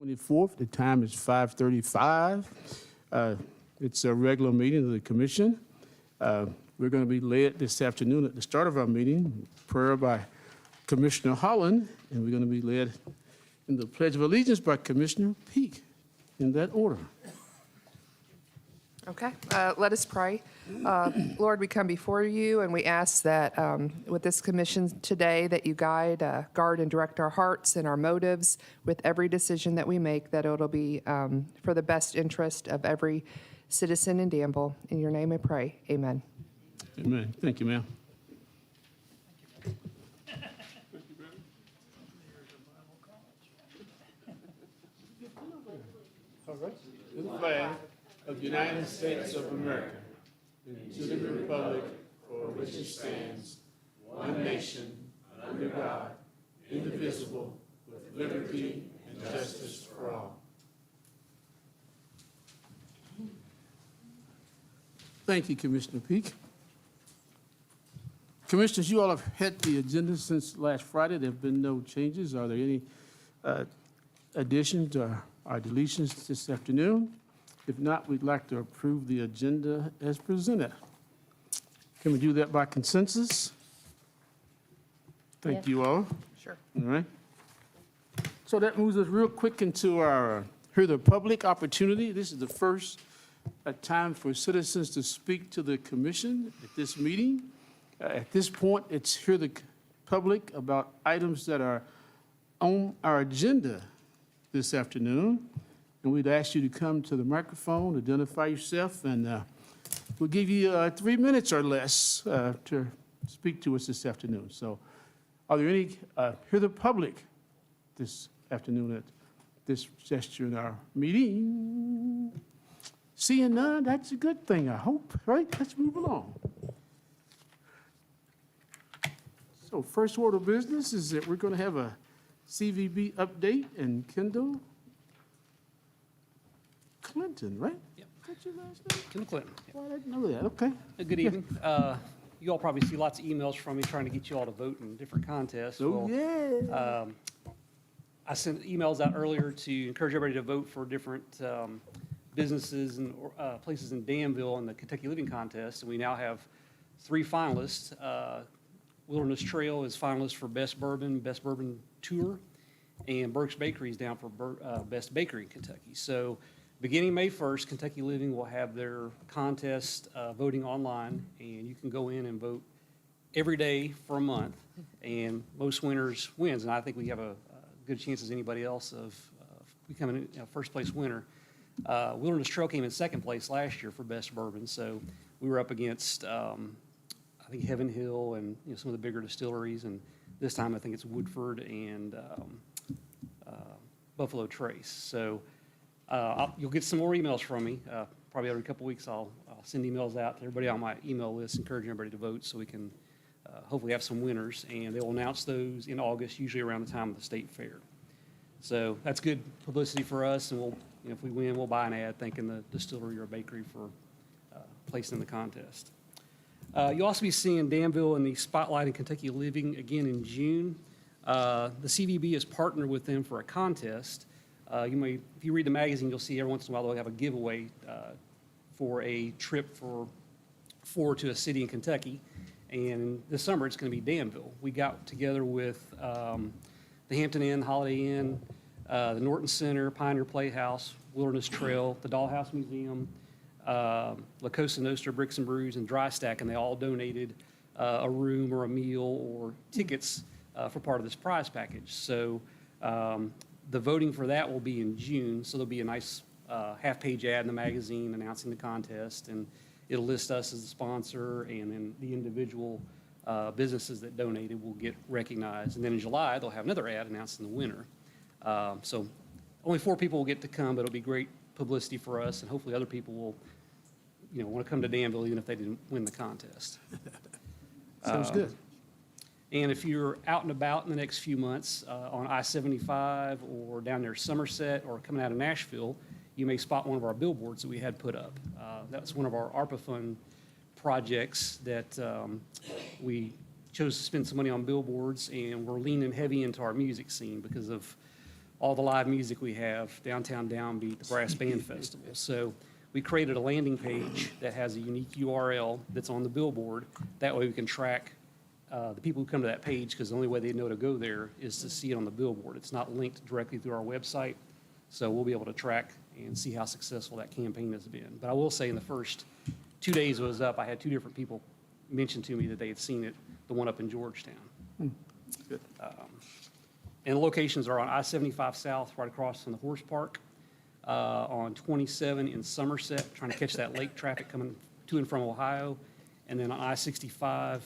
24th. The time is 5:35. It's a regular meeting of the commission. We're going to be led this afternoon at the start of our meeting, prayer by Commissioner Holland, and we're going to be led in the Pledge of Allegiance by Commissioner Peak, in that order. Okay, let us pray. Lord, we come before you and we ask that with this commission today that you guide, guard, and direct our hearts and our motives with every decision that we make, that it'll be for the best interest of every citizen in Danville. In your name I pray, amen. Amen. Thank you, ma'am. All right. To the flag of the United States of America, and to the republic for which it stands, one nation, under God, indivisible, with liberty and justice for all. Thank you, Commissioner Peak. Commissioners, you all have had the agenda since last Friday. There have been no changes. Are there any additions or deletions this afternoon? If not, we'd like to approve the agenda as presented. Can we do that by consensus? Thank you all. Sure. All right. So that moves us real quick into our Hear the Public opportunity. This is the first time for citizens to speak to the commission at this meeting. At this point, it's Hear the Public about items that are on our agenda this afternoon. And we'd ask you to come to the microphone, identify yourself, and we'll give you 3 minutes or less to speak to us this afternoon. So are there any Hear the Public this afternoon at this gesture in our meeting? Seeing none, that's a good thing, I hope, right? Let's move along. So first order of business is that we're going to have a CVB update, and Kendall Clinton, right? Yep. That's your last name? Kendall Clinton. Well, I didn't know that. Okay. Good evening. You all probably see lots of emails from me trying to get you all to vote in different contests. Oh, yeah. I sent emails out earlier to encourage everybody to vote for different businesses and places in Danville in the Kentucky Living Contest, and we now have 3 finalists. Wilderness Trail is finalist for Best Bourbon Tour, and Burke's Bakery is down for Best Bakery in Kentucky. So beginning May 1st, Kentucky Living will have their contest voting online, and you can go in and vote every day for a month, and most winners wins. And I think we have a good chance as anybody else of becoming a first place winner. Wilderness Trail came in second place last year for Best Bourbon, so we were up against I think Heaven Hill and some of the bigger distilleries, and this time I think it's Woodford and Buffalo Trace. So you'll get some more emails from me. Probably every couple weeks I'll send emails out to everybody on my email list, encouraging everybody to vote so we can hopefully have some winners, and they will announce those in August, usually around the time of the state fair. So that's good publicity for us, and we'll, if we win, we'll buy an ad thanking the distillery or bakery for placing in the contest. You'll also be seeing Danville in the Spotlight in Kentucky Living again in June. The CVB has partnered with them for a contest. If you read the magazine, you'll see every once in a while they'll have a giveaway for a trip to a city in Kentucky. And this summer it's going to be Danville. We got together with the Hampton Inn, Holiday Inn, the Norton Center, Pioneer Playhouse, Wilderness Trail, the Dollhouse Museum, La Cosa Nostra Bricks and Brews, and Dry Stack, and they all donated a room or a meal or tickets for part of this prize package. So the voting for that will be in June, so there'll be a nice half-page ad in the magazine announcing the contest, and it'll list us as the sponsor, and then the individual businesses that donated will get recognized. And then in July, they'll have another ad announcing the winner. So only 4 people will get to come, but it'll be great publicity for us, and hopefully other people will want to come to Danville even if they didn't win the contest. Sounds good. And if you're out and about in the next few months on I-75 or down near Somerset or coming out of Nashville, you may spot one of our billboards that we had put up. That's one of our ARPA fund projects that we chose to spend some money on billboards, and we're leaning heavy into our music scene because of all the live music we have, Downtown Downbeat, the Brass Band Festival. So we created a landing page that has a unique URL that's on the billboard. That way we can track the people who come to that page, because the only way they know to go there is to see it on the billboard. It's not linked directly through our website, so we'll be able to track and see how successful that campaign has been. But I will say in the first 2 days it was up, I had 2 different people mention to me that they had seen it, the one up in Georgetown. Good. And the locations are on I-75 South, right across from the horse park, on 27 in Somerset, trying to catch that lake traffic coming to and from Ohio, and then on I-65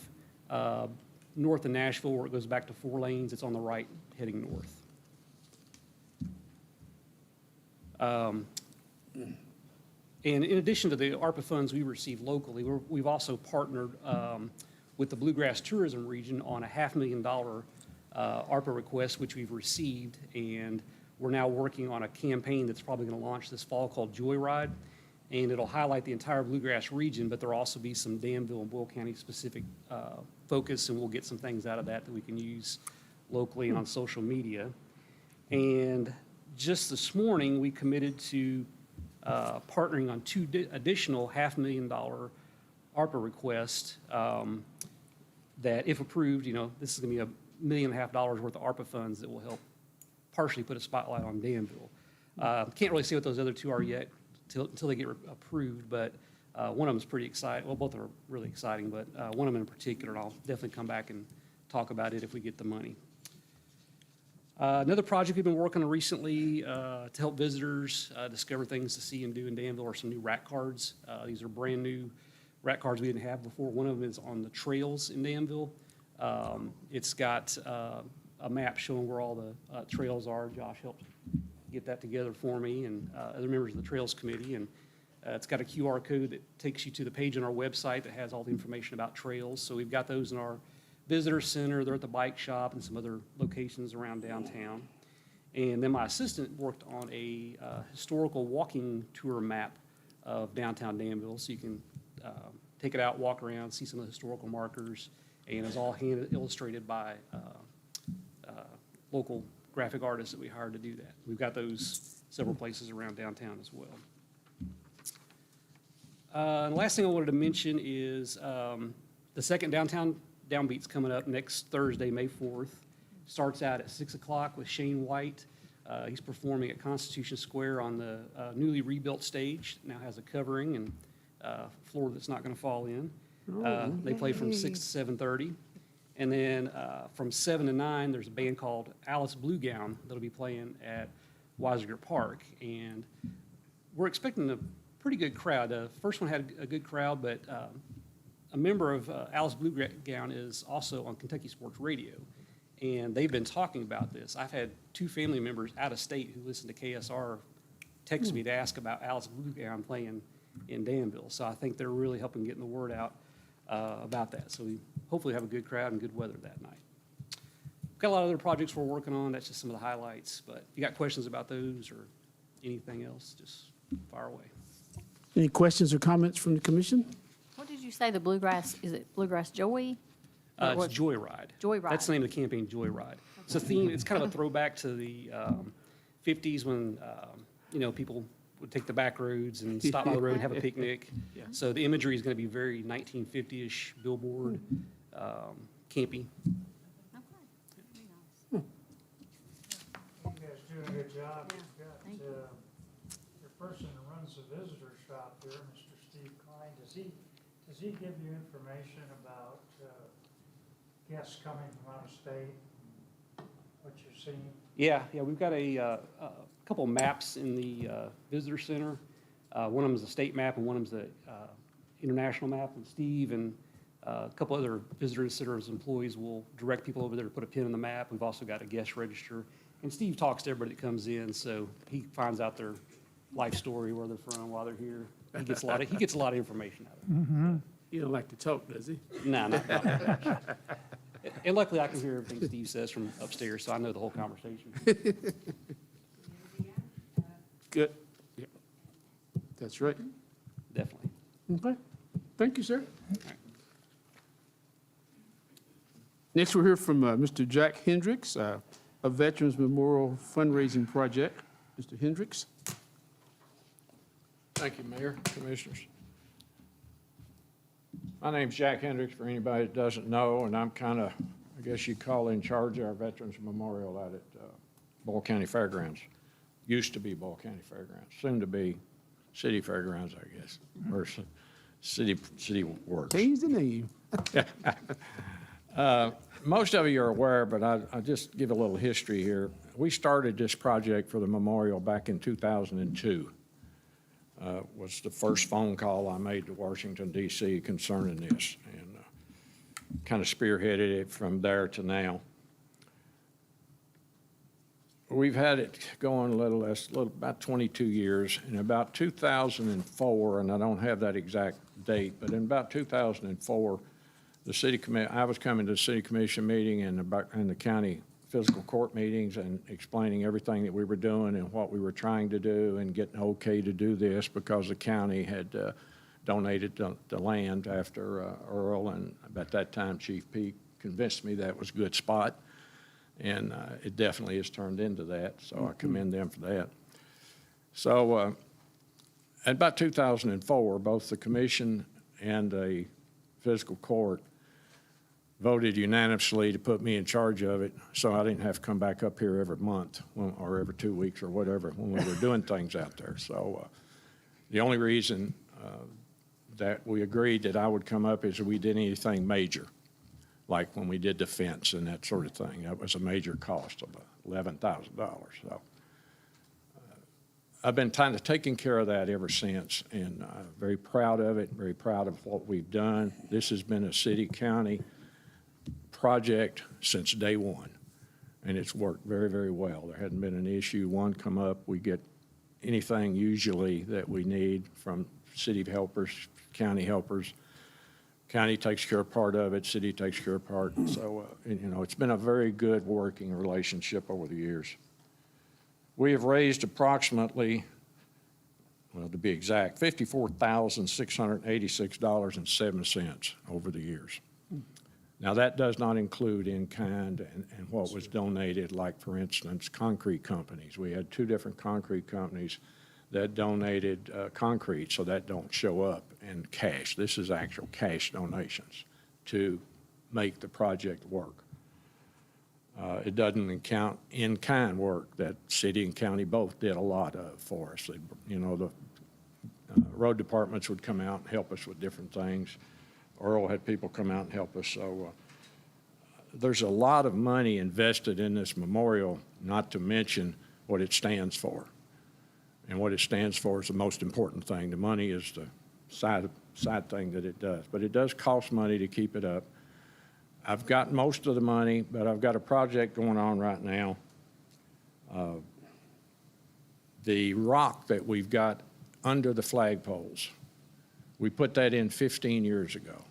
north of Nashville, where it goes back to 4 lanes. It's on the right, heading north. And in addition to the ARPA funds we receive locally, we've also partnered with the Bluegrass Tourism Region on a $500,000 ARPA request, which we've received, and we're now working on a campaign that's probably going to launch this fall called Joyride, and it'll highlight the entire Bluegrass region, but there'll also be some Danville and Boyle County specific focus, and we'll get some things out of that we can use locally and on social media. And just this morning, we committed to partnering on 2 additional $500,000 ARPA requests that, if approved, this is going to be $1.5 million worth of ARPA funds that will help partially put a spotlight on Danville. Can't really say what those other 2 are yet until they get approved, but one of them is pretty exciting. Well, both are really exciting, but one of them in particular, and I'll definitely come back and talk about it if we get the money. Another project we've been working on recently to help visitors discover things to see and do in Danville are some new rat cards. These are brand new rat cards we didn't have before. One of them is on the trails in Danville. It's got a map showing where all the trails are. Josh helped get that together for me and other members of the Trails Committee. And it's got a QR code that takes you to the page on our website that has all the information about trails. So we've got those in our visitor center. They're at the bike shop and some other locations around downtown. And then my assistant worked on a historical walking tour map of downtown Danville. So you can take it out, walk around, see some of the historical markers, and it's all hand illustrated by local graphic artists that we hired to do that. We've got those several places around downtown as well. And the last thing I wanted to mention is the second Downtown Downbeat's coming up next Thursday, May 4th. Starts out at 6 o'clock with Shane White. He's performing at Constitution Square on the newly rebuilt stage. Now has a covering and floor that's not going to fall in. They play from 6 to 7:30. And then from 7 to 9, there's a band called Alice Blue Gown that'll be playing at Weisiger Park. And we're expecting a pretty good crowd. The first one had a good crowd, but a member of Alice Blue Gown is also on Kentucky Sports Radio. And they've been talking about this. I've had 2 family members out of state who listen to KSR text me to ask about Alice Blue Gown playing in Danville. So I think they're really helping getting the word out about that. So we hopefully have a good crowd and good weather that night. We've got a lot of other projects we're working on. That's just some of the highlights. But if you got questions about those or anything else, just fire away. Any questions or comments from the commission? What did you say, the Bluegrass, is it Bluegrass Joy? Or It's what? Joyride. Joyride. That's the name of the campaign, Joyride. It's a theme. It's kind of a throwback to the 50s when people would take the back roads and stop by the road and have a picnic. Yeah. So the imagery is going to be very 1950-ish billboard, campy. Okay. Very nice. You guys doing a good job. Yeah, You've got, thank you. your person that runs the visitor shop here, Mr. Steve Klein, does he give you information about guests coming from out of state, what you're seeing? Yeah, we've got a couple maps in the visitor center. One of them is a state map and one of them is the international map. And Steve and a couple other visitor centers employees will direct people over there to put a pin in the map. We've also got a guest register. And Steve talks to everybody that comes in, so he finds out their life story, where they're from, why they're here. He gets a lot of information out of it. Mm-hmm. He don't like to talk, does he? No, not much. And luckily, I can hear everything Steve says from upstairs, so I know the whole conversation. Good. Yeah. That's right. Definitely. Okay. Thank you, sir. Next, we'll hear from Mr. Jack Hendricks, a Veterans Memorial Fundraising Project. Mr. Hendricks. Thank you, Mayor, Commissioners. My name's Jack Hendricks, for anybody that doesn't know, and I'm kind of, I guess you'd call in charge of our Veterans Memorial out at Boyle County Fairgrounds. Used to be Boyle County Fairgrounds, soon to be City Fairgrounds, I guess, or City Works. Change the name. Most of you are aware, but I'll just give a little history here. We started this project for the memorial back in 2002. Was the first phone call I made to Washington, D.C. concerning this, and kind of spearheaded it from there to now. We've had it going about 22 years. In about 2004, and I don't have that exact date, but in about 2004, I was coming to the city commission meeting and the county physical court meetings and explaining everything that we were doing and what we were trying to do and getting okay to do this because the county had donated the land after Earl, and at that time Chief Peake convinced me that was a good spot, and it definitely has turned into that, so I commend them for that. So at about 2004, both the commission and the physical court voted unanimously to put me in charge of it, so I didn't have to come back up here every month or every 2 weeks or whatever when we were doing things out there. So the only reason that we agreed that I would come up is if we did anything major, like when we did the fence and that sort of thing. That was a major cost of $11,000. So I've been kind of taking care of that ever since, and very proud of it, very proud of what we've done. This has been a city-county project since day one, and it's worked very, very well. There hadn't been an issue, one come up. We get anything usually that we need from city helpers, county helpers. County takes care of part of it, city takes care of part. So, it's been a very good working relationship over the years. We have raised approximately, well, to be exact, $54,686.07 over the years. Now, that does not include in-kind and what was donated, like, for instance, concrete companies. We had 2 different concrete companies that donated concrete, so that don't show up in cash. This is actual cash donations to make the project work. It doesn't count in-kind work that city and county both did a lot of for us. The road departments would come out and help us with different things. Earl had people come out and help us. So there's a lot of money invested in this memorial, not to mention what it stands for. And what it stands for is the most important thing. The money is the side thing that it does. But it does cost money to keep it up. I've got most of the money, but I've got a project going on right now. The rock that we've got under the flagpoles, we put that in 15 years ago.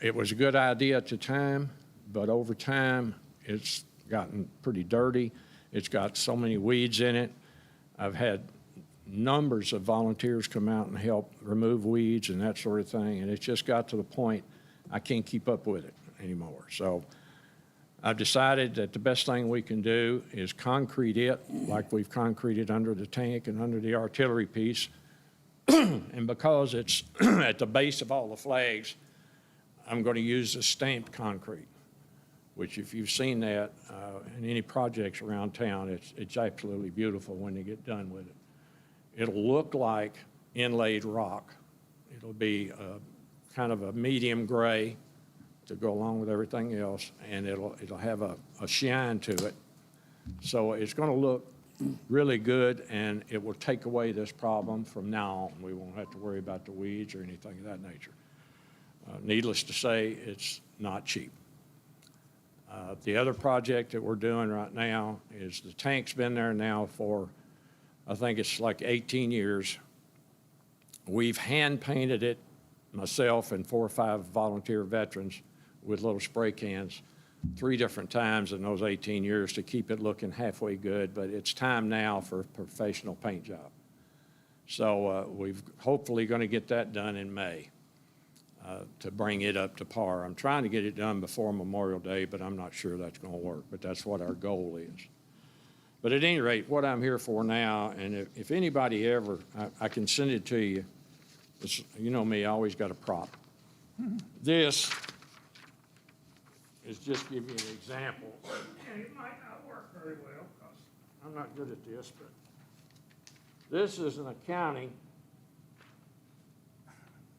It was a good idea at the time, but over time, it's gotten pretty dirty. It's got so many weeds in it. I've had numbers of volunteers come out and help remove weeds and that sort of thing, and it's just got to the point I can't keep up with it anymore. So I've decided that the best thing we can do is concrete it like we've concreted under the tank and under the artillery piece. And because it's at the base of all the flags, I'm going to use the stamped concrete, which if you've seen that in any projects around town, it's absolutely beautiful when they get done with it. It'll look like inlaid rock. It'll be kind of a medium gray to go along with everything else, and it'll have a shine to it. So it's going to look really good, and it will take away this problem from now on. We won't have to worry about the weeds or anything of that nature. Needless to say, it's not cheap. The other project that we're doing right now is the tank's been there now for, I think it's like 18 years. We've hand painted it, myself and 4 or 5 volunteer veterans with little spray cans 3 different times in those 18 years to keep it looking halfway good, but it's time now for a professional paint job. So we've hopefully going to get that done in May. to bring it up to par. I'm trying to get it done before Memorial Day, but I'm not sure that's going to work, but that's what our goal is. But at any rate, what I'm here for now, and if anybody ever, I can send it to you. You know me, I always got a prop. This is just give you an example. And it might not work very well because I'm not good at this, but this is an accounting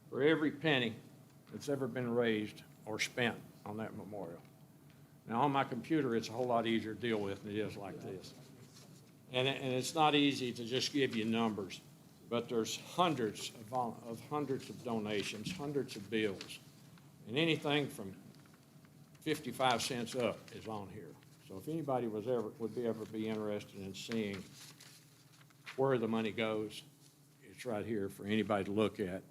for every penny that's ever been raised or spent on that memorial. Now, on my computer, it's a whole lot easier to deal with than it is like this. And it's not easy to just give you numbers, but there's hundreds of donations, hundreds of bills, and anything from 55 cents up is on here. So if anybody would ever be interested in seeing where the money goes, it's right here for anybody to look at.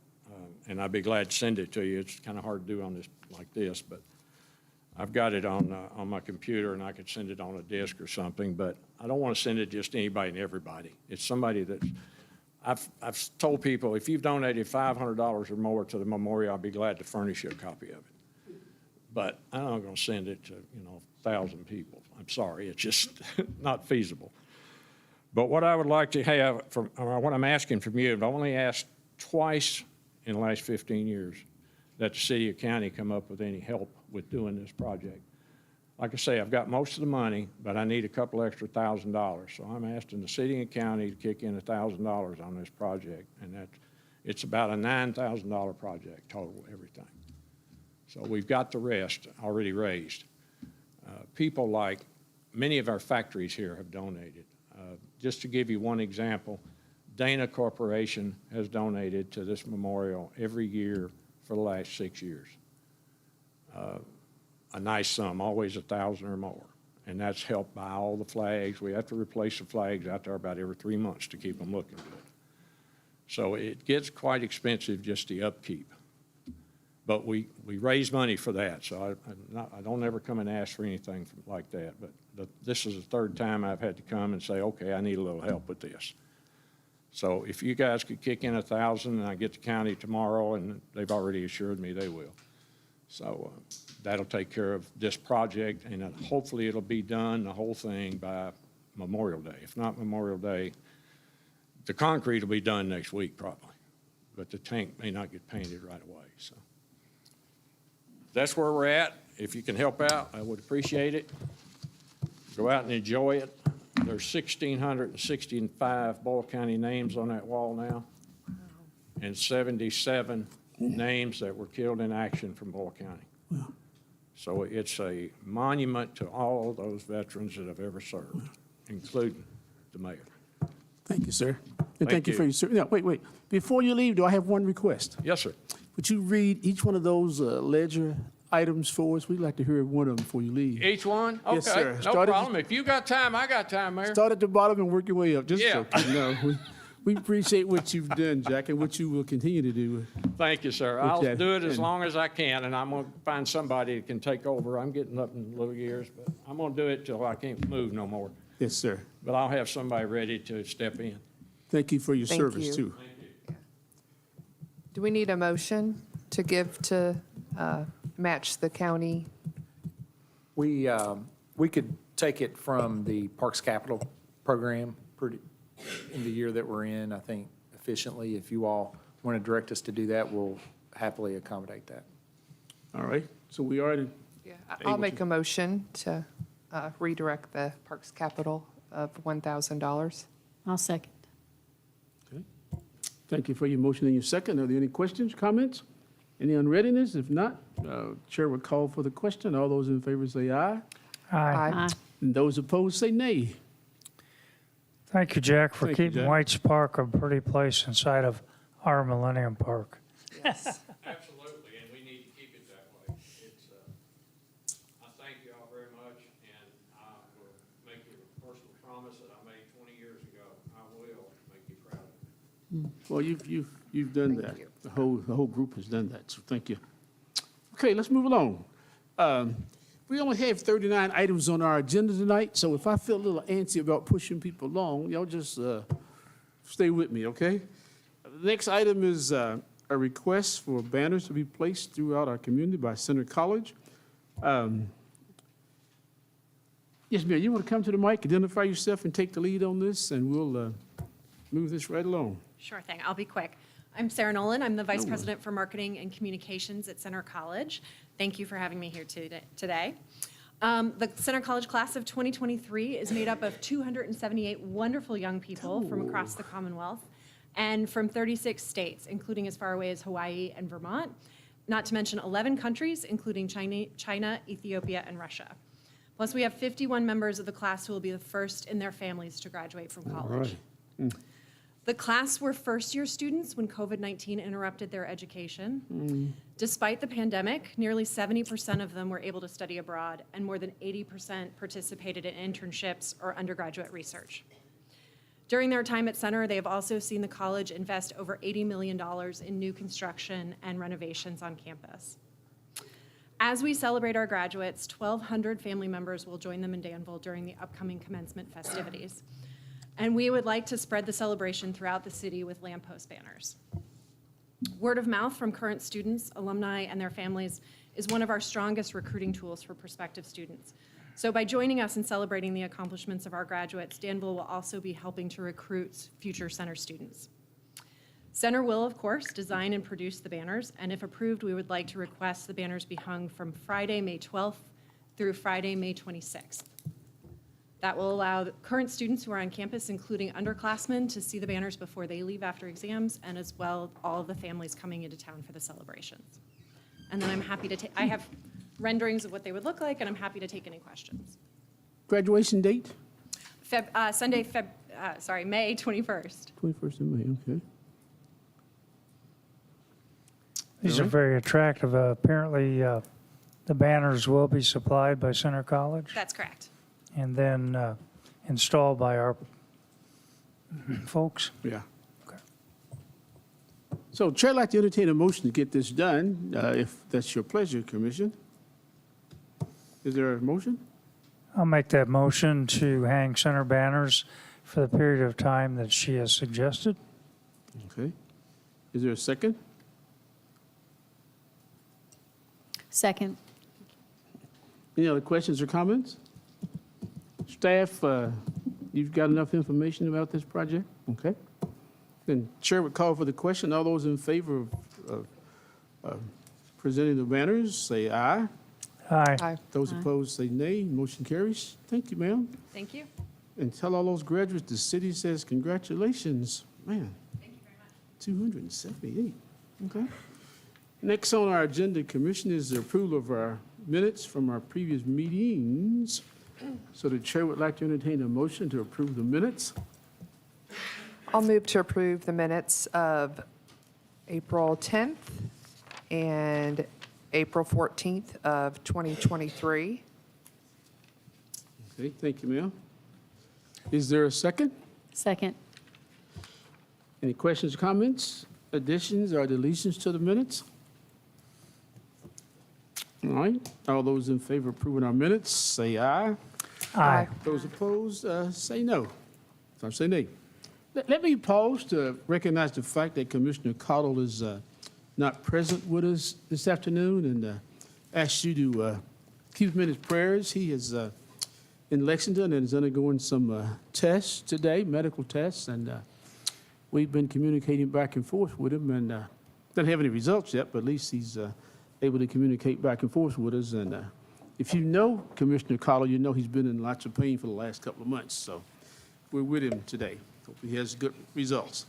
And I'd be glad to send it to you. It's kind of hard to do on this like this, but I've got it on my computer, and I could send it on a disk or something, but I don't want to send it just to anybody and everybody. It's somebody that I've told people, if you've donated $500 or more to the memorial, I'll be glad to furnish you a copy of it. But I'm not going to send it to, 1,000 people. I'm sorry, it's just not feasible. But what I would like to have, what I'm asking from you, I've only asked twice in the last 15 years that the city or county come up with any help with doing this project. Like I say, I've got most of the money, but I need a couple extra $1,000. So I'm asking the city and county to kick in $1,000 on this project, and it's about a $9,000 project total, everything. So we've got the rest already raised. People like many of our factories here have donated. Just to give you one example, Dana Corporation has donated to this memorial every year for the last 6 years. A nice sum, always 1,000 or more. And that's helped by all the flags. We have to replace the flags out there about every 3 months to keep them looking good. So it gets quite expensive, just the upkeep. But we raise money for that, so I don't ever come and ask for anything like that. But this is the third time I've had to come and say, okay, I need a little help with this. So if you guys could kick in 1,000, and I get the county tomorrow, and they've already assured me they will. So that'll take care of this project, and hopefully it'll be done, the whole thing, by Memorial Day. If not Memorial Day, the concrete will be done next week probably, but the tank may not get painted right away. So that's where we're at. If you can help out, I would appreciate it. Go out and enjoy it. There's 1,665 Boyle County names on that wall now, and 77 names that were killed in action from Boyle County. So it's a monument to all those veterans that have ever served, including the mayor. Thank you, sir. And thank you you. for your service. Now, wait. Before you leave, do I have one request? Yes, sir. Would you read each one of those ledger items for us? We'd like to hear one of them before you leave. Each one? Yes, sir. Okay, no Start at- problem. If you got time, I got time, Mayor. Start at the bottom and work your way up. Just Yeah. joking. No, we appreciate what you've done, Jack, and what you will continue to do. Thank you, sir. I'll that. do it as And- long as I can, and I'm going to find somebody that can take over. I'm getting up in little years, but I'm going to do it till I can't move no more. Yes, sir. But I'll have somebody ready to step in. Thank you for your Thank service, you. too. Do we need a motion to give to match the county? We could take it from the Parks Capital program in the year that we're in, I think, efficiently. If you all want to direct us to do that, we'll happily accommodate that. All right, so we are, Yeah, I'll make a motion to redirect the Parks Capital of $1,000. I'll second. thank you for your motion and your second. Are there any questions, comments? Any unreadiness? If not, Chair will call for the question. All those in favor say aye, Aye. and those opposed say nay. Thank you, Jack, for Thank you, keeping Jack. White's Park a pretty place inside of our Millennium Park. Absolutely, and we need to keep it that way. I thank you all very much, and I will make you a personal promise that I made 20 years ago. I will make you proud of me. Well, you've done Thank that. you. The whole group has done that, so thank you. Okay, let's move along. We only have 39 items on our agenda tonight, so if I feel a little antsy about pushing people along, y'all just stay with me, okay? The next item is our a request for banners to be placed throughout our community by Center College. Yes, ma'am, you want to come to the mic, identify yourself, and take the lead on this, and we'll move this right along. Sure thing. I'll be quick. I'm Sarah Nolan. I'm the Vice President for Marketing and Communications at Center College. Thank you for having me here today. The Center College class of 2023 is made up of 278 wonderful young people from across the Commonwealth and from 36 states, including as far away as Hawaii and Vermont, not to mention 11 countries, including China, Ethiopia, and Russia. Plus, we have 51 members of the class who will be the first in their families to graduate from college. The class were first-year students when COVID-19 interrupted their education. Despite the pandemic, nearly 70% of them were able to study abroad, and more than 80% participated in internships or undergraduate research. During their time at Center, they have also seen the college invest over $80 million in new construction and renovations on campus. As we celebrate our graduates, 1,200 family members will join them in Danville during the upcoming commencement festivities. And we would like to spread the celebration throughout the city with lamppost banners. Word of mouth from current students, alumni, and their families is one of our strongest recruiting tools for prospective students. So by joining us in celebrating the accomplishments of our graduates, Danville will also be helping to recruit future Center students. Center will, of course, design and produce the banners, and if approved, we would like to request the banners be hung from Friday, May 12th through Friday, May 26th. That will allow the current students who are on campus, including underclassmen, to see the banners before they leave after exams, and as well, all of the families coming into town for the celebrations. And then I'm happy to take, I have renderings of what they would look like, and I'm happy to take any questions. Graduation date? May 21st. 21st of May, okay. These are Alright. very attractive. Apparently, the banners will be supplied by Center College That's correct. and then installed by our folks. Yeah. Okay. So Chair, I'd like to entertain a motion to get this done, if that's your pleasure, Commission. Is there a motion? I'll make that motion to hang center banners for the period of time that she has suggested. Okay. Is there a second? Second. Any other questions or comments? Staff, you've got enough information about this project? Okay. Then Chair would call for the question. All those in favor of presenting the banners, say aye. Aye. Aye. Those Aye. opposed, say nay. Motion carries. Thank you, ma'am. Thank you. And tell all those graduates, the city says congratulations. Man, Thank you very much. 278. Okay. Next on our agenda, Commission, is the approval of our minutes from our previous meetings. So the Chair would like to entertain a motion to approve the minutes. I'll move to approve the minutes of April 10th and April 14th of 2023. Okay, thank you, ma'am. Is there a second? Second. Any questions, comments, additions, or deletions to the minutes? All right, all those in favor of approving our minutes, say aye. Aye. Those opposed, say no. Some say nay. Let me pause to recognize the fact that Commissioner Cottle is not present with us this afternoon, and ask you to keep him in his prayers. He is in Lexington and is undergoing some tests today, medical tests, and we've been communicating back and forth with him, and doesn't have any results yet, but at least he's able to communicate back and forth with us. And if you know Commissioner Cottle, you know he's been in lots of pain for the last couple of months, so we're with him today. Hope he has good results.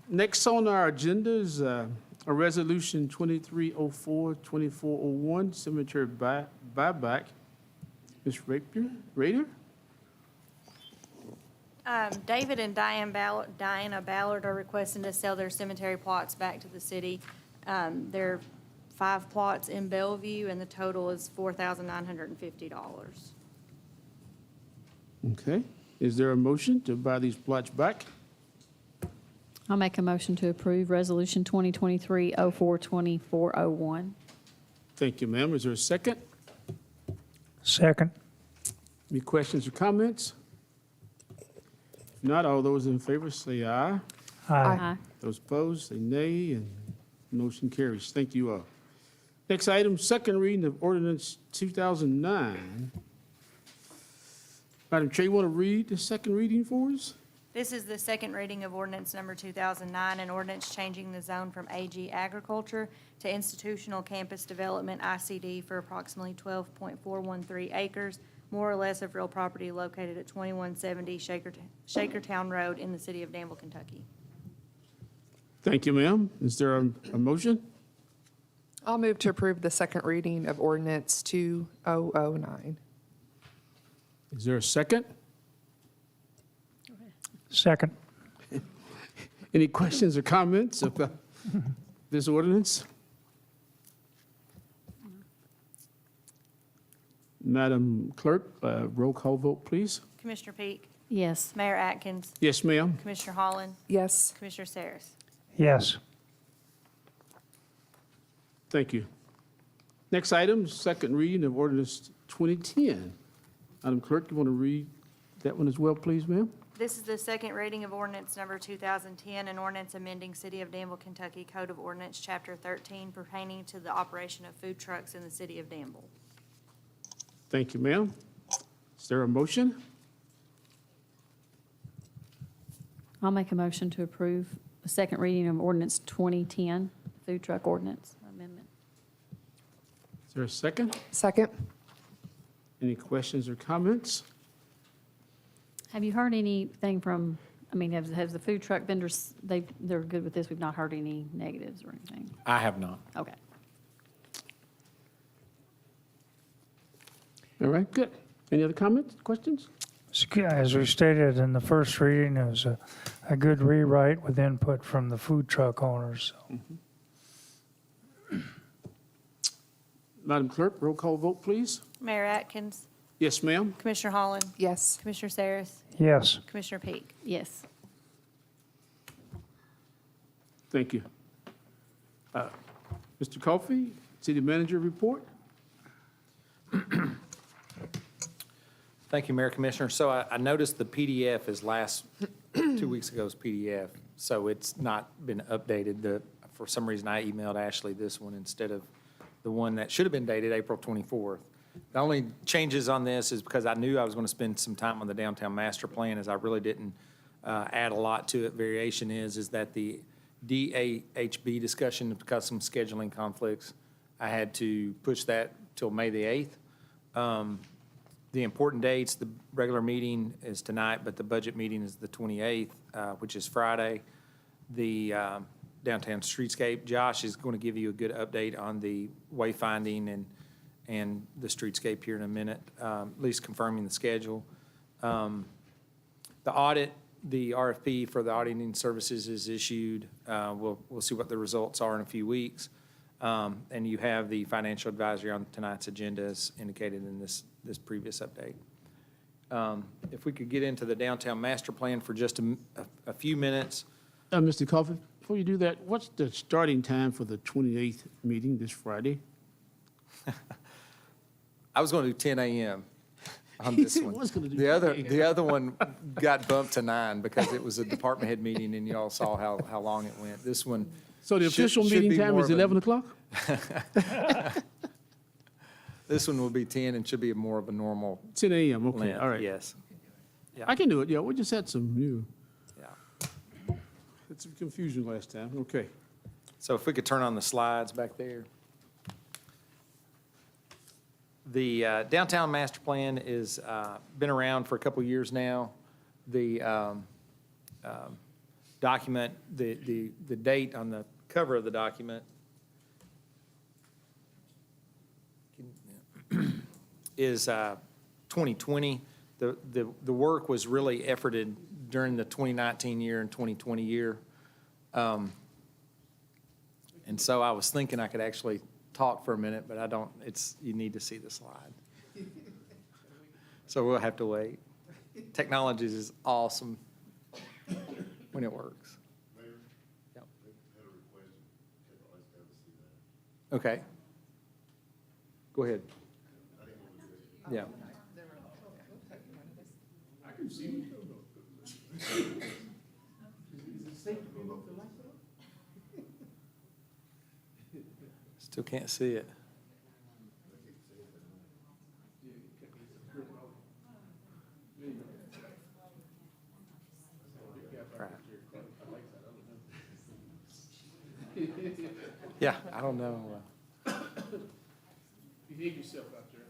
Next on our agenda is a resolution 2304-2401, cemetery buyback. Ms. Rader? David and Diana Ballard are requesting to sell their cemetery plots back to the city. There are 5 plots in Bellevue, and the total is $4,950. Okay. Is there a motion to buy these plots back? I'll make a motion to approve Resolution 2023-04-2401. Thank you, ma'am. Is there a second? Second. Any questions or comments? If not, all those in favor say aye. Aye. Those opposed, say nay, and motion carries. Thank you all. Next item, second reading of ordinance 2009. Madam Chair, you want to read the second reading for us? This is the second reading of ordinance number 2009, an ordinance changing the zone from AG agriculture to institutional campus development ICD for approximately 12.413 acres, more or less of real property located at 2170 Shakertown Road in the city of Danville, Kentucky. Thank you, ma'am. Is there a motion? I'll move to approve the second reading of ordinance 2009. Is there a second? Second. Any questions or comments about this ordinance? Madam Clerk, roll call vote, please. Commissioner Peak, Yes. Mayor Atkins, Yes, ma'am. Commissioner Holland, Yes. Commissioner Saris. Yes. Thank you. Next item, second reading of ordinance 2010. Madam Clerk, you want to read that one as well, please, ma'am? This is the second reading of ordinance number 2010, an ordinance amending City of Danville, Kentucky Code of Ordinance, Chapter 13, pertaining to the operation of food trucks in the city of Danville. Thank you, ma'am. Is there a motion? I'll make a motion to approve the second reading of ordinance 2010, food truck ordinance amendment. Is there a second? Second? Any questions or comments? Have you heard anything from, I mean, has the food truck vendors, they're good with this? We've not heard any negatives or anything? I have not. Okay. All right, good. Any other comments, questions? As we stated in the first reading, it was a good rewrite with input from the food truck owners. Madam Clerk, roll call vote, please. Mayor Atkins, Yes, ma'am. Commissioner Holland, Yes. Commissioner Saris, Yes. Commissioner Peak. Yes. Thank you. Mr. Coffey, City Manager report? Thank you, Mayor Commissioner. So I noticed the PDF is 2 weeks ago's PDF, so it's not been updated. For some reason, I emailed Ashley this one instead of the one that should have been dated April 24th. The only changes on this is because I knew I was going to spend some time on the downtown master plan, as I really didn't add a lot to it. Variation is that the DAHB discussion, because of some scheduling conflicts, I had to push that till May the 8th. The important dates, the regular meeting is tonight, but the budget meeting is the 28th, which is Friday. The downtown streetscape, Josh is going to give you a good update on the wayfinding and the streetscape here in a minute, at least confirming the schedule. The audit, the RFP for the auditing services is issued. We'll see what the results are in a few weeks. And you have the financial advisory on tonight's agenda as indicated in this previous update. If we could get into the downtown master plan for just a few minutes. Mr. Coffey, before you do that, what's the starting time for the 28th meeting this Friday? I was going to do 10 a.m. on this one. was gonna do The 10 a.m. other one got bumped to 9 because it was a department head meeting and you all saw how long it went. This one. So the official should meeting be time more is of a- 11 o'clock? This one will be 10 and should be more of a normal 10 a.m., okay, length. all right. Yes. I can do it, yeah, we just had some Yeah. had some confusion last time, okay. So if we could turn on the slides back there. The downtown master plan is, been around for a couple years now. The document, the date on the cover of the document is 2020. The work was really efforted during the 2019 year and 2020 year. And so I was thinking I could actually talk for a minute, but I don't, you need to see the slide. So we'll have to wait. Technology is awesome when it works. Yep. Okay. Go ahead. Yeah. Still can't see it. Yeah, I don't know. Behave yourself out there.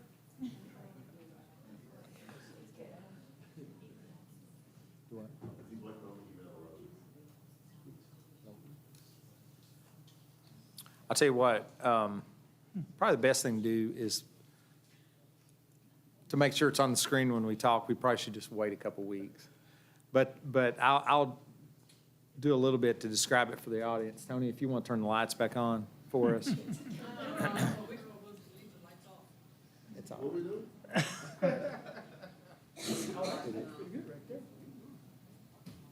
I'll tell you what, probably the best thing to do is to make sure it's on the screen when we talk, we probably should just wait a couple weeks. But I'll do a little bit to describe it for the audience. Tony, if you want to turn the lights back on for us. It's on.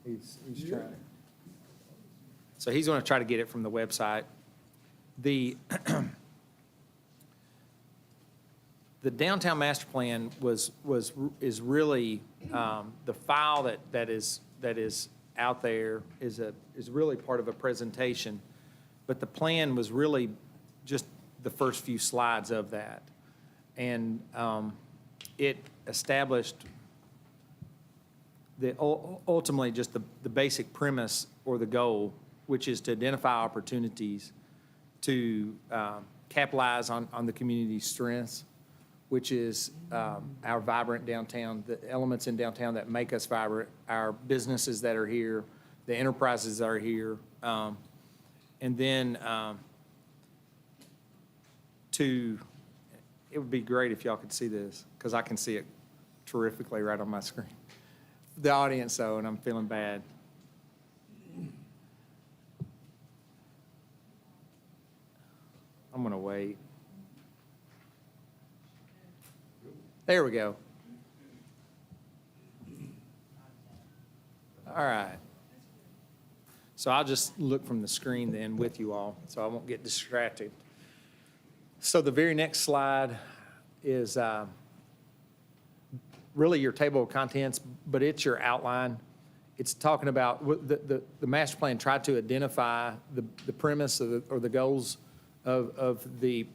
He's trying. So he's going to try to get it from the website. The downtown master plan is really the file that is out there is really part of a presentation, but the plan was really just the first few slides of that, and it established ultimately just the basic premise or the goal, which is to identify opportunities to capitalize on the community's strengths, which is our vibrant downtown, the elements in downtown that make us vibrant, our businesses that are here, the enterprises that are here, and then it would be great if y'all could see this, because I can see it terrifically right on my screen. The audience, though, and I'm feeling bad. I'm going to wait. There we go. All right. So I'll just look from the screen then with you all, so I won't get distracted. So the very next slide is really your table of contents, but it's your outline. It's talking about the master plan tried to identify the premise or the goals of the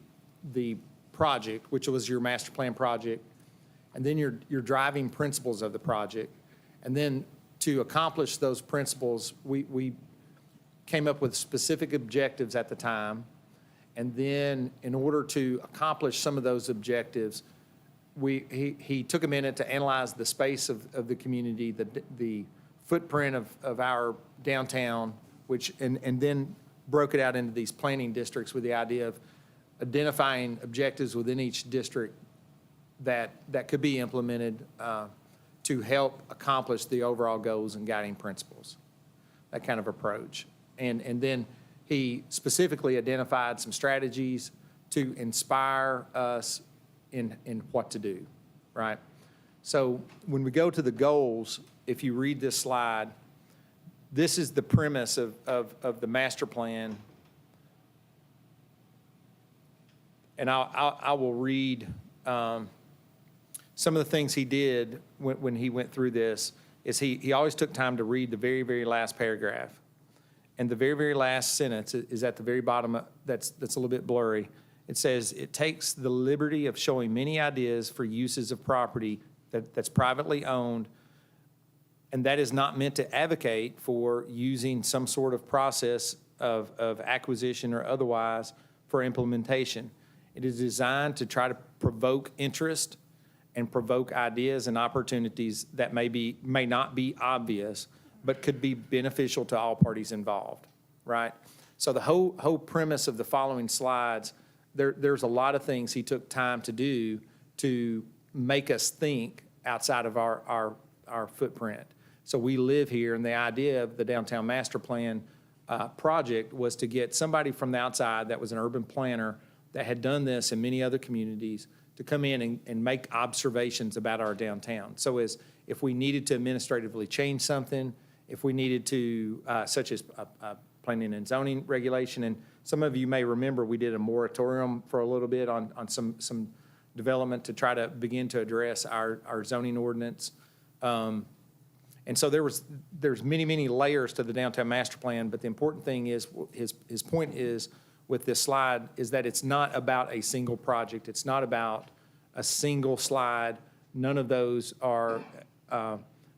project, which was your master plan project, and then your driving principles of the project. And then to accomplish those principles, we came up with specific objectives at the time. And then in order to accomplish some of those objectives, he took a minute to analyze the space of the community, the footprint of our downtown, and then broke it out into these planning districts with the idea of identifying objectives within each district that could be implemented to help accomplish the overall goals and guiding principles, that kind of approach. And then he specifically identified some strategies to inspire us in what to do, right? So when we go to the goals, if you read this slide, this is the premise of the master plan. And I will read some of the things he did when he went through this. Is he always took time to read the very, very last paragraph. And the very, very last sentence is at the very bottom, that's a little bit blurry. It says, it takes the liberty of showing many ideas for uses of property that's privately owned, and that is not meant to advocate for using some sort of process of acquisition or otherwise for implementation. It is designed to try to provoke interest and provoke ideas and opportunities that may not be obvious, but could be beneficial to all parties involved, right? So the whole premise of the following slides, there's a lot of things he took time to do to make us think outside of our footprint. So we live here, and the idea of the Downtown Master Plan project was to get somebody from the outside that was an urban planner that had done this in many other communities to come in and make observations about our downtown. So if we needed to administratively change something, if we needed to, such as planning and zoning regulation, and some of you may remember we did a moratorium for a little bit on some development to try to begin to address our zoning ordinance. And so there's many, many layers to the downtown master plan, but the important thing is, his point is, with this slide is that it's not about a single project. It's not about a single slide. None of those are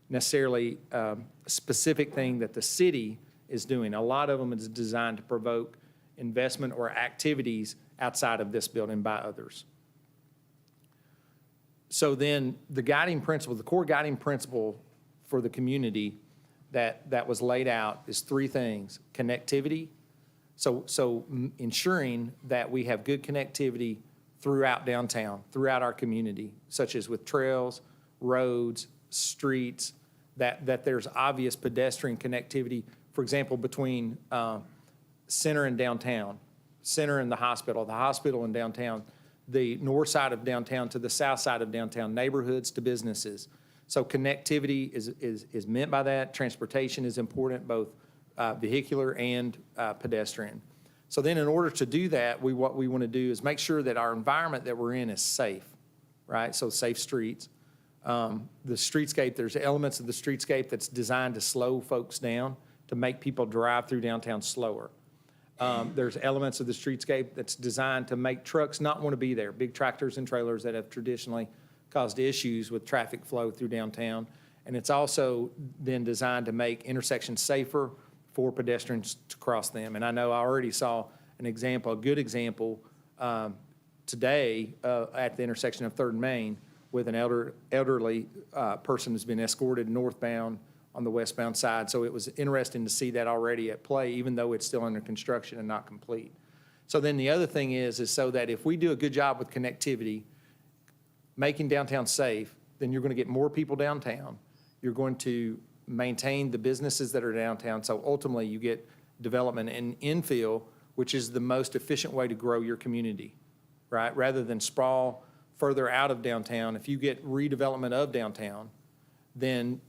necessarily a specific thing that the city is doing. A lot of them is designed to provoke investment or activities outside of this building by others. So then the guiding principle, the core guiding principle for the community that was laid out is three things: connectivity. So ensuring that we have good connectivity throughout downtown, throughout our community, such as with trails, roads, streets, that there's obvious pedestrian connectivity, for example, between center and downtown, center and the hospital and downtown, the north side of downtown to the south side of downtown, neighborhoods to businesses. So connectivity is meant by that. Transportation is important, both vehicular and pedestrian. So then in order to do that, what we want to do is make sure that our environment that we're in is safe, right? So safe streets. The streetscape, there's elements of the streetscape that's designed to slow folks down, to make people drive through downtown slower. There's elements of the streetscape that's designed to make trucks not want to be there, big tractors and trailers that have traditionally caused issues with traffic flow through downtown. And it's also then designed to make intersections safer for pedestrians to cross them. And I know I already saw an example, a good example, today at the intersection of 3rd and Main with an elderly person who's been escorted northbound on the westbound side. So it was interesting to see that already at play, even though it's still under construction and not complete. So then the other thing is so that if we do a good job with connectivity, making downtown safe, then you're going to get more people downtown. You're going to maintain the businesses that are downtown. So ultimately, you get development and infill, which is the most efficient way to grow your community, right? Rather than sprawl further out of downtown, if you get redevelopment of downtown, then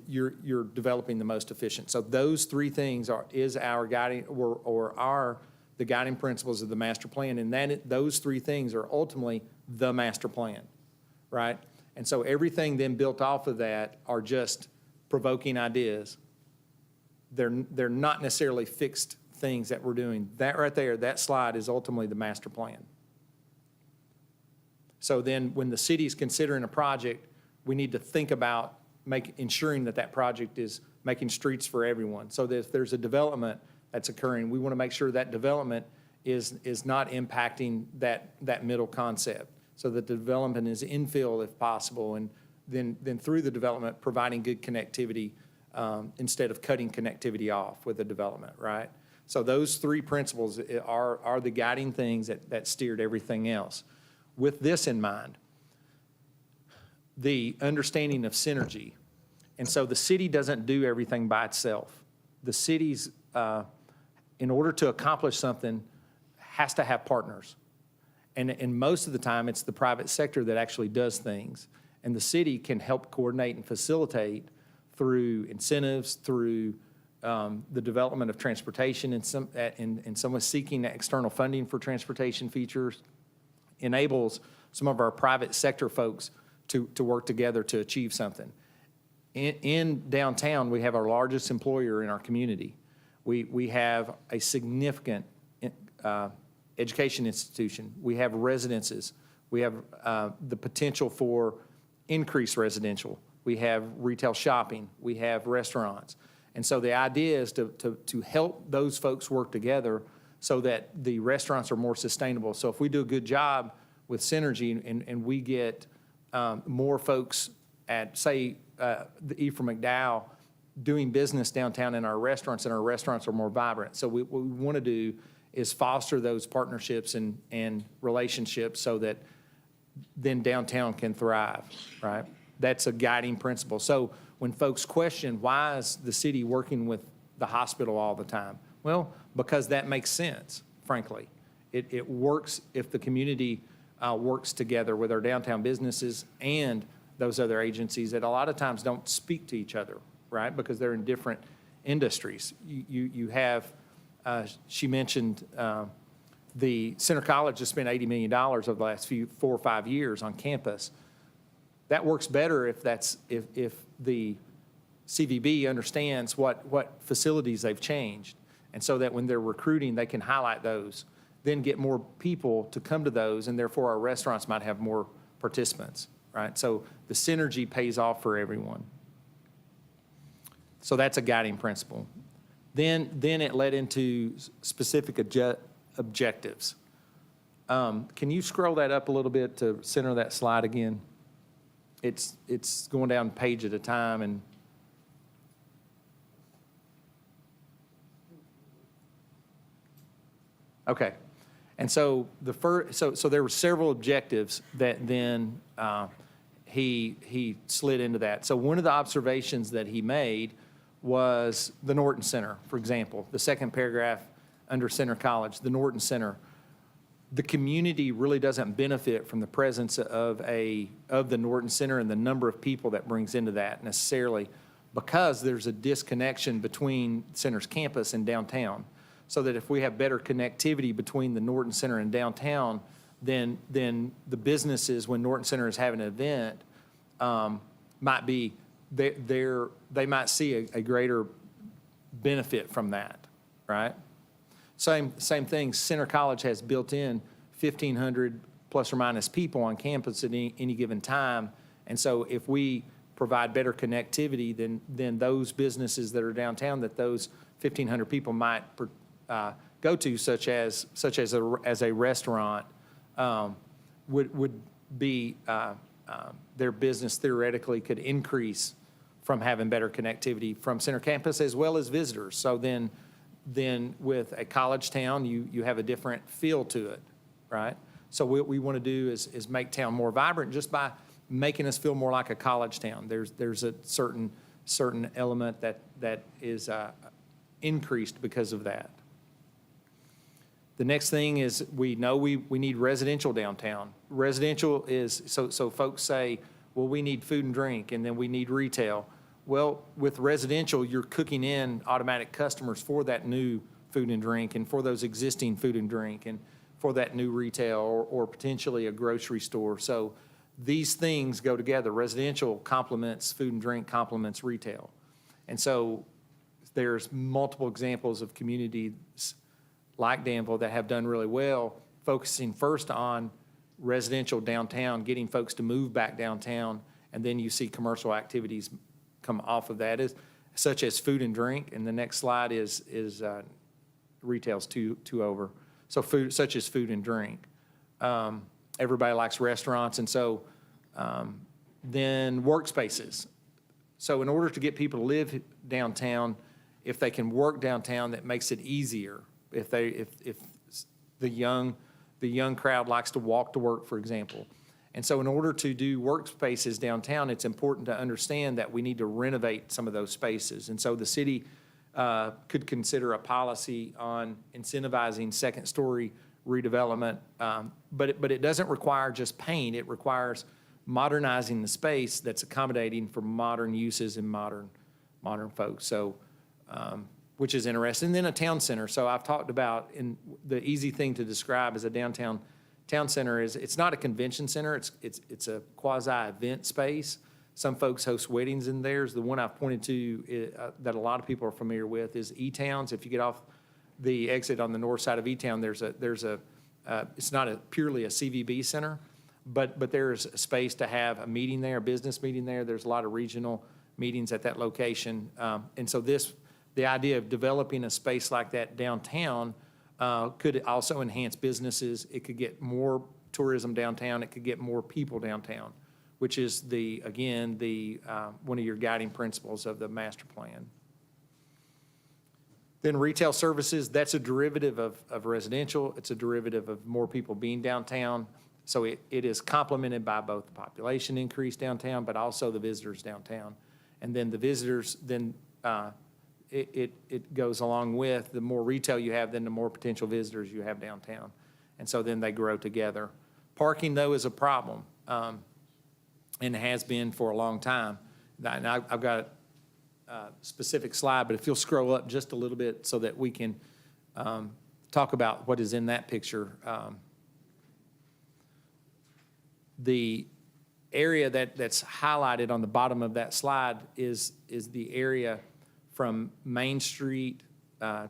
you're developing the most efficient. So those three things are our guiding the guiding principles of the master plan, and those three things are ultimately the master plan, right? And so everything then built off of that are just provoking ideas. They're not necessarily fixed things that we're doing. That right there, that slide is ultimately the master plan. So then when the city is considering a project, we need to think about ensuring that project is making streets for everyone. So that if there's a development that's occurring, we want to make sure that development is not impacting that middle concept. So that the development is infill if possible, and then through the development, providing good connectivity instead of cutting connectivity off with the development, right? So those three principles are the guiding things that steered everything else. With this in mind, the understanding of synergy. And so the city doesn't do everything by itself. The city's, in order to accomplish something, has to have partners. And most of the time, it's the private sector that actually does things. And the city can help coordinate and facilitate through incentives, through the development of transportation, and someone seeking external funding for transportation features, enables some of our private sector folks to work together to achieve something. In downtown, we have our largest employer in our community. We have a significant education institution. We have residences. We have the potential for increased residential. We have retail shopping. We have restaurants. And so the idea is to help those folks work together so that the restaurants are more sustainable. So if we do a good job with synergy and we get more folks at, say, the Ephraim McDowell doing business downtown in our restaurants, and our restaurants are more vibrant. So what we want to do is foster those partnerships and relationships so that then downtown can thrive, right? That's a guiding principle. So when folks question, why is the city working with the hospital all the time? Well, because that makes sense, frankly. It works if the community works together with our downtown businesses and those other agencies that a lot of times don't speak to each other, right? Because they're in different industries. You have, she mentioned the Center College has spent $80 million over the last 4 or 5 years on campus. That works better if the CVB understands what facilities they've changed, and so that when they're recruiting, they can highlight those. then get more people to come to those, and therefore our restaurants might have more participants, right? So the synergy pays off for everyone. So that's a guiding principle. Then it led into specific objectives. Can you scroll that up a little bit to center that slide again? It's going down page at a time, and okay. And so so there were several objectives that then he slid into that. So one of the observations that he made was the Norton Center, for example, the second paragraph under Center College, the Norton Center. The community really doesn't benefit from the presence of the Norton Center and the number of people that brings into that necessarily, because there's a disconnection between Center's campus and downtown. So that if we have better connectivity between the Norton Center and downtown, then the businesses, when Norton Center is having an event, might be, they might see a greater benefit from that, right? Same thing, Center College has built in 1,500 plus or minus people on campus at any given time. And so if we provide better connectivity, then those businesses that are downtown, that those 1,500 people might go to, such as a restaurant, would be their business theoretically could increase from having better connectivity from Center Campus as well as visitors. So then with a college town, you have a different feel to it, right? So what we want to do is make town more vibrant just by making us feel more like a college town. There's a certain element that is increased because of that. The next thing is we know we need residential downtown. Residential is, so folks say, well, we need food and drink, and then we need retail. Well, with residential, you're cooking in automatic customers for that new food and drink, and for those existing food and drink, and for that new retail or potentially a grocery store. So these things go together. Residential complements food and drink, complements retail. And so there's multiple examples of communities like Danville that have done really well, focusing first on residential downtown, getting folks to move back downtown, and then you see commercial activities come off of that, such as food and drink. And the next slide is retail's two over. So food, such as food and drink. Everybody likes restaurants, and so then workspaces. So in order to get people to live downtown, if they can work downtown, that makes it easier. If the young crowd likes to walk to work, for example. And so in order to do workspaces downtown, it's important to understand that we need to renovate some of those spaces. And so the city could consider a policy on incentivizing second-story redevelopment, but it doesn't require just paint. It requires modernizing the space that's accommodating for modern uses and modern folks. So, which is interesting. And then a town center. So I've talked about, in the easy thing to describe as a downtown town center is it's not a convention center. It's a quasi-event space. Some folks host weddings in theirs. The one I've pointed to that a lot of people are familiar with is E-Towns. If you get off the exit on the north side of E-Town, there's a it's not purely a CVB center, but there's a space to have a meeting there, a business meeting there. There's a lot of regional meetings at that location. And so the idea of developing a space like that downtown could also enhance businesses. It could get more tourism downtown. It could get more people downtown, which is one of your guiding principles of the master plan. Then retail services, that's a derivative of residential. It's a derivative of more people being downtown. So it is complemented by both the population increase downtown, but also the visitors downtown. And then the visitors, it goes along with the more retail you have, then the more potential visitors you have downtown. And so then they grow together. Parking, though, is a problem, and has been for a long time. And I've got a specific slide, but if you'll scroll up just a little bit so that we can talk about what is in that picture. The area that's highlighted on the bottom of that slide is the area from Main Street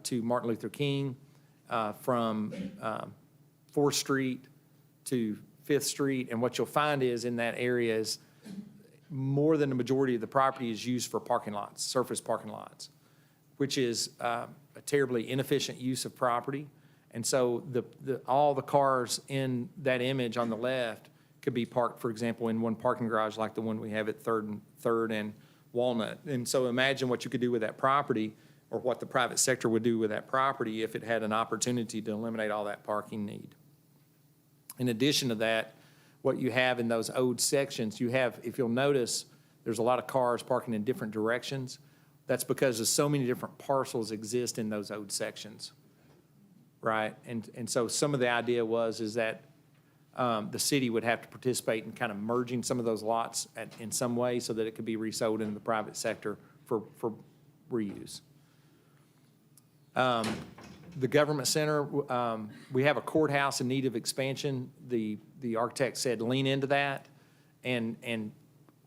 to Martin Luther King, from 4th Street to 5th Street. And what you'll find is in that area is more than the majority of the property is used for parking lots, surface parking lots, which is a terribly inefficient use of property. And so all the cars in that image on the left could be parked, for example, in one parking garage like the one we have at Third and Walnut. And so imagine what you could do with that property, or what the private sector would do with that property if it had an opportunity to eliminate all that parking need. In addition to that, what you have in those owed sections, you have, if you'll notice, there's a lot of cars parking in different directions. That's because there's so many different parcels exist in those owed sections, right? And so some of the idea is that the city would have to participate in kind of merging some of those lots in some way so that it could be resold into the private sector for reuse. The government center, we have a courthouse in need of expansion. The architect said lean into that and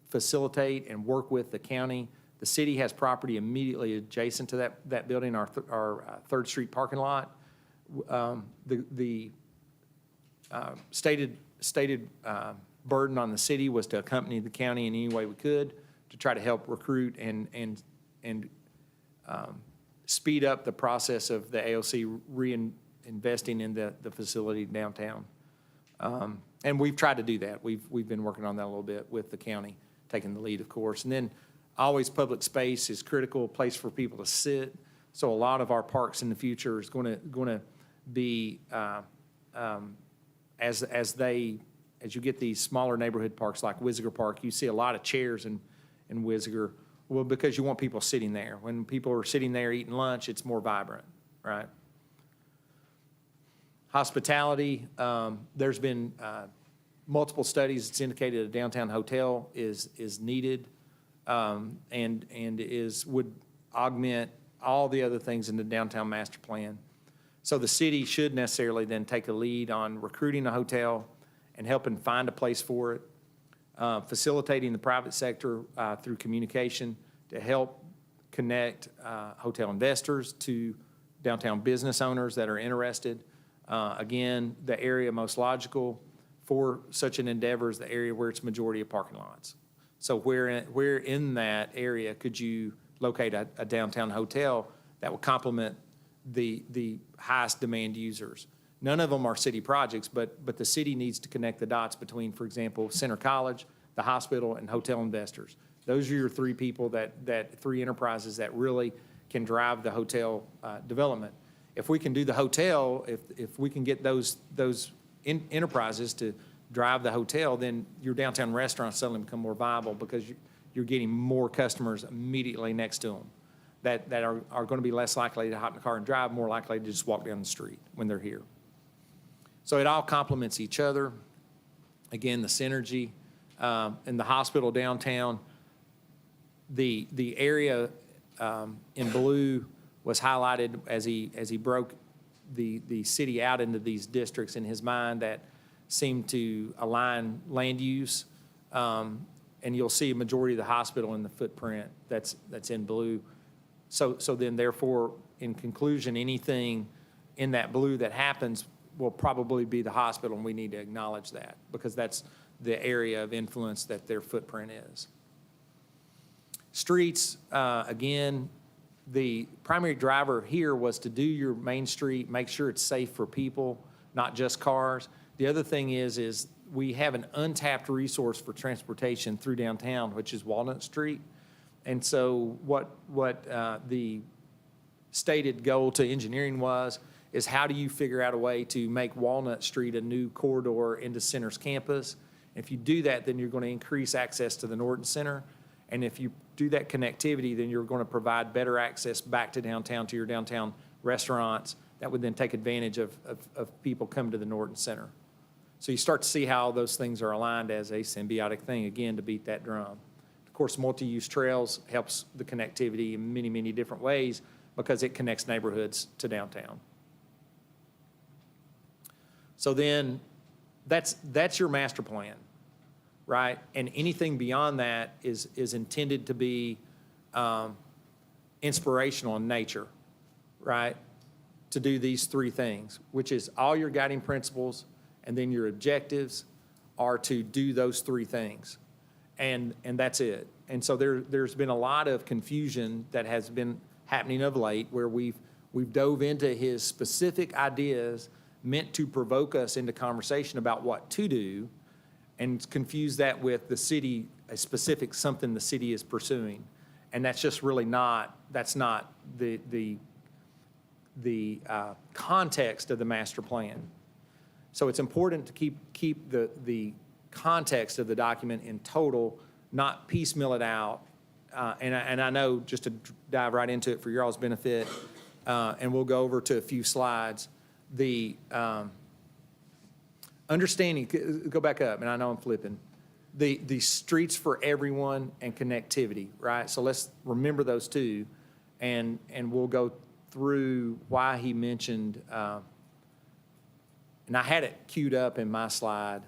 facilitate and work with the county. The city has property immediately adjacent to that building, our 3rd Street parking lot. The stated burden on the city was to accompany the county in any way we could to try to help recruit and speed up the process of the AOC reinvesting in the facility downtown. And we've tried to do that. We've been working on that a little bit with the county, taking the lead, of course. And then always public space is critical, a place for people to sit. So a lot of our parks in the future is going to be as you get these smaller neighborhood parks like Wisiger Park, you see a lot of chairs in Wisiger. Well, because you want people sitting there. When people are sitting there eating lunch, it's more vibrant, right? Hospitality, there's been multiple studies that's indicated a downtown hotel is needed and would augment all the other things in the downtown master plan. So the city should necessarily then take a lead on recruiting a hotel and helping find a place for it, facilitating the private sector through communication to help connect hotel investors to downtown business owners that are interested. Again, the area most logical for such an endeavor is the area where it's majority of parking lots. So where in that area could you locate a downtown hotel that will complement the highest demand users? None of them are city projects, but the city needs to connect the dots between, for example, Center College, the hospital, and hotel investors. Those are your three people three enterprises that really can drive the hotel development. If we can do the hotel, if we can get those enterprises to drive the hotel, then your downtown restaurants suddenly become more viable because you're getting more customers immediately next to them that are going to be less likely to hop in the car and drive, more likely to just walk down the street when they're here. So it all complements each other. Again, the synergy in the hospital downtown, the area in blue was highlighted as he broke the city out into these districts in his mind that seemed to align land use. And you'll see a majority of the hospital in the footprint that's in blue. So then therefore, in conclusion, anything in that blue that happens will probably be the hospital, and we need to acknowledge that because that's the area of influence that their footprint is. Streets, again, the primary driver here was to do your main street, make sure it's safe for people, not just cars. The other thing is we have an untapped resource for transportation through downtown, which is Walnut Street. And so what the stated goal to engineering is how do you figure out a way to make Walnut Street a new corridor into Center's campus? If you do that, then you're going to increase access to the Norton Center. And if you do that connectivity, then you're going to provide better access back to downtown, to your downtown restaurants that would then take advantage of people coming to the Norton Center. So you start to see how those things are aligned as a symbiotic thing, again, to beat that drum. Of course, multi-use trails helps the connectivity in many, many different ways because it connects neighborhoods to downtown. So then that's your master plan, right? And anything beyond that is intended to be inspirational in nature, right? to do these three things, which is all your guiding principles, and then your objectives are to do those three things. And that's it. And so there's been a lot of confusion that has been happening of late, where we've dove into his specific ideas meant to provoke us into conversation about what to do, and confuse that with the city, a specific something the city is pursuing. And that's just really that's not the context of the master plan. So it's important to keep the context of the document in total, not piecemeal it out. And I know, just to dive right into it for your all's benefit, and we'll go over to a few slides, the understanding, go back up, and I know I'm flipping, the streets for everyone and connectivity, right? So let's remember those two, and we'll go through why he mentioned, and I had it queued up in my slide,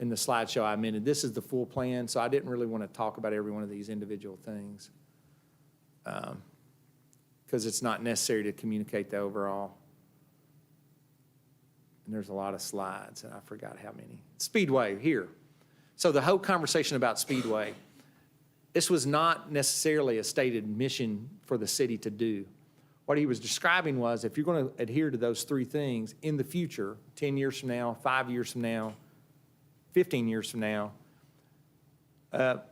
in the slideshow I mentioned. This is the full plan, so I didn't really want to talk about every one of these individual things, because it's not necessary to communicate the overall. And there's a lot of slides, and I forgot how many. Speedway, here. So the whole conversation about Speedway, this was not necessarily a stated mission for the city to do. What he was describing was, if you're going to adhere to those three things in the future, 10 years from now, 5 years from now, 15 years from now,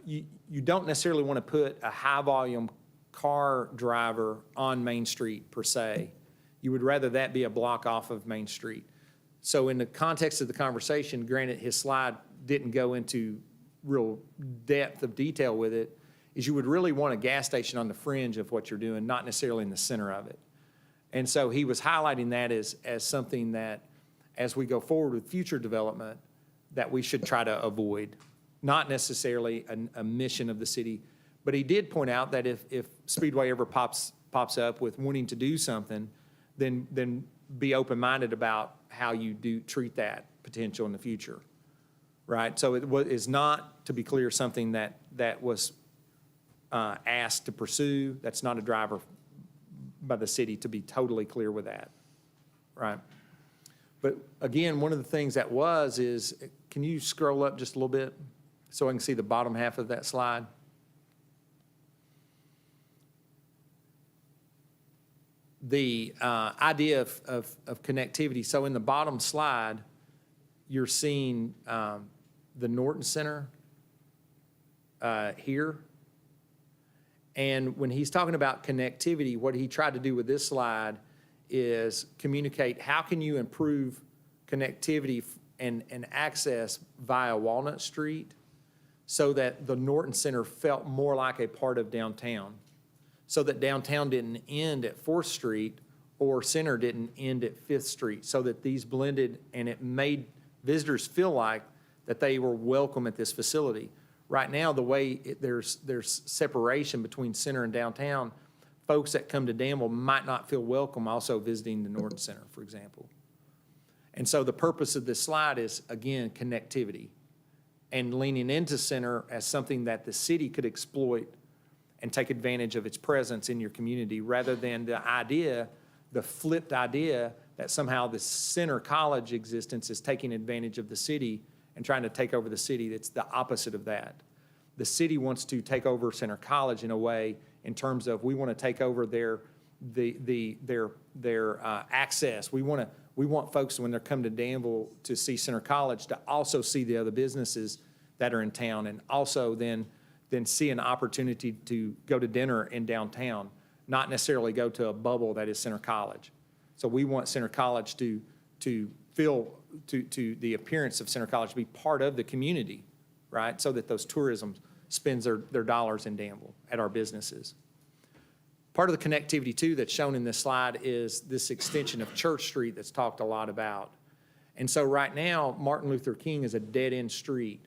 you don't necessarily want to put a high-volume car driver on Main Street, per se. You would rather that be a block off of Main Street. So in the context of the conversation, granted, his slide didn't go into real depth of detail with it, is you would really want a gas station on the fringe of what you're doing, not necessarily in the center of it. And so he was highlighting that as something that, as we go forward with future development, that we should try to avoid, not necessarily a mission of the city. But he did point out that if Speedway ever pops up with wanting to do something, then be open-minded about how you do treat that potential in the future, right? So it is not, to be clear, something that was asked to pursue. That's not a driver by the city, to be totally clear with that, right? But again, one of the things that is, can you scroll up just a little bit so I can see the bottom half of that slide? The idea of connectivity. So in the bottom slide, you're seeing the Norton Center here. And when he's talking about connectivity, what he tried to do with this slide is communicate how can you improve connectivity and access via Walnut Street so that the Norton Center felt more like a part of downtown, so that downtown didn't end at 4th Street or Center didn't end at 5th Street, so that these blended, and it made visitors feel like that they were welcome at this facility. Right now, the way there's separation between Center and downtown, folks that come to Danville might not feel welcome also visiting the Norton Center, for example. And so the purpose of this slide is, again, connectivity and leaning into Center as something that the city could exploit and take advantage of its presence in your community, rather than the flipped idea that somehow the Center College existence is taking advantage of the city and trying to take over the city. It's the opposite of that. The city wants to take over Center College in a way, in terms of we want to take over their access. We want folks, when they're coming to Danville to see Center College, to also see the other businesses that are in town, and also then see an opportunity to go to dinner in downtown, not necessarily go to a bubble that is Center College. So we want Center College to the appearance of Center College to be part of the community, right? So that those tourism spends their dollars in Danville at our businesses. Part of the connectivity, too, that's shown in this slide is this extension of Church Street that's talked a lot about. And so right now, Martin Luther King is a dead-end street.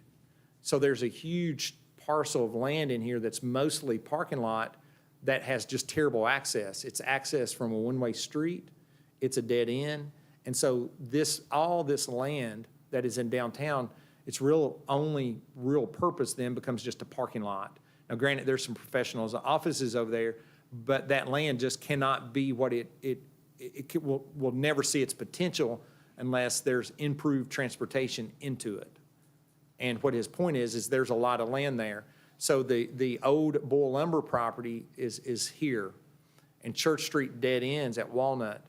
So there's a huge parcel of land in here that's mostly parking lot that has just terrible access. It's access from a one-way street. It's a dead end. And so all this land that is in downtown, its only real purpose then becomes just a parking lot. Now, granted, there's some professionals' offices over there, but that land just cannot be what it will never see its potential unless there's improved transportation into it. And what his point is there's a lot of land there. So the old Boyle Lumber property is here, and Church Street dead ends at Walnut.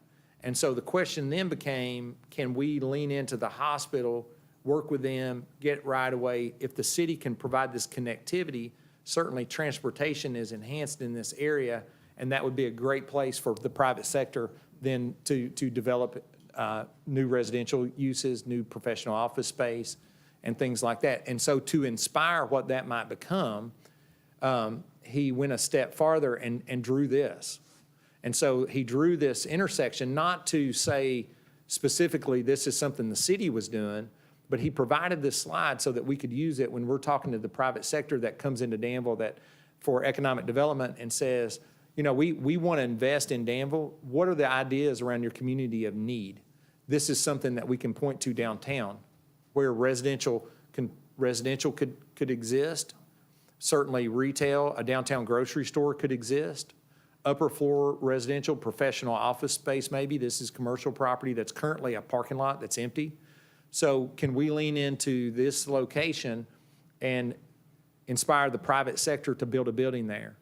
And so the question then became, can we lean into the hospital, work with them, get right away? If the city can provide this connectivity, certainly transportation is enhanced in this area, and that would be a great place for the private sector then to develop new residential uses, new professional office space, and things like that. And so to inspire what that might become, he went a step farther and drew this. And so he drew this intersection, not to say specifically this is something the city was doing, but he provided this slide so that we could use it when we're talking to the private sector that comes into Danville that for economic development and says, you know, we want to invest in Danville. What are the ideas around your community of need? This is something that we can point to downtown where residential could exist. Certainly retail, a downtown grocery store could exist. Upper floor residential, professional office space maybe. This is commercial property that's currently a parking lot that's empty. So can we lean into this location and inspire the private sector to build a building there?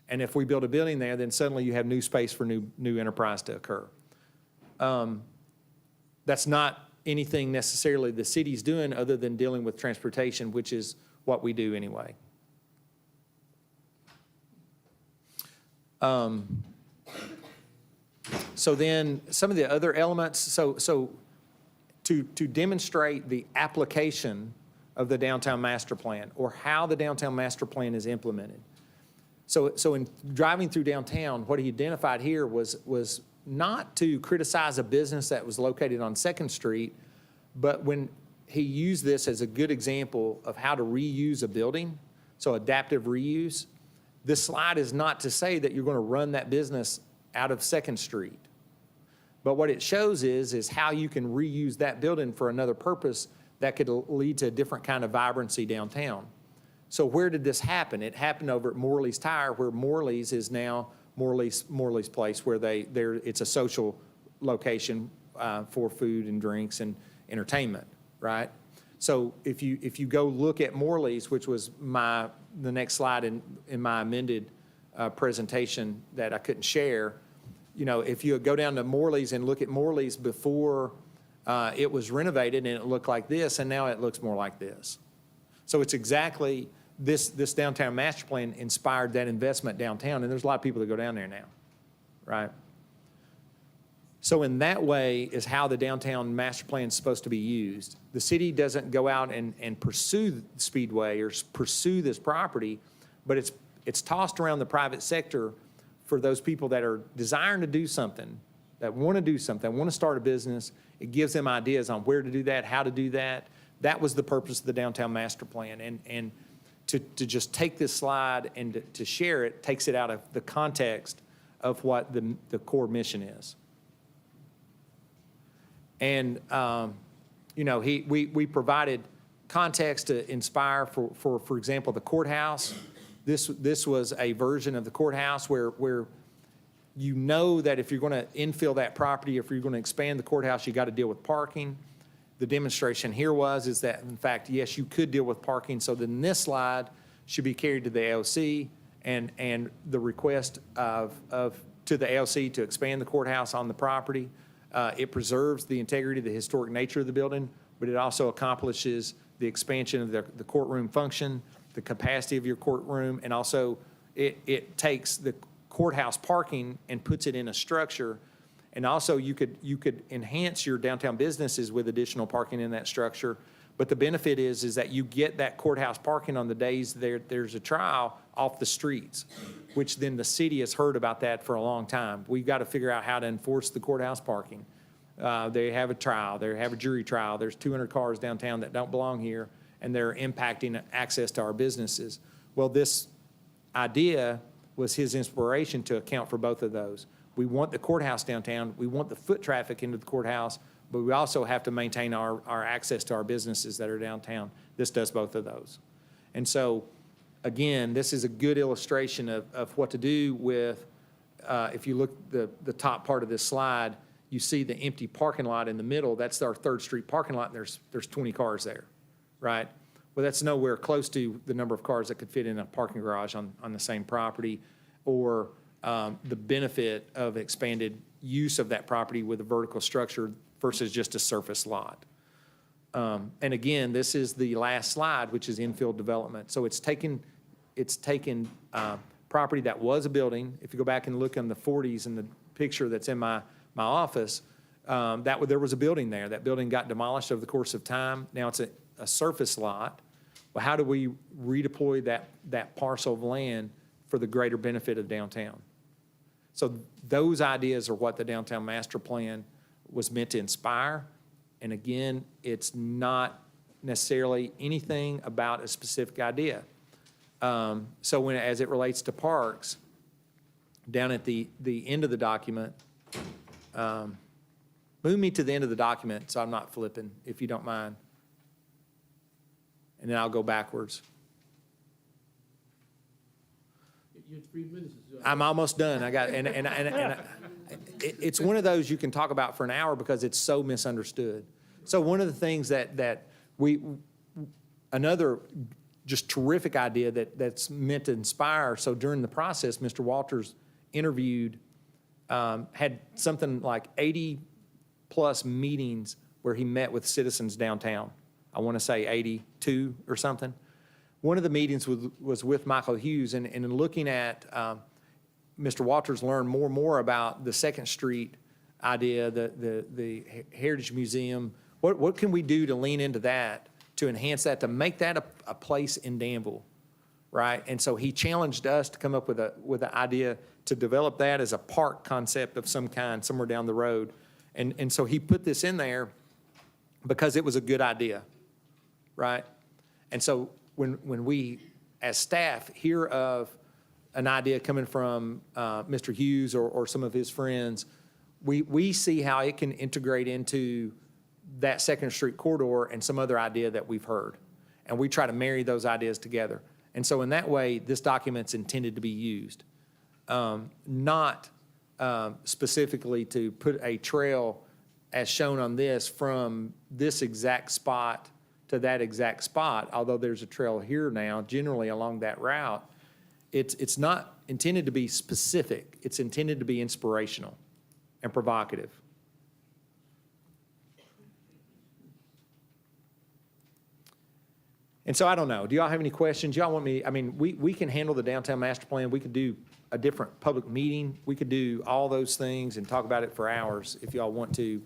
And if we build a building there, then suddenly you have new space for new enterprise to occur. That's not anything necessarily the city's doing other than dealing with transportation, which is what we do anyway. So then some of the other elements, so to demonstrate the application of the downtown master plan or how the downtown master plan is implemented. So in driving through downtown, what he identified here was not to criticize a business that was located on 2nd Street, but when he used this as a good example of how to reuse a building, so adaptive reuse, this slide is not to say that you're going to run that business out of 2nd Street. But what it shows is how you can reuse that building for another purpose that could lead to a different kind of vibrancy downtown. So where did this happen? It happened over at Morley's Tire, where Morley's is now Morley's Place, where it's a social location for food and drinks and entertainment, right? So if you go look at Morley's, which was the next slide in my amended presentation that I couldn't share, you know, if you go down to Morley's and look at Morley's before it was renovated and it looked like this, and now it looks more like this. So it's exactly this downtown master plan inspired that investment downtown, and there's a lot of people that go down there now, right? So in that way is how the downtown master plan is supposed to be used. The city doesn't go out and pursue the Speedway or pursue this property, but it's tossed around the private sector for those people that are desiring to do something, that want to do something, want to start a business. It gives them ideas on where to do that, how to do that. That was the purpose of the downtown master plan. And to just take this slide and to share it takes it out of the context of what the core mission is. And, you know, we provided context to inspire for example, the courthouse. This was a version of the courthouse where you know that if you're going to infill that property, if you're going to expand the courthouse, you got to deal with parking. The demonstration here is that, in fact, yes, you could deal with parking. So then this slide should be carried to the AOC and the request to the AOC to expand the courthouse on the property. It preserves the integrity, the historic nature of the building, but it also accomplishes the expansion of the courtroom function, the capacity of your courtroom, and also it takes the courthouse parking and puts it in a structure. And also you could enhance your downtown businesses with additional parking in that structure. But the benefit is that you get that courthouse parking on the days there's a trial off the streets, which then the city has heard about that for a long time. We've got to figure out how to enforce the courthouse parking. They have a trial, they have a jury trial. There's 200 cars downtown that don't belong here, and they're impacting access to our businesses. Well, this idea was his inspiration to account for both of those. We want the courthouse downtown. We want the foot traffic into the courthouse, but we also have to maintain our access to our businesses that are downtown. This does both of those. And so, again, this is a good illustration of what to do with if you look the top part of this slide, you see the empty parking lot in the middle. That's our Third Street parking lot, and there's 20 cars there, right? Well, that's nowhere close to the number of cars that could fit in a parking garage on the same property, or the benefit of expanded use of that property with a vertical structure versus just a surface lot. And again, this is the last slide, which is infill development. So it's taken property that was a building. If you go back and look in the 40s in the picture that's in my office, there was a building there. That building got demolished over the course of time. Now it's a surface lot. Well, how do we redeploy that parcel of land for the greater benefit of downtown? So those ideas are what the downtown master plan was meant to inspire. And again, it's not necessarily anything about a specific idea. So as it relates to parks, down at the end of the document, move me to the end of the document so I'm not flipping, if you don't mind. And then I'll go backwards. You have 3 minutes. I'm almost done. It's one of those you can talk about for an hour because it's so misunderstood. So one of the things another just terrific idea that's meant to inspire. So during the process, Mr. Walters interviewed, had something like 80 plus meetings where he met with citizens downtown. I want to say 82 or something. One of the meetings was with Michael Hughes, and in looking at Mr. Walters learned more and more about the Second Street idea, the Heritage Museum. What can we do to lean into that, to enhance that, to make that a place in Danville, right? And so he challenged us to come up with an idea to develop that as a park concept of some kind somewhere down the road. And so he put this in there because it was a good idea, right? And so when we, as staff, hear of an idea coming from Mr. Hughes or some of his friends, we see how it can integrate into that Second Street corridor and some other idea that we've heard. And we try to marry those ideas together. And so in that way, this document's intended to be used. Not specifically to put a trail as shown on this from this exact spot to that exact spot, although there's a trail here now, generally along that route. It's not intended to be specific. It's intended to be inspirational and provocative. And so I don't know. Do y'all have any questions? Y'all want me, I mean, we can handle the downtown master plan. We could do a different public meeting. We could do all those things and talk about it for hours if y'all want to.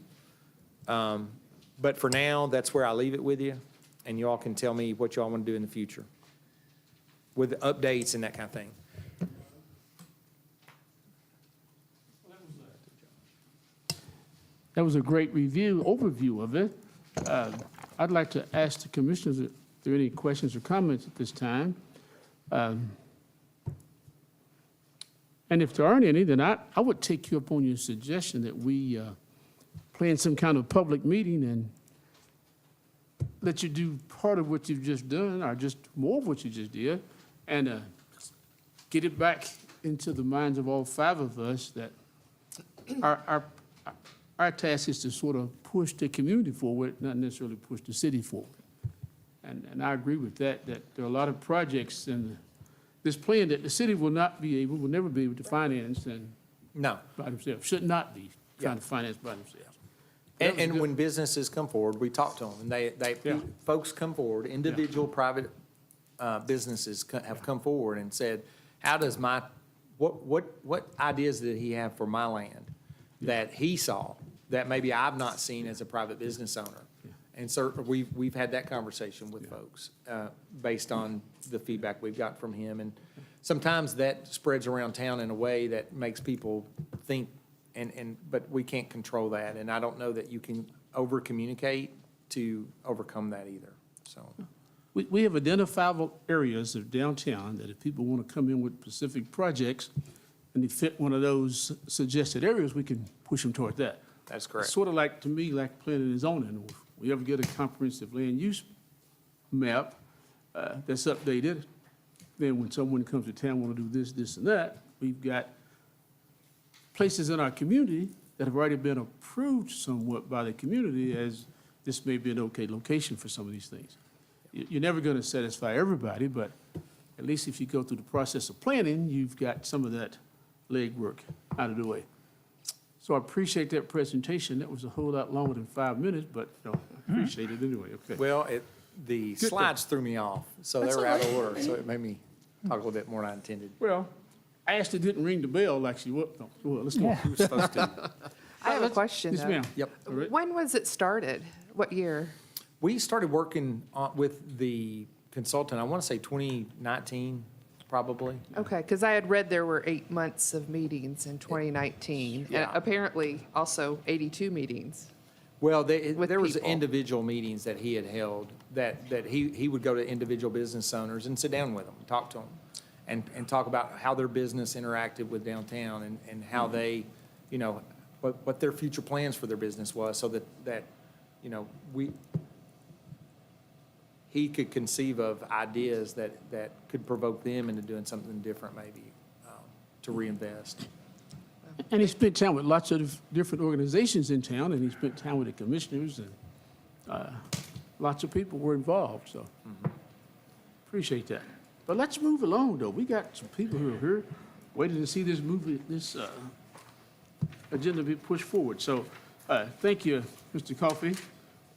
But for now, that's where I leave it with you. And y'all can tell me what y'all want to do in the future with updates and that kind of thing. That was a great overview of it. I'd like to ask the commissioners if there are any questions or comments at this time. And if there aren't any, then I would take you up on your suggestion that we plan some kind of public meeting and let you do part of what you've just done, or just more of what you just did, and get it back into the minds of all 5 of us that our task is to sort of push the community forward, not necessarily push the city forward. And I agree with that there are a lot of projects in this plan that the city will never be able to finance and No. by themselves, should not be trying to finance by themselves. And when businesses come forward, we talk to them, and folks come forward, individual private businesses have come forward and said, how does what ideas did he have for my land that he saw that maybe I've not seen as a private business owner? And certainly, we've had that conversation with folks based on the feedback we've got from him. And sometimes that spreads around town in a way that makes people think, but we can't control that. And I don't know that you can over-communicate to overcome that either, so. We have identifiable areas of downtown that if people want to come in with specific projects and they fit one of those suggested areas, we can push them toward that. That's correct. It's sort of like, to me, like planning and zoning. If we ever get a comprehensive land use map that's updated, then when someone comes to town, want to do this, this, and that, we've got places in our community that have already been approved somewhat by the community as this may be an okay location for some of these things. You're never going to satisfy everybody, but at least if you go through the process of planning, you've got some of that legwork out of the way. So I appreciate that presentation. That was a whole lot longer than 5 minutes, but I appreciate it anyway. Okay. Well, the slides threw me off, so they That's were all out of right. order, so it made me talk a little bit more than I intended. Well, Ashley didn't ring the bell like she was. No, well, let's go. You were supposed to. I have a question, Yes, though. ma'am. Yep. All right. When was it started? What year? We started working with the consultant, I want to say 2019, probably. Okay, because I had read there were 8 months of meetings in 2019, and Yeah. apparently also 82 meetings. Well, With there was people. individual meetings that he had held, that he would go to individual business owners and sit down with them, talk to them, and talk about how their business interacted with downtown and how they, you know, what their future plans for their business was, so that, you know, he could conceive of ideas that could provoke them into doing something different, maybe, to reinvest. And he spent time with lots of different organizations in town, and he spent time with the commissioners, and lots of people were involved, so appreciate that. But let's move along, though. We got some people who are here waiting to see this agenda be pushed forward. So thank you, Mr. Coffey.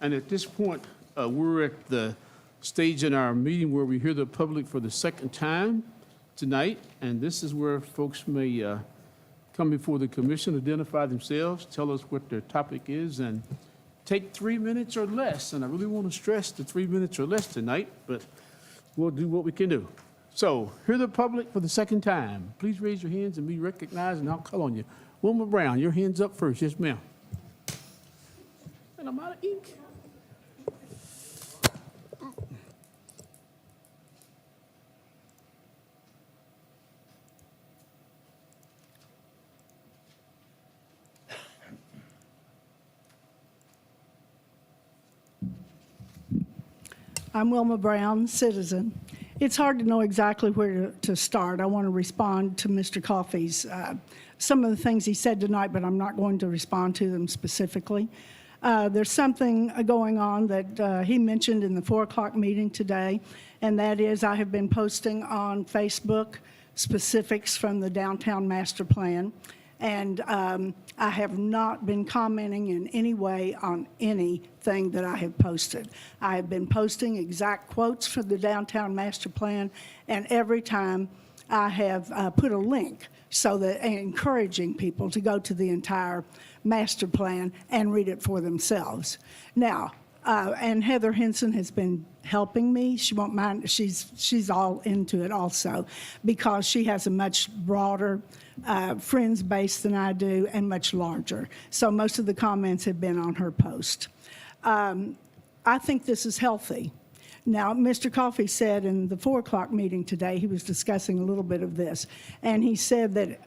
And at this point, we're at the stage in our meeting where we hear the public for the second time tonight, and this is where folks may come before the commission, identify themselves, tell us what their topic is, and take 3 minutes or less. And I really want to stress the 3 minutes or less tonight, but we'll do what we can do. So, hear the public for the second time. Please raise your hands and be recognized, and I'll call on you. Wilma Brown, your hand's up first. Yes, ma'am. And I'm out of ink. I'm Wilma Brown, citizen. It's hard to know exactly where to start. I want to respond to Mr. Coffey's, some of the things he said tonight, but I'm not going to respond to them specifically. There's something going on that he mentioned in the 4 o'clock meeting today, and that is I have been posting on Facebook specifics from the downtown master plan. And I have not been commenting in any way on anything that I have posted. I have been posting exact quotes for the downtown master plan, and every time I have put a link so that encouraging people to go to the entire master plan and read it for themselves. Now, and Heather Henson has been helping me. She won't mind. She's all into it also, because she has a much broader friends base than I do, and much larger. So most of the comments have been on her post. I think this is healthy. Now, Mr. Coffey said in the 4 o'clock meeting today, he was discussing a little bit of this, and he said that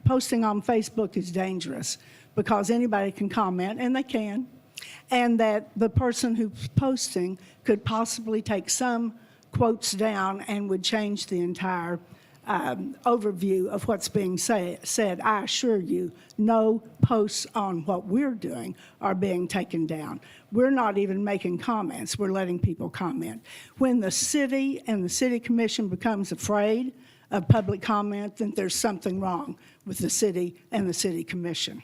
posting on Facebook is dangerous because anybody can comment, and they can, and that the person who's posting could possibly take some quotes down and would change the entire overview of what's being said. I assure you, no posts on what we're doing are being taken down. We're not even making comments. We're letting people comment. When the city and the city commission becomes afraid of public comment, then there's something wrong with the city and the city commission.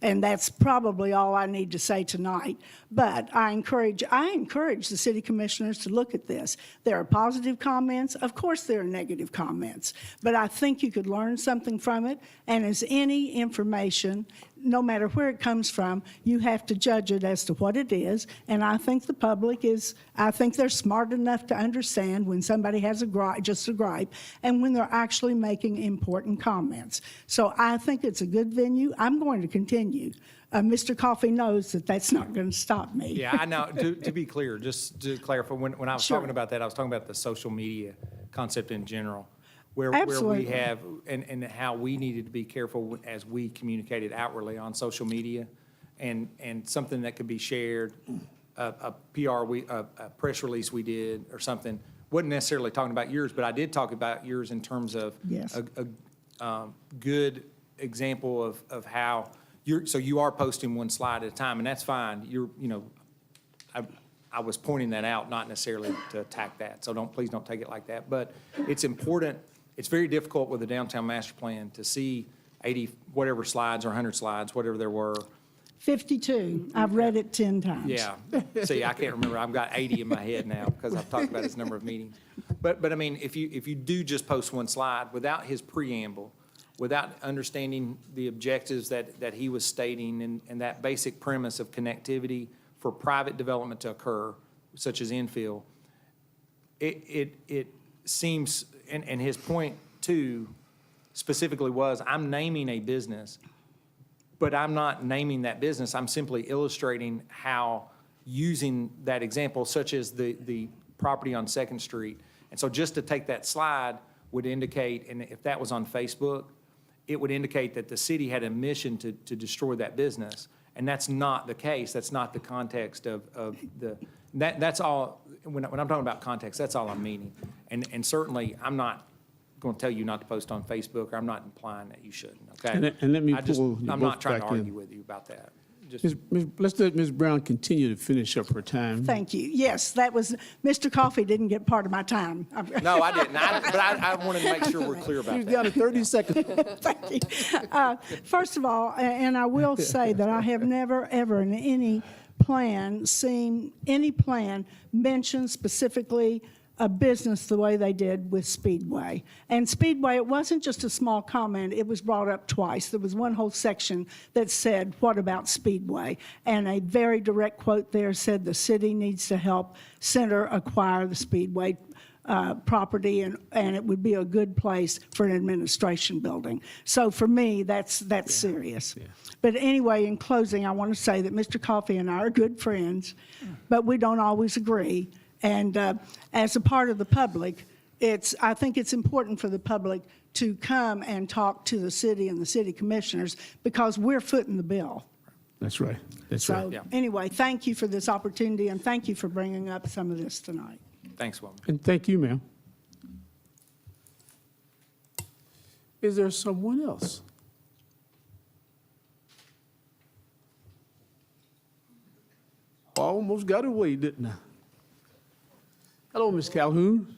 And that's probably all I need to say tonight. But I encourage the city commissioners to look at this. There are positive comments. Of course, there are negative comments. But I think you could learn something from it. And as any information, no matter where it comes from, you have to judge it as to what it is. And I think the public I think they're smart enough to understand when somebody has just a gripe, and when they're actually making important comments. So I think it's a good venue. I'm going to continue. Mr. Coffey knows that that's not going to stop me. Yeah, I know. To be clear, just to clarify, when I was Sure. talking about that, I was talking about the social media concept in general, where Absolutely. we have, and how we needed to be careful as we communicated outwardly on social media, and something that could be shared, a press release we did or something, wasn't necessarily talking about yours, but I did talk about yours in terms of Yes. a good example of how so you are posting one slide at a time, and that's fine. I was pointing that out, not necessarily to attack that, so please don't take it like that. But it's important, it's very difficult with the downtown master plan to see 80, whatever slides or 100 slides, whatever there were. 52. I've read it 10 times. Yeah. See, I can't remember. I've got 80 in my head now because I've talked about his number of meetings. But I mean, if you do just post one slide without his preamble, without understanding the objectives that he was stating and that basic premise of connectivity for private development to occur, such as infill, it seems, and his point too specifically was, I'm naming a business, but I'm not naming that business. I'm simply illustrating how using that example, such as the property on Second Street. And so just to take that slide would indicate, and if that was on Facebook, it would indicate that the city had a mission to destroy that business. And that's not the case. That's not the context of that's all, when I'm talking about context, that's all I'm meaning. And certainly, I'm not going to tell you not to post on Facebook, or I'm not implying that you shouldn't, okay? And let me I just, pull you I'm both not trying to back in. argue with you about that. Just, Let's let Ms. Brown continue to finish up her time. Thank you. Yes, that was, Mr. Coffee didn't get part of my time. no, I didn't. But I wanted to make sure we're clear about She's that. down to 30 seconds. Thank you. First of all, and I will say that I have never, ever in any plan seen any plan mention specifically a business the way they did with Speedway. And Speedway, it wasn't just a small comment, it was brought up twice. There was one whole section that said, what about Speedway? And a very direct quote there said the city needs to help Center acquire the Speedway property, and it would be a good place for an administration building. So for me, that's serious. Yeah. But anyway, in closing, I want to say that Mr. Coffey and I are good friends, but we don't always agree. And as a part of the public, I think it's important for the public to come and talk to the city and the city commissioners because we're footing the bill. That's right. That's right. So anyway, thank you for this opportunity, and thank you for bringing up some of this tonight. Thanks, Wilma. And thank you, ma'am. Is there someone else? I almost got away, didn't I? Hello, Ms. Calhoun.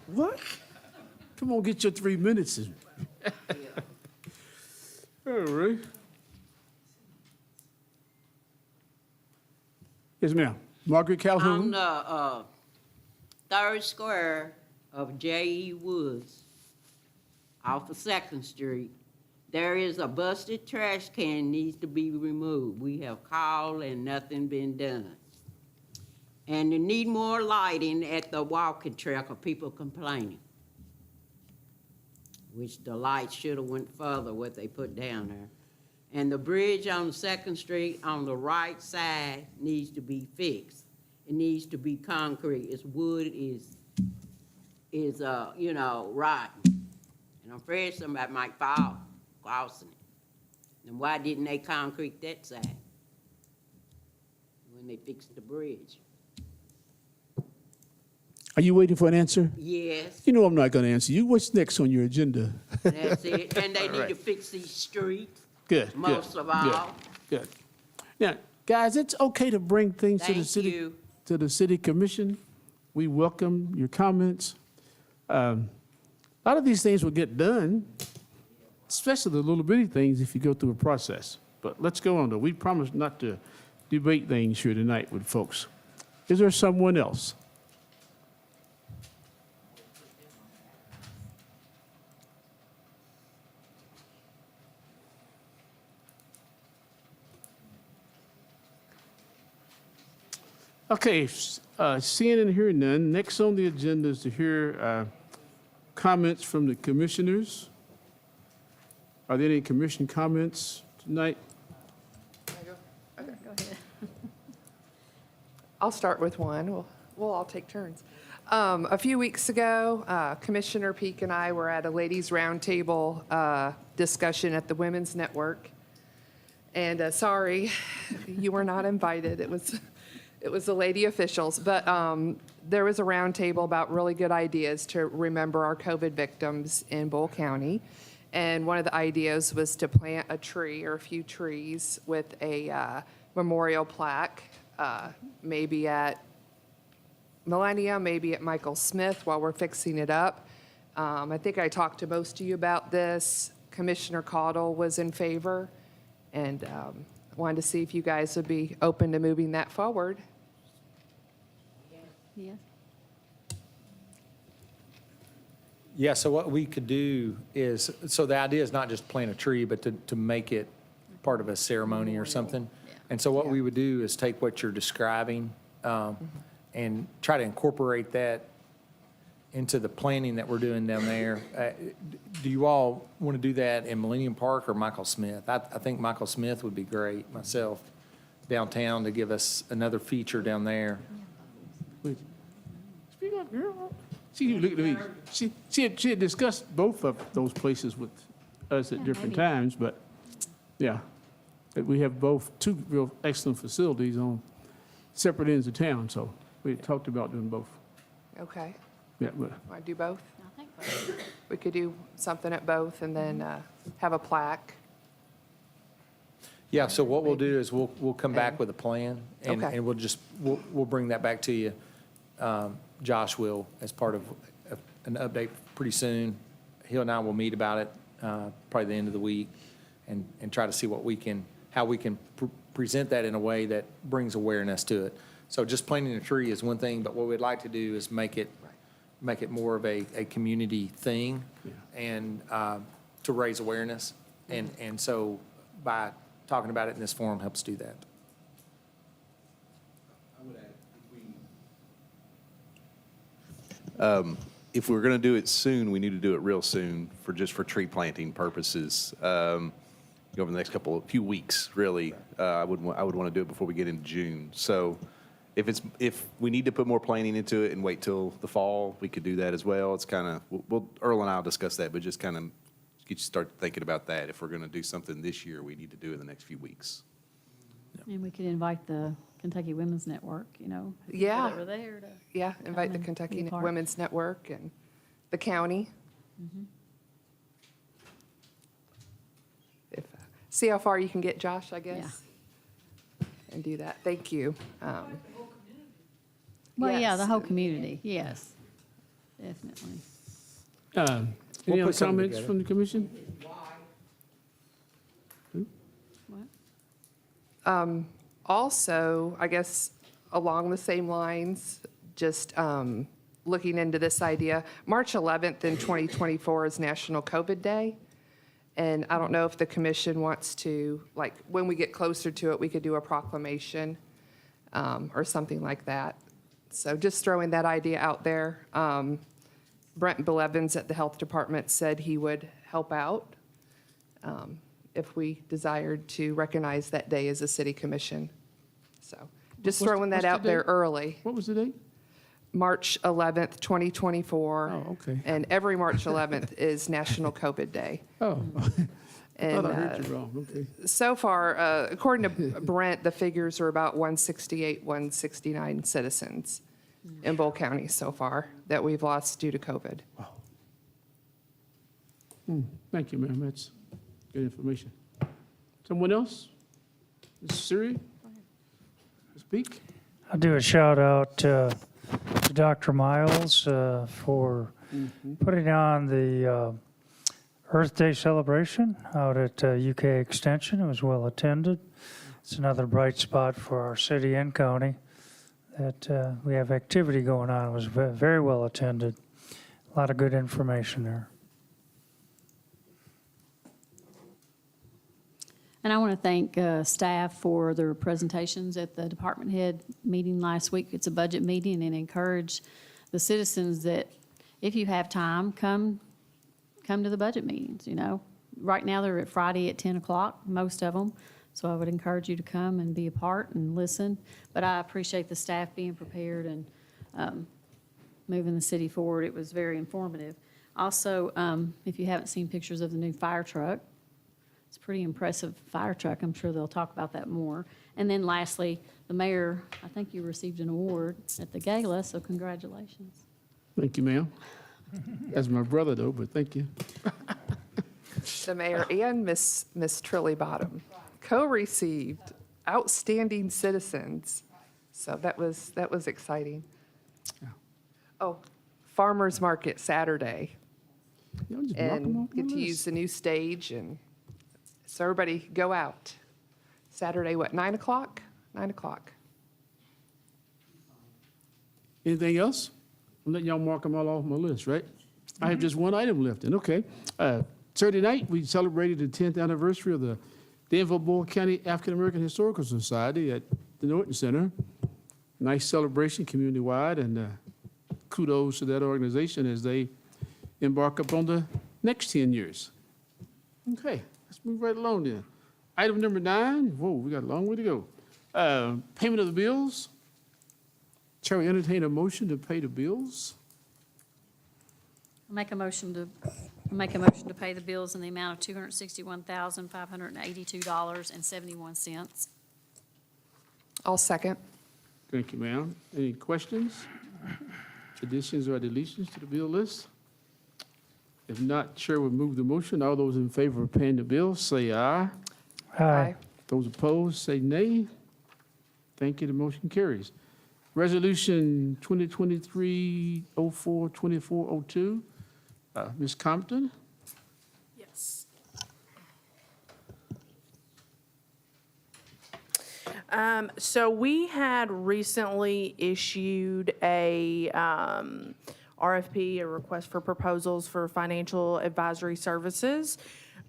What? Come on, get your 3 minutes in. All right. Yes, ma'am. Margaret On Calhoun. the third square of J.E. Woods, off of Second Street, there is a busted trash can needs to be removed. We have called and nothing been done. And you need more lighting at the walking track of people complaining, which the lights should have went further what they put down there. And the bridge on Second Street on the right side needs to be fixed. It needs to be concrete. Its wood is rotten. And I'm afraid somebody might fall crossing it. And why didn't they concrete that side when they fixed the bridge? Are you waiting for an answer? Yes, You know I'm not going to answer you. What's next on your agenda? that's it. And they need to fix these streets. Good. Most of all. Good. Now, guys, it's okay to bring things to the Thank city, you. to the city commission. We welcome your comments. A lot of these things will get done, especially the little bitty things if you go through a process. But let's go on, though. We promise not to debate things here tonight with folks. Is there someone else? Okay, seeing and hearing none, next on the agenda is to hear comments from the commissioners. Are there any commission comments tonight? Go ahead. I'll start with one. We'll all take turns. A few weeks ago, Commissioner Peak and I were at a ladies' roundtable discussion at the Women's Network. And sorry, you were not invited. It was the lady officials. But there was a roundtable about really good ideas to remember our COVID victims in Bull County. And one of the ideas was to plant a tree or a few trees with a memorial plaque, maybe at Millennium, maybe at Michael Smith while we're fixing it up. I think I talked to most of you about this. Commissioner Caudle was in favor, and wanted to see if you guys would be open to moving that forward. Yes. Yeah, so what we could do is, so the idea is not just plant a tree, but to make it part of a ceremony or something. And so what we would do is take what you're describing and try to incorporate that into the planning that we're doing down there. Do you all want to do that in Millennium Park or Michael Smith? I think Michael Smith would be great, myself, downtown, to give us another feature down there. Speak up, girl. She looked at me. She had discussed both of those places with us at different times, but yeah, we have two real excellent facilities on separate ends of town, so we had talked about doing both. Okay. Yeah, but Want to do both? I think so. We could do something at both and then have a plaque. Yeah, so what we'll do is we'll come back with a plan, and Okay. and we'll bring that back to you. Josh will, as part of an update pretty soon. He and I will meet about it probably the end of the week and try to see how we can present that in a way that brings awareness to it. So just planting a tree is one thing, but what we'd like to do is make it more of a community thing and to raise awareness. And so by talking about it in this forum helps do that. If we're going to do it soon, we need to do it real soon for tree planting purposes. Over the next few weeks, really. I would want to do it before we get into June. So if we need to put more planning into it and wait till the fall, we could do that as well. It's kind of, Earl and I will discuss that, but just kind of get you start thinking about that. If we're going to do something this year, we need to do it in the next few weeks. And we could invite the Kentucky Women's Network, Yeah. over there to. Yeah, invite the and Kentucky be part. Women's Network and the county. See how far you can get, Josh, I guess? And do that. Thank you. Well, yeah, Yes. the whole community, yes, definitely. any We'll other put something comments together. from the commission? What? Also, I guess along the same lines, just looking into this idea, March 11th in 2024 is National COVID Day. And I don't know if the commission wants to, like, when we get closer to it, we could do a proclamation or something like that. So just throwing that idea out there. Brent Belevins at the Health Department said he would help out if we desired to recognize that day as a city commission. So just What's- throwing that what's the out there date? early. What was the date? March 11th, 2024. Oh, okay. And every March 11th is National COVID Day. Oh, I And thought I heard you wrong, okay. so far, according to Brent, the figures are about 168, 169 citizens in Bull County so far that we've lost due to COVID. Thank you, ma'am, that's good information. Someone else? Ms. Siri? Speak? I'll do a shout out to Dr. Miles for putting on the Earth Day celebration out at UK Extension. It was well attended. It's another bright spot for our city and county that we have activity going on. It was very well attended. A lot of good information there. And I want to thank staff for their presentations at the department head meeting last week. It's a budget meeting, and encourage the citizens that if you have time, come to the budget meetings, Right now, they're at Friday at 10 o'clock, most of them. So I would encourage you to come and be a part and listen. But I appreciate the staff being prepared and moving the city forward. It was very informative. Also, if you haven't seen pictures of the new fire truck, It's a pretty impressive fire truck. I'm sure they'll talk about that more. And then lastly, the mayor, I think you received an award at the gala, so congratulations. Thank you, ma'am. That's my brother, though, but thank you. The mayor and Miss Trilly Bottom co-received Outstanding Citizens. So that was exciting. Yeah. Oh, Farmers Market Saturday. Y'all just knock 'em And off my get to list. use the new stage, and so everybody go out. Saturday, what, 9 o'clock? 9 o'clock. Anything else? I'm letting y'all mark them all off my list, right? I have just one item left, then, okay. Saturday night, we celebrated the 10th anniversary of the Danville Boyle County African American Historical Society at the Norton Center. Nice celebration, community-wide, and kudos to that organization as they embark upon the next 10 years. Okay, let's move right along then. Item number 9, whoa, we got a long way to go. Payment of the bills. Chair will entertain a motion to pay the bills. I'll make a motion to pay the bills in the amount of $261,582.71. I'll second. Thank you, ma'am. Any questions, additions, or deletions to the bill list? If not, Chair will move the motion. All those in favor of paying the bills, say aye. Aye. Those opposed, say nay. Thank you, the motion carries. Resolution 2023-04-2402. Ms. Compton? Yes. So we had recently issued a RFP, a request for proposals for financial advisory services.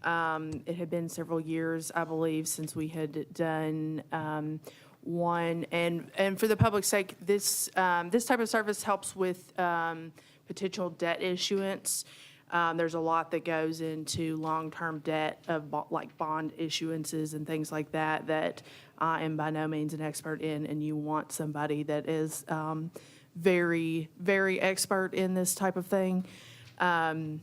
It had been several years, I believe, since we had done one. And for the public's sake, this type of service helps with potential debt issuance. There's a lot that goes into long-term debt of like bond issuances and things like that that I am by no means an expert in, and you want somebody that is very, very expert in this type of thing. And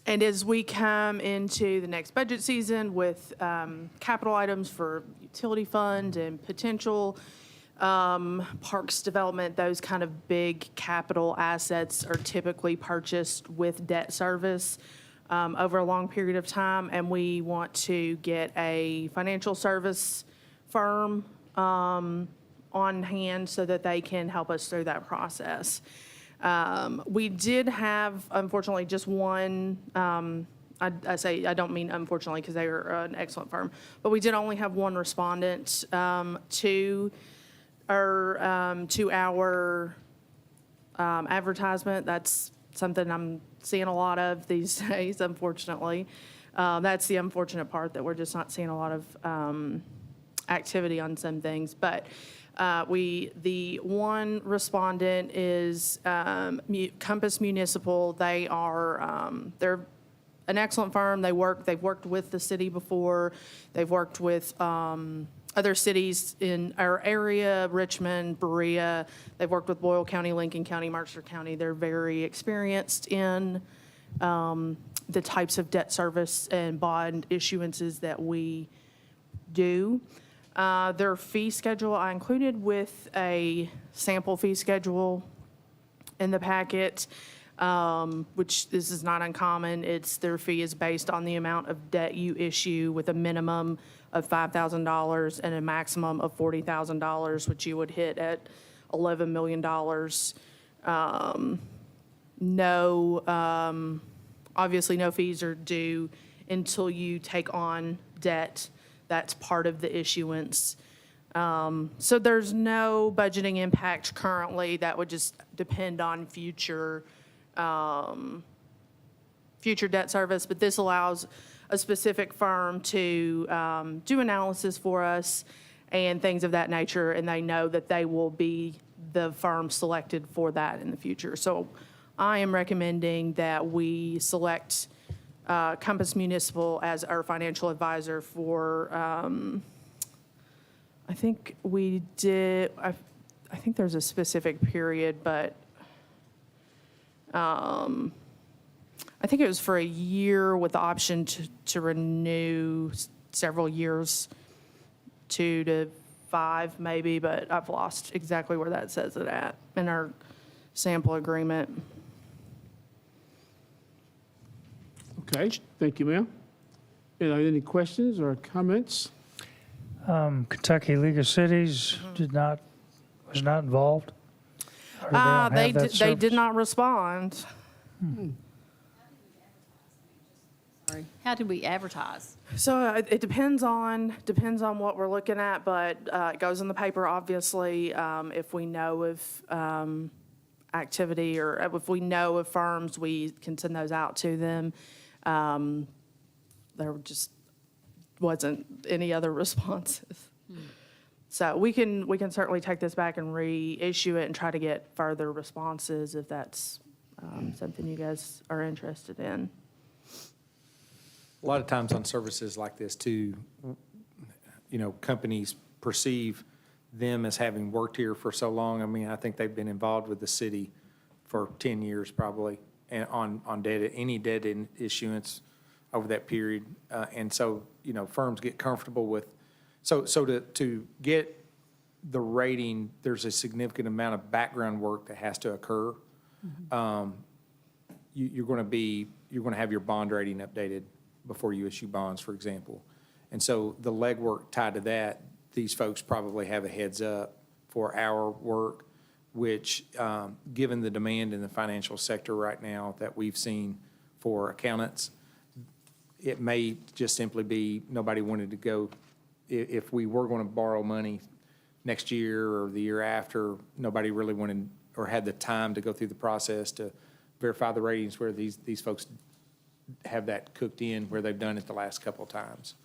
as we come into the next budget season with capital items for utility fund and potential parks development, those kind of big capital assets are typically purchased with debt service over a long period of time, and we want to get a financial service firm on hand so that they can help us through that process. We did have, unfortunately, just one, I say, I don't mean unfortunately because they are an excellent firm, but we did only have one respondent to our advertisement. That's something I'm seeing a lot of these days, unfortunately. That's the unfortunate part, that we're just not seeing a lot of activity on some things. But the one respondent is Compass Municipal. They are they're an excellent firm. They've worked with the city before. They've worked with other cities in our area, Richmond, Berea. They've worked with Boyle County, Lincoln County, Mercer County. They're very experienced in the types of debt service and bond issuances that we do. Their fee schedule, I included with a sample fee schedule in the packet, which this is not uncommon. Their fee is based on the amount of debt you issue, with a minimum of $5,000 and a maximum of $40,000, which you would hit at $11 million. Obviously no fees are due until you take on debt. That's part of the issuance. So there's no budgeting impact currently. That would just depend on future debt service. But this allows a specific firm to do analysis for us and things of that nature, and they know that they will be the firm selected for that in the future. So I am recommending that we select Compass Municipal as our financial advisor for, I think we did, I think there's a specific period, but I think it was for a year with the option to renew several years, 2 to 5 maybe, but I've lost exactly where that says it at in our sample agreement. Okay, thank you, ma'am. Any questions or comments? Kentucky League of Cities was not involved? Or don't have that They service? did not respond. Sorry. How did we advertise? So it depends on what we're looking at, but it goes in the paper, obviously, if we know of activity or if we know of firms, we can send those out to them. There just wasn't any other responses. So we can certainly take this back and reissue it and try to get further responses if that's something you guys are interested in. A lot of times on services like this too, companies perceive them as having worked here for so long. I mean, I think they've been involved with the city for 10 years probably, and on data, any debt issuance over that period. And so, firms get comfortable with, so to get the rating, there's a significant amount of background work that has to occur. You're going to have your bond rating updated before you issue bonds, for example. And so the legwork tied to that, these folks probably have a heads up for our work, which, given the demand in the financial sector right now that we've seen for accountants, it may just simply be nobody wanted to go. If we were going to borrow money next year or the year after, nobody really wanted or had the time to go through the process to verify the ratings where these folks have that cooked in where they've done it the last couple of times.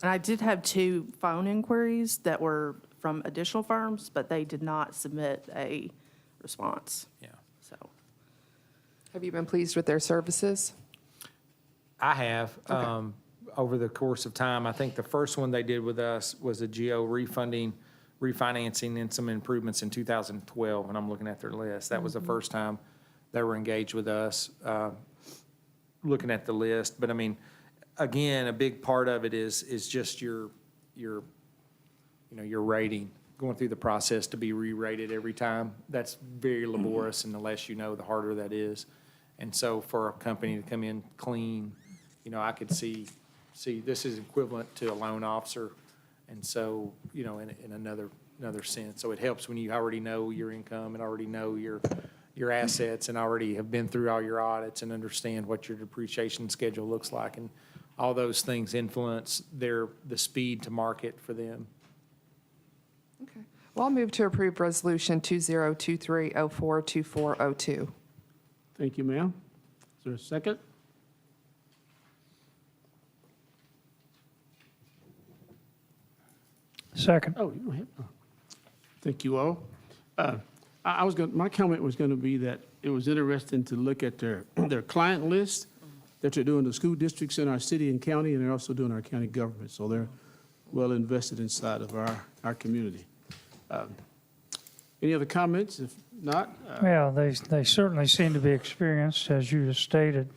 And I did have 2 phone inquiries that were from additional firms, but they did not submit a response. Yeah. So, Have you been pleased with their services? I have, over the course of time. I think the first one they did with us was a GO refinancing and some improvements in 2012, and I'm looking at their list. That was the first time they were engaged with us, looking at the list. But I mean, again, a big part of it is just your rating, going through the process to be re-rated every time. That's very laborious, and the less you know, the harder that is. And so for a company to come in clean, I could see this is equivalent to a loan officer. And so, in another sense. So it helps when you already know your income and already know your assets and already have been through all your audits and understand what your depreciation schedule looks like. And all those things influence the speed to market for them. Okay. Well, I'll move to approve Resolution 2023-042402. Thank you, ma'am. Is there a second? Second. Oh, you don't have, oh. Thank you all. My comment was going to be that it was interesting to look at their client list that they're doing the school districts in our city and county, and they're also doing our county government. So they're well invested inside of our community. Any other comments? If not, Well, they certainly seem to be experienced, as you just stated.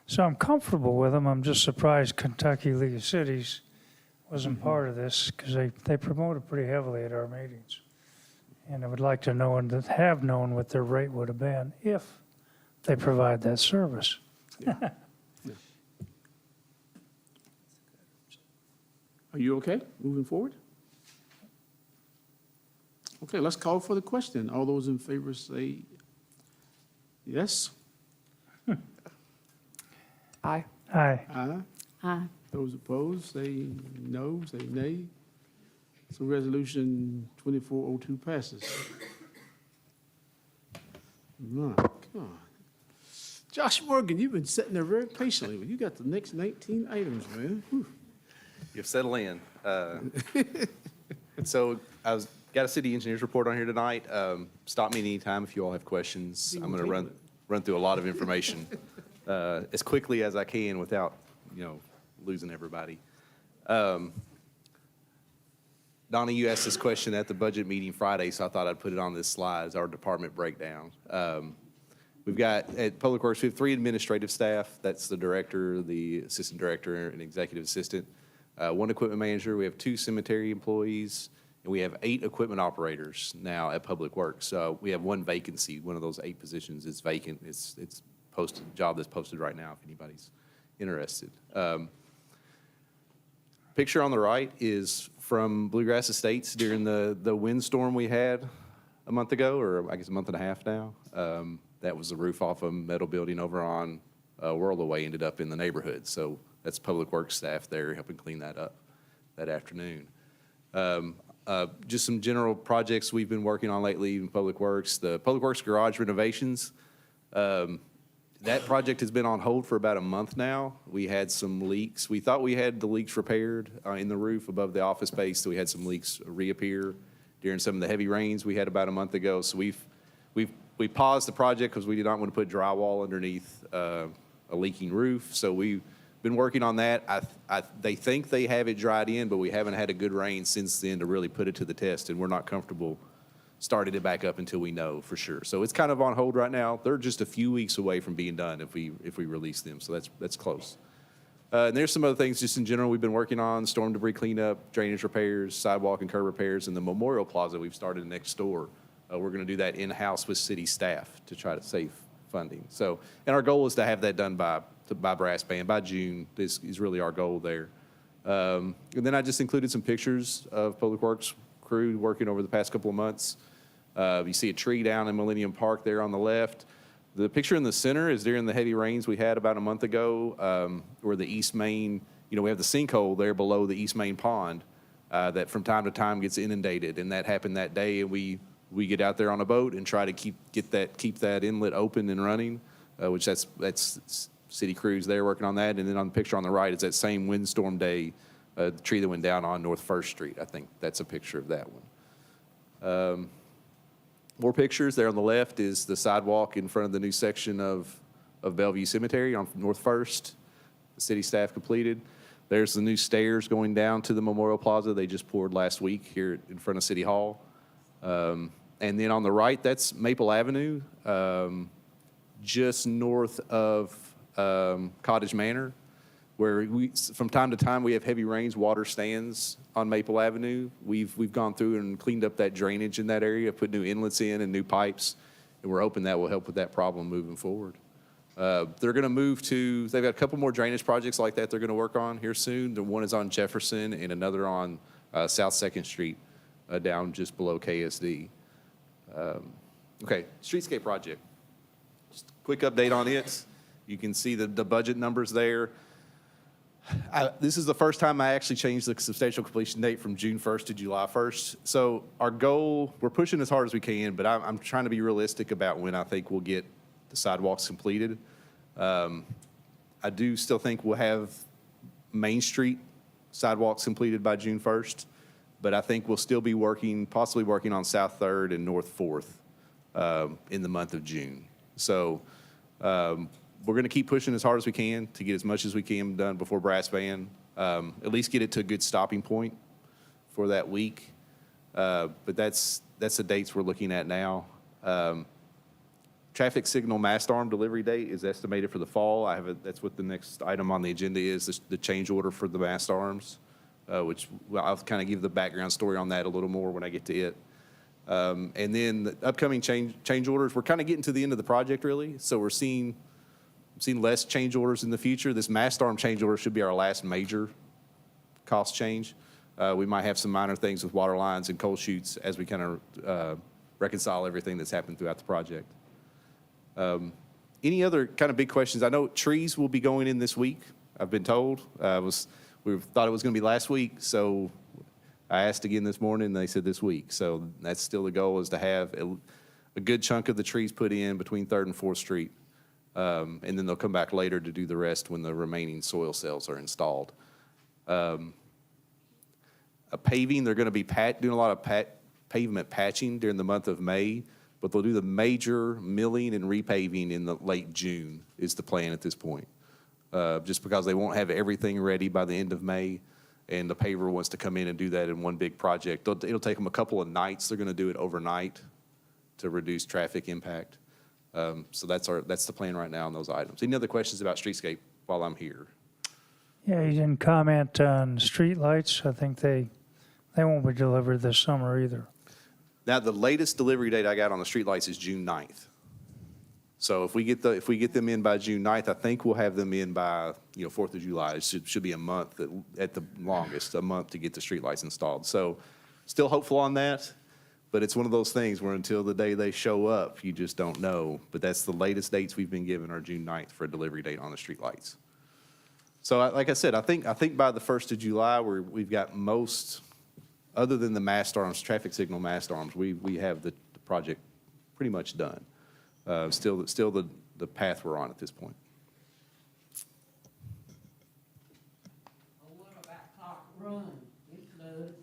So I'm comfortable with them. I'm just surprised Kentucky League of Cities wasn't part of this, because they promote it pretty heavily at our meetings. And I would like to know and have known what their rate would have been if they provide that service. are you okay moving forward? Okay, let's call for the question. All those in favor say yes. Aye. Aye. Aye. Aye. Those opposed, say no, say nay. So resolution 2402 passes. My God. Josh Morgan, you've been sitting there very patiently, but you got the next 19 items, man. Whew. You've settled in. So got a city engineer's report on here tonight. Stop me anytime if you all have questions. I'm going to run through a lot of information as quickly as I can without, losing everybody. Donna, you asked this question at the budget meeting Friday, so I thought I'd put it on this slide as our department breakdown. We've got, at Public Works, we have 3 administrative staff. That's the director, the assistant director, and executive assistant. 1 equipment manager. We have 2 cemetery employees, and we have 8 equipment operators now at Public Works. So we have 1 vacancy. One of those 8 positions is vacant. It's posted, job that's posted right now if anybody's interested. Picture on the right is from Bluegrass Estates during the windstorm we had a month ago, or I guess a month and a half now. That was the roof off a metal building over on World Away, ended up in the neighborhood. So that's Public Works staff there helping clean that up that afternoon. Just some general projects we've been working on lately in Public Works. The Public Works garage renovations, that project has been on hold for about a month now. We had some leaks. We thought we had the leaks repaired in the roof above the office space, so we had some leaks reappear during some of the heavy rains we had about a month ago. So we paused the project because we did not want to put drywall underneath a leaking roof. So we've been working on that. They think they have it dried in, but we haven't had a good rain since then to really put it to the test, and we're not comfortable starting it back up until we know for sure. So it's kind of on hold right now. They're just a few weeks away from being done if we release them. So that's close. And there's some other things just in general we've been working on: storm debris cleanup, drainage repairs, sidewalk and curb repairs, and the Memorial Plaza we've started next door. We're going to do that in-house with city staff to try to save funding. So, and our goal is to have that done by brass band by June. This is really our goal there. And then I just included some pictures of Public Works crew working over the past couple of months. You see a tree down in Millennium Park there on the left. The picture in the center is during the heavy rains we had about a month ago, where the East Main, we have the sinkhole there below the East Main Pond that from time to time gets inundated, and that happened that day. And we get out there on a boat and try to keep that inlet open and running, which that's city crews there working on that. And then on the picture on the right is that same windstorm day, the tree that went down on North First Street. I think that's a picture of that one. More pictures. There on the left is the sidewalk in front of the new section of Bellevue Cemetery on North First. The city staff completed. There's the new stairs going down to the Memorial Plaza. They just poured last week here in front of City Hall. And then on the right, that's Maple Avenue, just north of Cottage Manor, where from time to time we have heavy rains, water stands on Maple Avenue. We've gone through and cleaned up that drainage in that area, put new inlets in and new pipes, and we're hoping that will help with that problem moving forward. They're going to move to, they've got a couple more drainage projects like that they're going to work on here soon. The one is on Jefferson and another on South 2nd Street down just below KSD. Okay, streetscape project. Just a quick update on it. You can see the budget numbers there. This is the first time I actually changed the substantial completion date from June 1st to July 1st. So our goal, we're pushing as hard as we can, but I'm trying to be realistic about when I think we'll get the sidewalks completed. I do still think we'll have Main Street sidewalks completed by June 1st, but I think we'll still be possibly working on South 3rd and North 4th in the month of June. So we're going to keep pushing as hard as we can to get as much as we can done before brass band, at least get it to a good stopping point for that week. But that's the dates we're looking at now. Traffic signal mast arm delivery date is estimated for the fall. That's what the next item on the agenda is, the change order for the mast arms, which I'll kind of give the background story on that a little more when I get to it. And then the upcoming change orders, we're kind of getting to the end of the project, really. So we're seeing less change orders in the future. This mast arm change order should be our last major cost change. We might have some minor things with water lines and coal chutes as we kind of reconcile everything that's happened throughout the project. Any other kind of big questions? I know trees will be going in this week, I've been told. We thought it was going to be last week, so I asked again this morning, and they said this week. So that's still the goal, is to have a good chunk of the trees put in between 3rd and 4th Street. And then they'll come back later to do the rest when the remaining soil cells are installed. Paving, they're going to be doing a lot of pavement patching during the month of May, but they'll do the major milling and repaving in the late June is the plan at this point. Just because they won't have everything ready by the end of May, and the paver wants to come in and do that in one big project. It'll take them a couple of nights. They're going to do it overnight to reduce traffic impact. So that's the plan right now on those items. Any other questions about streetscape while I'm here? Yeah, you didn't comment on streetlights. I think they won't be delivered this summer either. Now, the latest delivery date I got on the streetlights is June 9th. So if we get them in by June 9th, I think we'll have them in by, 4th of July. It should be a month at the longest, a month to get the streetlights installed. So still hopeful on that, but it's one of those things where until the day they show up, you just don't know. But that's the latest dates we've been given are June 9th for a delivery date on the streetlights. So like I said, I think by the 1st of July, we've got most, other than the mast arms, traffic signal mast arms, we have the project pretty much done. Still the path we're on at this point. What about Park Run? It floods.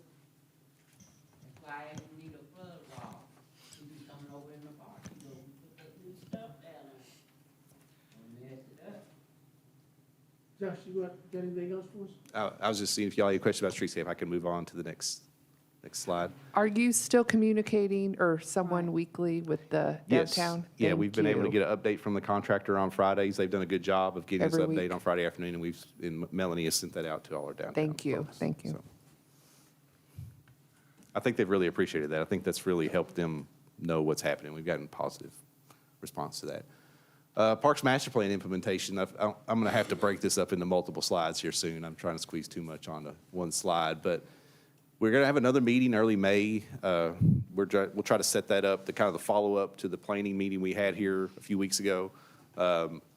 That's why we need a flood wall. You be coming over in the park, you know, we put that new stuff down there. Mess it up. Josh, you got anything else for us? I was just seeing if y'all had any questions about streetscape, I can move on to the next slide. Are you still communicating or someone weekly with the Yes. downtown? Yeah, Thank we've been able to you. get an update from the contractor on Fridays. They've done a good job of getting us Every an update week. on Friday afternoon, and Melanie has sent that out to all our downtown Thank you, folks. thank you. So, I think they've really appreciated that. I think that's really helped them know what's happening. We've gotten positive response to that. Parks Master Plan implementation, I'm going to have to break this up into multiple slides here soon. I'm trying to squeeze too much onto one slide, but we're going to have another meeting early May. We'll try to set that up, the kind of the follow-up to the planning meeting we had here a few weeks ago,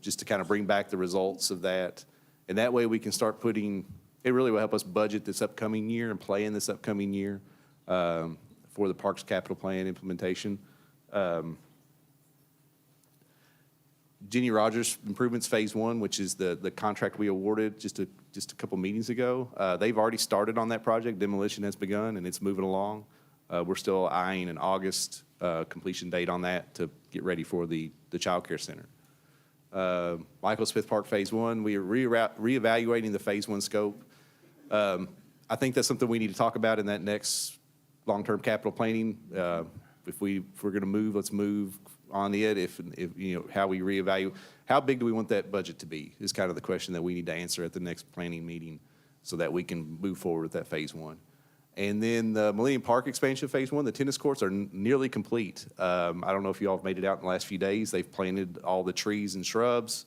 just to kind of bring back the results of that. And that way we can start it really will help us budget this upcoming year and plan this upcoming year for the Parks Capital Plan implementation. Jenny Rogers Improvements Phase 1, which is the contract we awarded just a couple meetings ago. They've already started on that project. Demolition has begun, and it's moving along. We're still eyeing an August completion date on that to get ready for the child care center. Michael Smith Park Phase 1, we are reevaluating the Phase 1 scope. I think that's something we need to talk about in that next long-term capital planning. If we're going to move, let's move on it. If how we reevaluate, how big do we want that budget to be is kind of the question that we need to answer at the next planning meeting so that we can move forward with that Phase 1. And then the Millennium Park expansion Phase 1, the tennis courts are nearly complete. I don't know if you all have made it out in the last few days. They've planted all the trees and shrubs.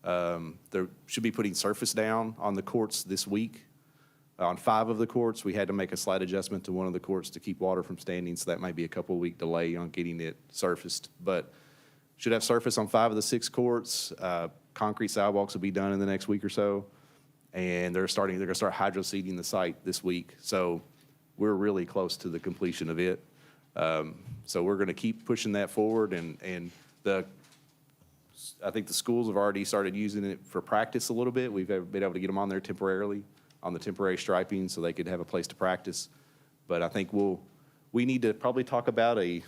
They should be putting surface down on the courts this week. On 5 of the courts, we had to make a slight adjustment to one of the courts to keep water from standing, so that might be a couple-week delay on getting it surfaced. But should have surface on 5 of the 6 courts. Concrete sidewalks will be done in the next week or so. And they're going to start hydro seeding the site this week. So we're really close to the completion of it. So we're going to keep pushing that forward. And I think the schools have already started using it for practice a little bit. We've been able to get them on there temporarily, on the temporary striping, so they could have a place to practice. But I think we need to probably talk about a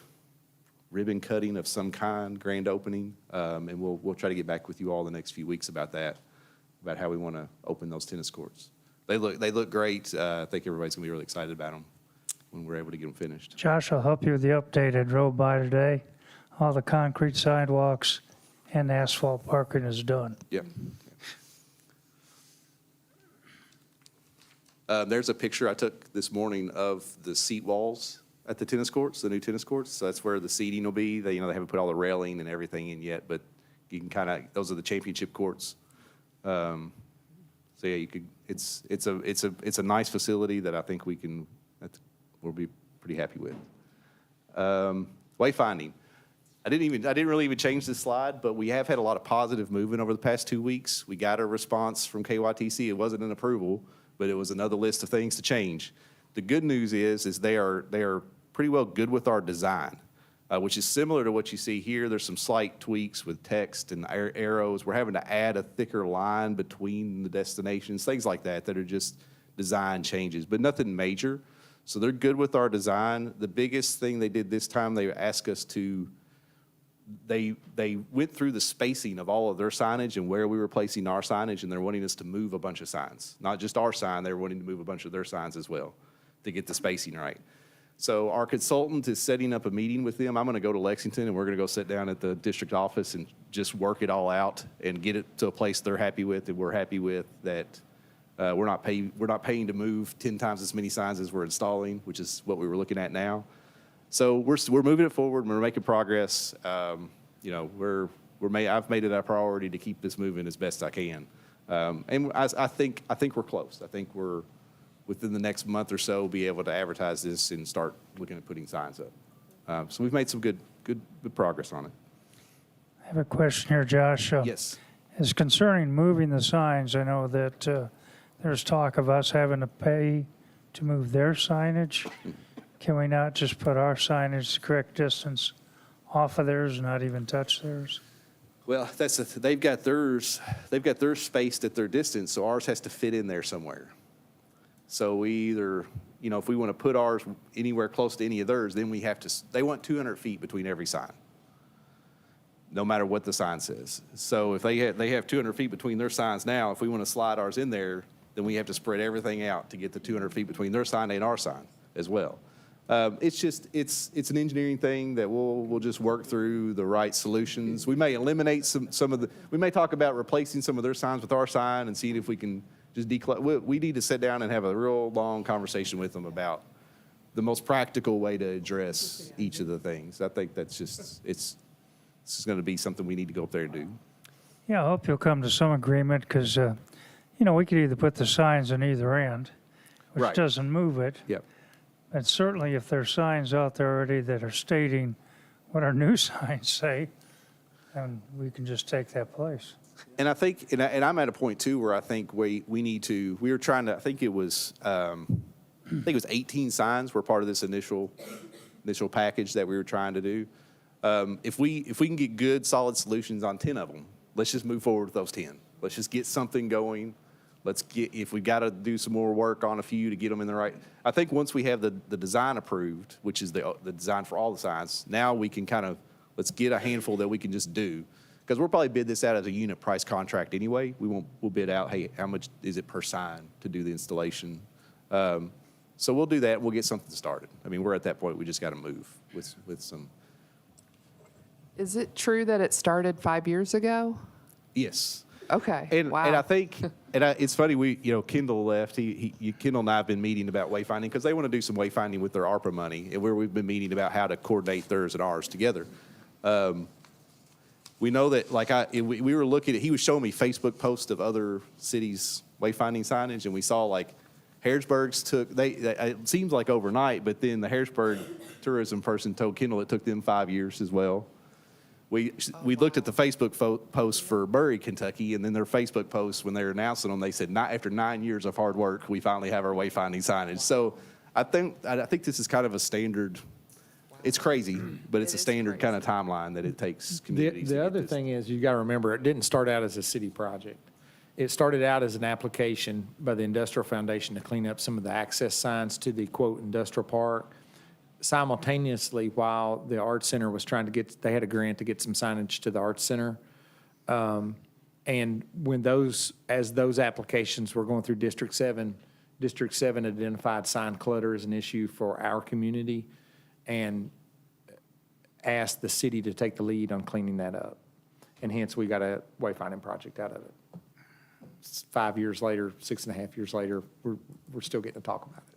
ribbon cutting of some kind, grand opening, and we'll try to get back with you all the next few weeks about that, about how we want to open those tennis courts. They look great. I think everybody's going to be really excited about them when we're able to get them finished. Josh, I'll help you with the update. I drove by today. All the concrete sidewalks and asphalt parking is done. Yep. There's a picture I took this morning of the seat walls at the tennis courts, the new tennis courts. So that's where the seating will be. They haven't put all the railing and everything in yet, but you can those are the championship courts. So yeah, you could. It's a nice facility that I think we'll be pretty happy with. Wayfinding. I didn't really even change this slide, but we have had a lot of positive movement over the past 2 weeks. We got a response from KYTC. It wasn't an approval, but it was another list of things to change. The good news is they are pretty well good with our design, which is similar to what you see here. There's some slight tweaks with text and arrows. We're having to add a thicker line between the destinations, things like that are just design changes, but nothing major. So they're good with our design. The biggest thing they did this time, they asked us to, they went through the spacing of all of their signage and where we were placing our signage, and they're wanting us to move a bunch of signs. Not just our sign, they were wanting to move a bunch of their signs as well to get the spacing right. So our consultant is setting up a meeting with them. I'm going to go to Lexington, and we're going to go sit down at the district office and just work it all out and get it to a place they're happy with and we're happy with, that we're not paying to move 10 times as many signs as we're installing, which is what we were looking at now. So we're moving it forward. We're making progress. You know, I've made it a priority to keep this moving as best I can. And I think we're close. I think we're within the next month or so be able to advertise this and start looking at putting signs up. So we've made some good progress on it. I have a question here, Josh. Yes. As concerning moving the signs, I know that there's talk of us having to pay to move their signage. Can we not just put our signage the correct distance off of theirs and not even touch theirs? Well, they've got theirs spaced at their distance, so ours has to fit in there somewhere. So we either, you know, if we want to put ours anywhere close to any of theirs, then they want 200 feet between every sign, no matter what the sign says. So if they have 200 feet between their signs now, if we want to slide ours in there, then we have to spread everything out to get the 200 feet between their sign and our sign as well. It's an engineering thing that we'll just work through the right solutions. We may eliminate we may talk about replacing some of their signs with our sign and seeing if we can just declutter. We need to sit down and have a real long conversation with them about the most practical way to address each of the things. I think that's just, this is going to be something we need to go up there and do. Yeah, I hope you'll come to some agreement because, you know, we could either put the signs on either end, which Right. doesn't move it. Yep. And certainly if there's signs out there already that are stating what our new signs say, then we can just take that place. And I think, and I'm at a point too where I think we were trying to, I think it was 18 signs were part of this initial package that we were trying to do. If we can get good, solid solutions on 10 of them, let's just move forward with those 10. Let's just get something going. If we've got to do some more work on a few to get them in the right. I think once we have the design approved, which is the design for all the signs, now we can let's get a handful that we can just do. Because we'll probably bid this out as a unit price contract anyway. We'll bid out, hey, how much is it per sign to do the installation? So we'll do that and we'll get something started. I mean, we're at that point, we just got to move with some. Is it true that it started 5 years ago? Yes. Okay, wow. And I think, it's funny, Kendall left. Kendall and I have been meeting about wayfinding because they want to do some wayfinding with their ARPA money, and where we've been meeting about how to coordinate theirs and ours together. We know that, we were looking at, he was showing me Facebook posts of other cities' wayfinding signage, and we saw Harrisburg's it seems like overnight, but then the Harrisburg tourism person told Kendall it took them 5 years as well. We looked at the Facebook post for Murray, Kentucky, and then their Facebook posts when they were announcing them, they said, after 9 years of hard work, we finally have our wayfinding signage. So I think this is kind of a standard. It's crazy, but it's a standard kind of timeline that it takes communities. The other thing is, you got to remember, it didn't start out as a city project. It started out as an application by the Industrial Foundation to clean up some of the access signs to the, quote, industrial park. Simultaneously, while the Arts Center was they had a grant to get some signage to the Arts Center. And as those applications were going through District 7 identified sign clutter as an issue for our community and asked the city to take the lead on cleaning that up. And hence, we got a wayfinding project out of it. 5 years later, 6.5 years later, we're still getting to talk about it.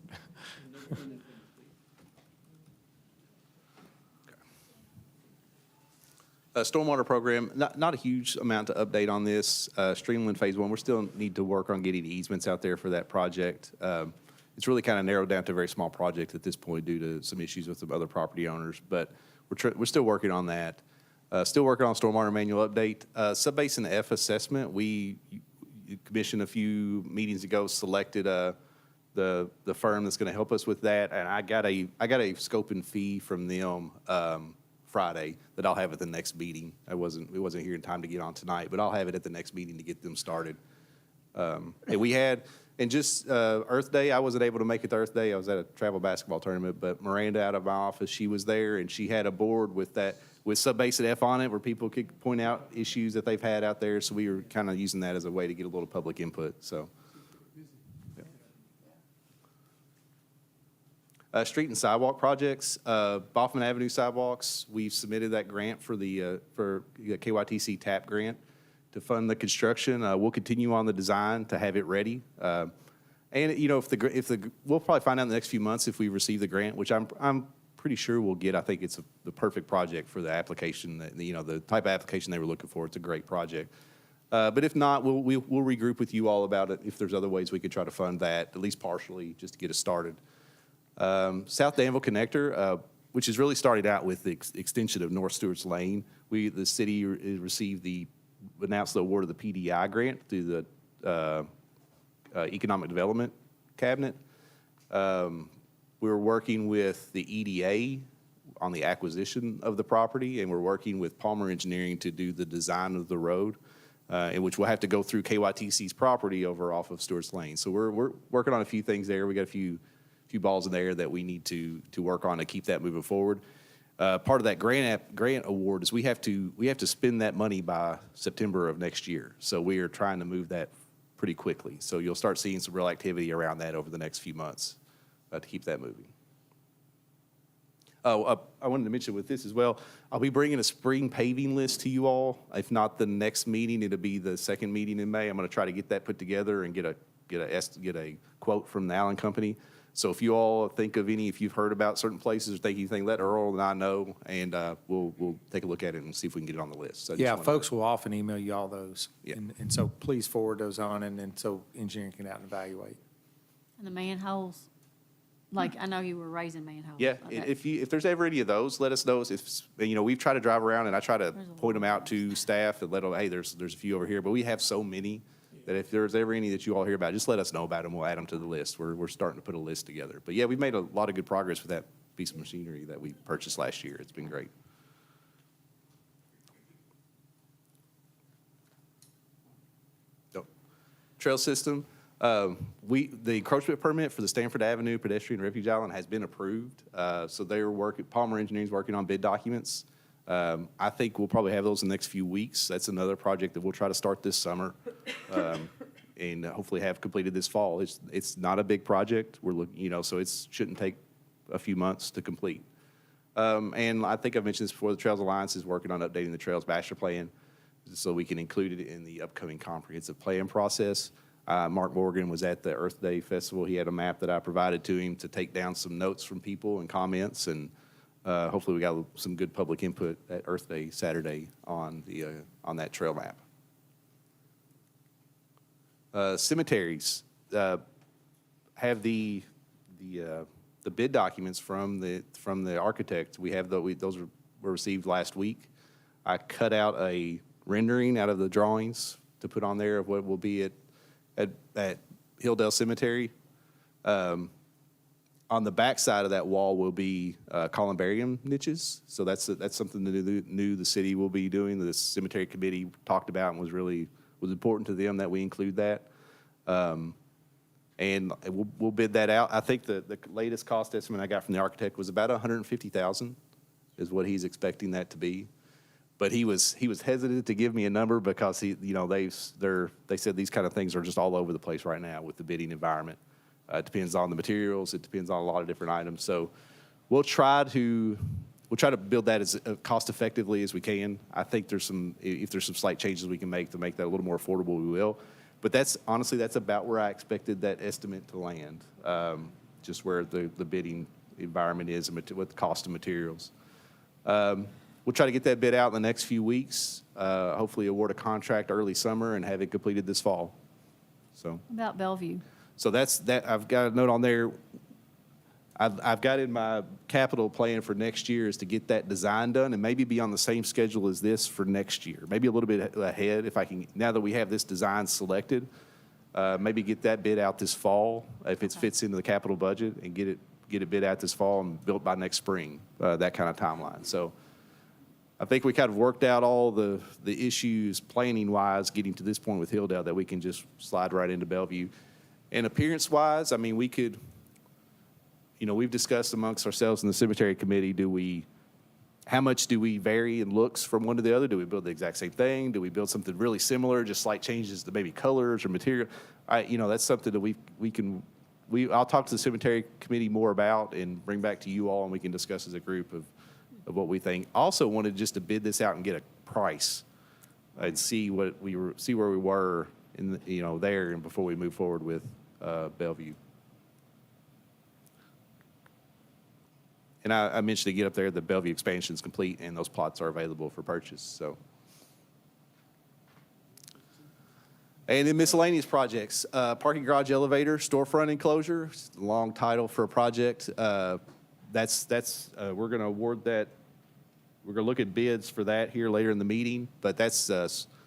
Stormwater program, not a huge amount to update on this. Streamland Phase 1, we still need to work on getting easements out there for that project. It's really kind of narrowed down to a very small project at this point due to some issues with some other property owners, but we're still working on that. Still working on stormwater manual update. Subbasin F assessment, we commissioned a few meetings ago, selected the firm that's going to help us with that, and I got a scope and fee from them Friday that I'll have at the next meeting. It wasn't here in time to get on tonight, but I'll have it at the next meeting to get them started. And we had, and just Earth Day, I wasn't able to make it to Earth Day. I was at a travel basketball tournament, but Miranda out of my office, she was there, and she had a board with Subbasin F on it where people could point out issues that they've had out there. So we were kind of using that as a way to get a little public input. So. Street and sidewalk projects, Boffman Avenue sidewalks, we've submitted that grant for the KYTC TAP grant to fund the construction. We'll continue on the design to have it ready. And, you know, we'll probably find out in the next few months if we receive the grant, which I'm pretty sure we'll get. I think it's the perfect project for the application, you know, the type of application they were looking for. It's a great project. But if not, we'll regroup with you all about it if there's other ways we could try to fund that, at least partially, just to get us started. South Danville Connector, which is really starting out with the extension of North Stewart's Lane. The city announced the award of the PDI grant through the Economic Development Cabinet. We're working with the EDA on the acquisition of the property, and we're working with Palmer Engineering to do the design of the road, in which we'll have to go through KYTC's property over off of Stewart's Lane. So we're working on a few things there. We got a few balls in there that we need to work on to keep that moving forward. Part of that grant award is we have to spend that money by September of next year. So we are trying to move that pretty quickly. So you'll start seeing some real activity around that over the next few months to keep that moving. Oh, I wanted to mention with this as well, I'll be bringing a spring paving list to you all. If not the next meeting, it'll be the second meeting in May. I'm going to try to get that put together and get a quote from the Allen Company. So if you all think of any, if you've heard about certain places or think anything, let Earl and I know, and we'll take a look at it and see if we can get it on the list. So Yeah, folks will often email you all those. Yeah. And so please forward those on, and so engineering can out and evaluate. And the manholes, like, I know you were raising manholes. Yeah, Okay. if there's ever any of those, let us know. If, you know, we've tried to drive around and I try to point them out to staff and let them, hey, there's a few over here, but we have so many that if there's ever any that you all hear about, just let us know about them. We'll add them to the list. We're starting to put a list together. But yeah, we've made a lot of good progress with that piece of machinery that we purchased last year. It's been great. Oh. Trail system. The encroachment permit for the Stanford Avenue pedestrian refuge island has been approved. So Palmer Engineering's working on bid documents. I think we'll probably have those in the next few weeks. That's another project that we'll try to start this summer, and hopefully have completed this fall. It's not a big project. We're looking, you know, so it shouldn't take a few months to complete. And I think I've mentioned this before. The Trails Alliance is working on updating the Trails Master Plan so we can include it in the upcoming comprehensive plan process. Mark Morgan was at the Earth Day Festival. He had a map that I provided to him to take down some notes from people and comments, and hopefully we got some good public input at Earth Day Saturday on that trail map. Cemeteries have the bid documents from the architect. Those were received last week. I cut out a rendering out of the drawings to put on there of what will be at Hilldale Cemetery. On the back side of that wall will be columbarium niches. So that's something new the city will be doing. The cemetery committee talked about and was important to them that we include that. And we'll bid that out. I think the latest cost estimate I got from the architect was about $150,000 is what he's expecting that to be. But he was hesitant to give me a number because they said these kind of things are just all over the place right now with the bidding environment. It depends on the materials. It depends on a lot of different items. So we'll try to build that as cost effectively as we can. I think if there's some slight changes we can make to make that a little more affordable, we will. But that's about where I expected that estimate to land, just where the bidding environment is and with the cost of materials. We'll try to get that bid out in the next few weeks, hopefully award a contract early summer and have it completed this fall. So About Bellevue. So that's that. I've got a note on there. I've got in my capital plan for next year is to get that design done and maybe be on the same schedule as this for next year. Maybe a little bit ahead if I can, now that we have this design selected, maybe get that bid out this fall if it fits into the capital budget and get it bid out this fall and built by next spring, that kind of timeline. So I think we kind of worked out all the issues planning-wise getting to this point with Hilldale that we can just slide right into Bellevue. And appearance-wise, I mean, we could, we've discussed amongst ourselves in the cemetery committee, how much do we vary in looks from one to the other? Do we build the exact same thing? Do we build something really similar, just slight changes to maybe colors or material? That's something that we can I'll talk to the cemetery committee more about and bring back to you all, and we can discuss as a group of what we think. Also wanted just to bid this out and get a price and see where we were in the, there and before we move forward with Bellevue. And I mentioned to get up there, the Bellevue expansion is complete and those plots are available for purchase, so. And then miscellaneous projects, parking garage elevator, storefront enclosure, it's a long title for a project. We're gonna award that. We're gonna look at bids for that here later in the meeting, but that's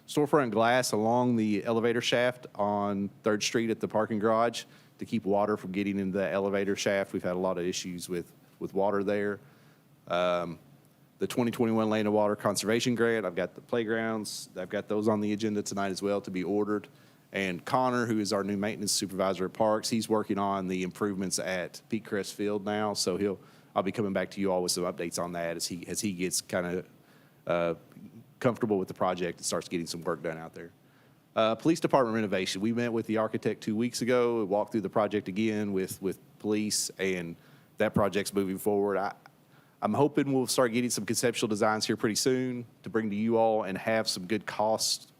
storefront glass along the elevator shaft on 3rd Street at the parking garage to keep water from getting into the elevator shaft. We've had a lot of issues with water there. The 2021 Land and Water Conservation Grant, I've got the playgrounds, I've got those on the agenda tonight as well to be ordered. And Connor, who is our new maintenance supervisor at Parks, he's working on the improvements at Peak Crest Field now, so I'll be coming back to you all with some updates on that as he gets kind of comfortable with the project and starts getting some work done out there. Police department renovation, we met with the architect 2 weeks ago, walked through the project again with police, and that project's moving forward. I'm hoping we'll start getting some conceptual designs here pretty soon to bring to you all and have some good cost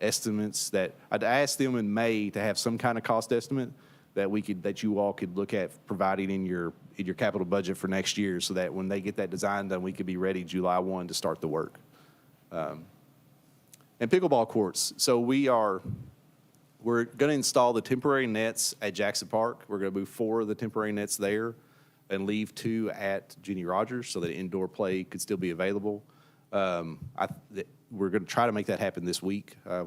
estimates that I'd ask them in May to have some kind of cost estimate that you all could look at providing in your capital budget for next year, so that when they get that design done, we could be ready July 1 to start the work. And pickleball courts. So we're going to install the temporary nets at Jackson Park. We're going to move 4 of the temporary nets there and leave 2 at Jenny Rogers so that indoor play could still be available. We're going to try to make that happen this week. I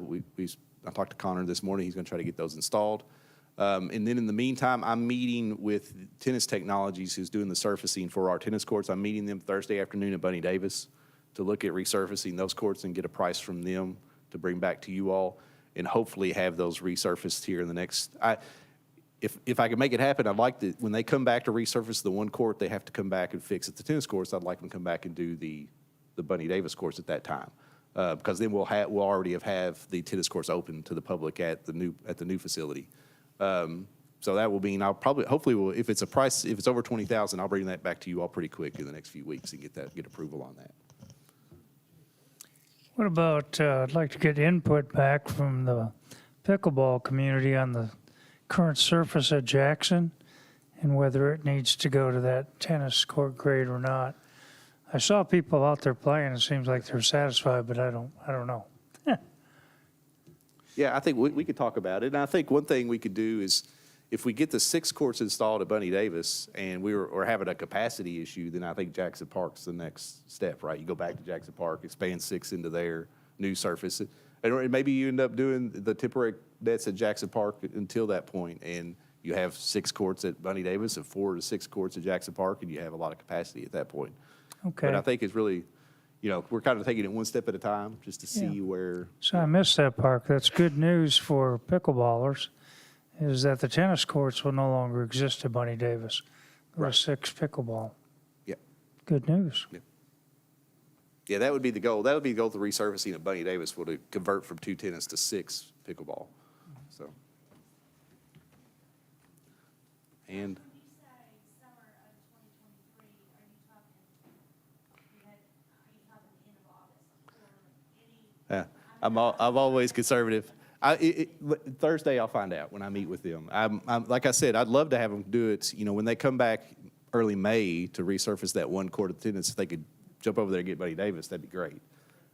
talked to Connor this morning. He's going to try to get those installed. And then in the meantime, I'm meeting with Tennis Technologies, who's doing the surfacing for our tennis courts. I'm meeting them Thursday afternoon at Bunny Davis to look at resurfacing those courts and get a price from them to bring back to you all, and hopefully have those resurfaced here in the next. If I can make it happen, I'd like to, when they come back to resurface the one court, they have to come back and fix it. The tennis courts, I'd like them to come back and do the Bunny Davis courts at that time, because then we'll already have the tennis courts open to the public at the new facility. So that will mean hopefully, if it's over $20,000, I'll bring that back to you all pretty quick in the next few weeks and get approval on that. What about, I'd like to get input back from the pickleball community on the current surface at Jackson and whether it needs to go to that tennis court grade or not. I saw people out there playing. It seems like they're satisfied, but I don't know. Yeah, I think we could talk about it. And I think one thing we could do is, if we get the 6 courts installed at Bunny Davis and we're having a capacity issue, then I think Jackson Park's the next step, right? You go back to Jackson Park, expand 6 into their new surface. And maybe you end up doing the temporary nets at Jackson Park until that point, and you have 6 courts at Bunny Davis and 4 to 6 courts at Jackson Park, and you have a lot of capacity at that point. Okay. But I think it's really, we're kind of taking it one step at a time just to see where. So I missed that part. That's good news for pickleballers, is that the tennis courts will no longer exist at Bunny Davis. There are 6 pickleball. Yeah. Good news. Yeah, that would be the goal. That would be the goal of the resurfacing at Bunny Davis, will to convert from 2 tennis to 6 pickleball. So. And. I'm always conservative. Thursday, I'll find out when I meet with them. I'm like I said, I'd love to have them do it. When they come back early May to resurface that one court of tennis, if they could jump over there and get Bunny Davis, that'd be great.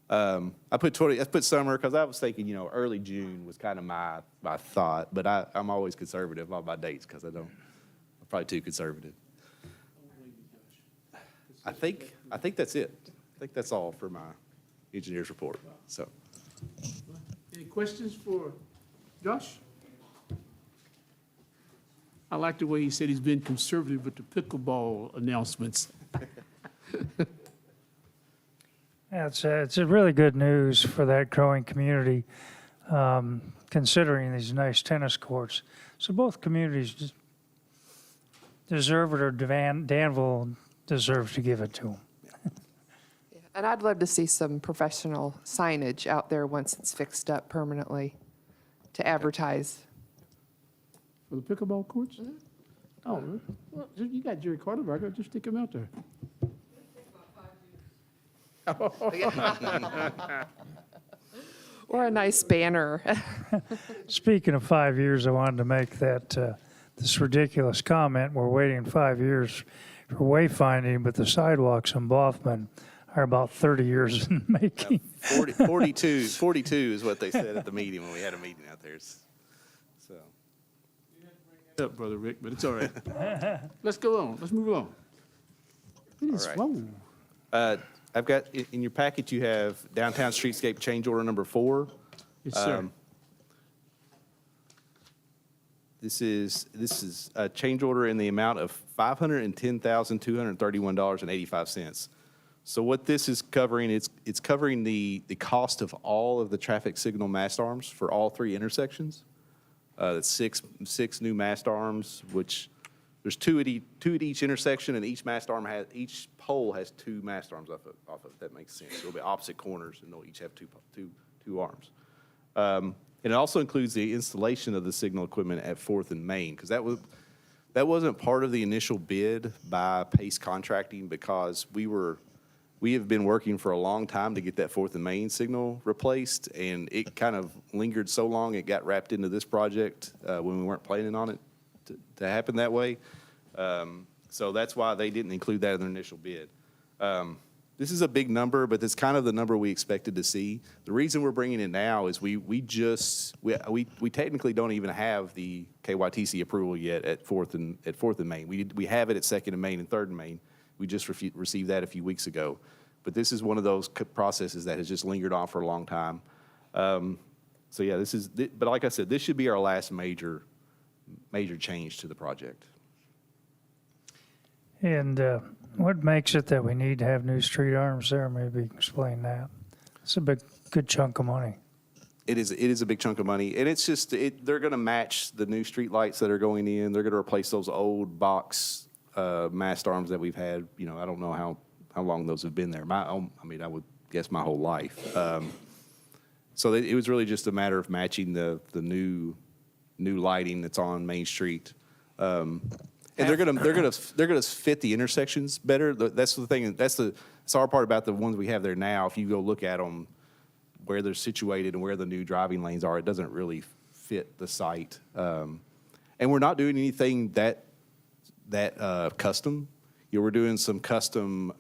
I put summer because I was thinking, early June was kind of my thought, but I'm always conservative on my dates because I'm probably too conservative. I think that's it. I think that's all for my engineer's report. So. Any questions for Josh? I like the way he said he's been conservative with the pickleball announcements. Yeah, it's a really good news for that growing community, considering these nice tennis courts. So both communities deserve it, or Danville deserves to give it to them. And I'd love to see some professional signage out there once it's fixed up permanently to advertise. For the pickleball courts? Oh, well, you got Jerry Carter back there, just stick him out there. Or a nice banner. Speaking of 5 years, I wanted to make this ridiculous comment. We're waiting 5 years for wayfinding, but the sidewalks in Boffman are about 30 years in the making. 42 is what they said at the meeting when we had a meeting out there. So, Up, Brother Rick, but it's all right. Let's go on, let's move on. It is, right. whoa. I've got, in your packet, you have downtown streetscape change order number 4. Yes, sir. This is a change order in the amount of $510,231.85. So what this is covering, it's covering the cost of all of the traffic signal mast arms for all 3 intersections. That's six new mast arms, which there's two at each intersection, and each pole has 2 mast arms off of it. That makes sense. It'll be opposite corners, and they'll each have two arms. And it also includes the installation of the signal equipment at 4th and Main, because that wasn't part of the initial bid by Pace Contracting, because we have been working for a long time to get that 4th and Main signal replaced, and it kind of lingered so long it got wrapped into this project when we weren't planning on it to happen that way. So that's why they didn't include that in their initial bid. This is a big number, but it's kind of the number we expected to see. The reason we're bringing it now is we technically don't even have the KYTC approval yet at 4th and Main. We have it at 2nd and Main and 3rd and Main. We just received that a few weeks ago. But this is one of those processes that has just lingered on for a long time. So yeah, but like I said, this should be our last major change to the project. And what makes it that we need to have new street arms there? Maybe explain that. It's a good chunk of money. It is a big chunk of money, and it's just they're going to match the new street lights that are going in. They're going to replace those old box mast arms that we've had. You know, I don't know how long those have been there. I would guess my whole life. So it was really just a matter of matching the new lighting that's on Main Street. And they're gonna fit the intersections better. That's the thing. That's the hard part about the ones we have there now. If you go look at them, where they're situated and where the new driving lanes are, it doesn't really fit the site. And we're not doing anything that custom. You know, we're doing some custom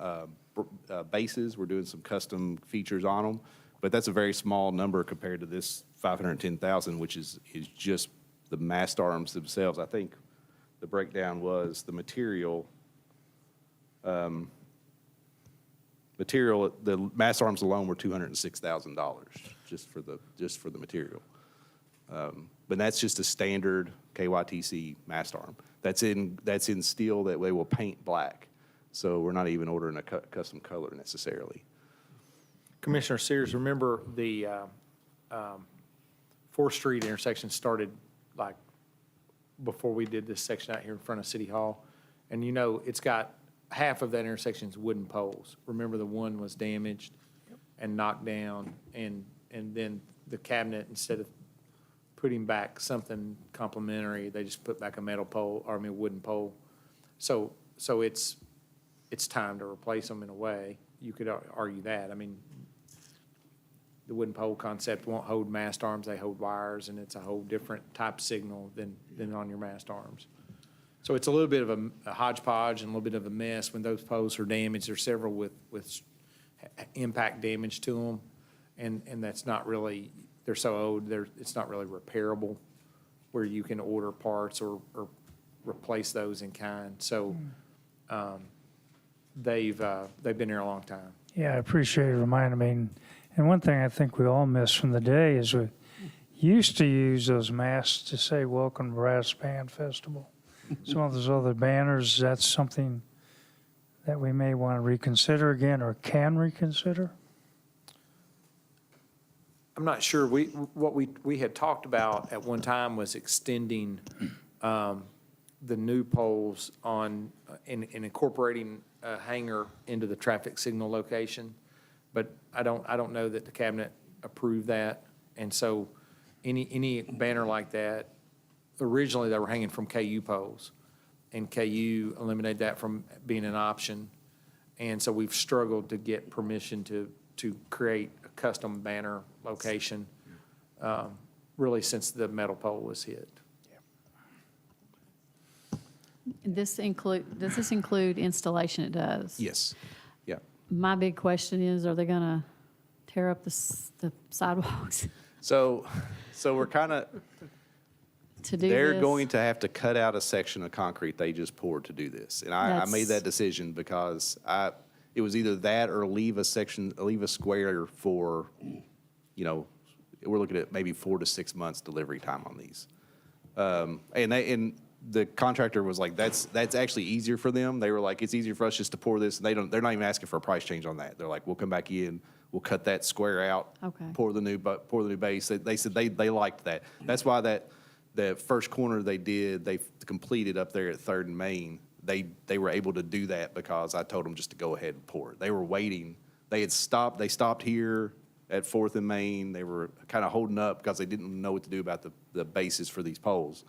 bases. We're doing some custom features on them, but that's a very small number compared to this 510,000, which is just the mast arms themselves. I think the breakdown was the material. The mast arms alone were $206,000 just for the material. But that's just a standard KYTC mast arm. That's in steel that they will paint black. So we're not even ordering a custom color necessarily. Commissioner Sears, remember the 4th Street intersection started like before we did this section out here in front of City Hall. And you know, it's got half of that intersection's wooden poles. Remember the one was damaged and knocked down, and then the cabinet, instead of putting back something complimentary, they just put back a wooden pole. So it's time to replace them in a way. You could argue that. I mean, the wooden pole concept won't hold mast arms, they hold wires, and it's a whole different type signal than on your mast arms. So it's a little bit of a hodgepodge and a little bit of a mess when those poles are damaged. There's several with impact damage to them, and that's not really, they're so old, it's not really repairable where you can order parts or replace those in kind. So they've been here a long time. Yeah, I appreciate you reminding me. And one thing I think we all miss from the day is we used to use those masks to say, "Welcome to Brass Band Festival." Some of those other banners, that's something that we may want to reconsider again or can reconsider? I'm not sure. What we had talked about at one time was extending the new poles on and incorporating a hanger into the traffic signal location. But I don't know that the cabinet approved that. And so any banner like that, originally they were hanging from KU poles. and KU eliminated that from being an option. And so we've struggled to get permission to create a custom banner location, really since the metal pole was hit. Does this include installation? It does. Yes. Yeah. My big question is, are they going to tear up the sidewalks So we're kind of, to do this? they're going to have to cut out a section of concrete they just poured to do this. And I made that decision because it was either that or leave a square for, we're looking at maybe 4 to 6 months delivery time on these. And the contractor was like, that's actually easier for them. They were like, it's easier for us just to pour this. And they're not even asking for a price change on that. They're like, we'll come back in, we'll cut that square out, Okay. pour the new base. They said they liked that. That's why that first corner they completed up there at 3rd and Main. They were able to do that because I told them just to go ahead and pour it. They were waiting. They stopped here at 4th and Main. They were kind of holding up because they didn't know what to do about the bases for these poles.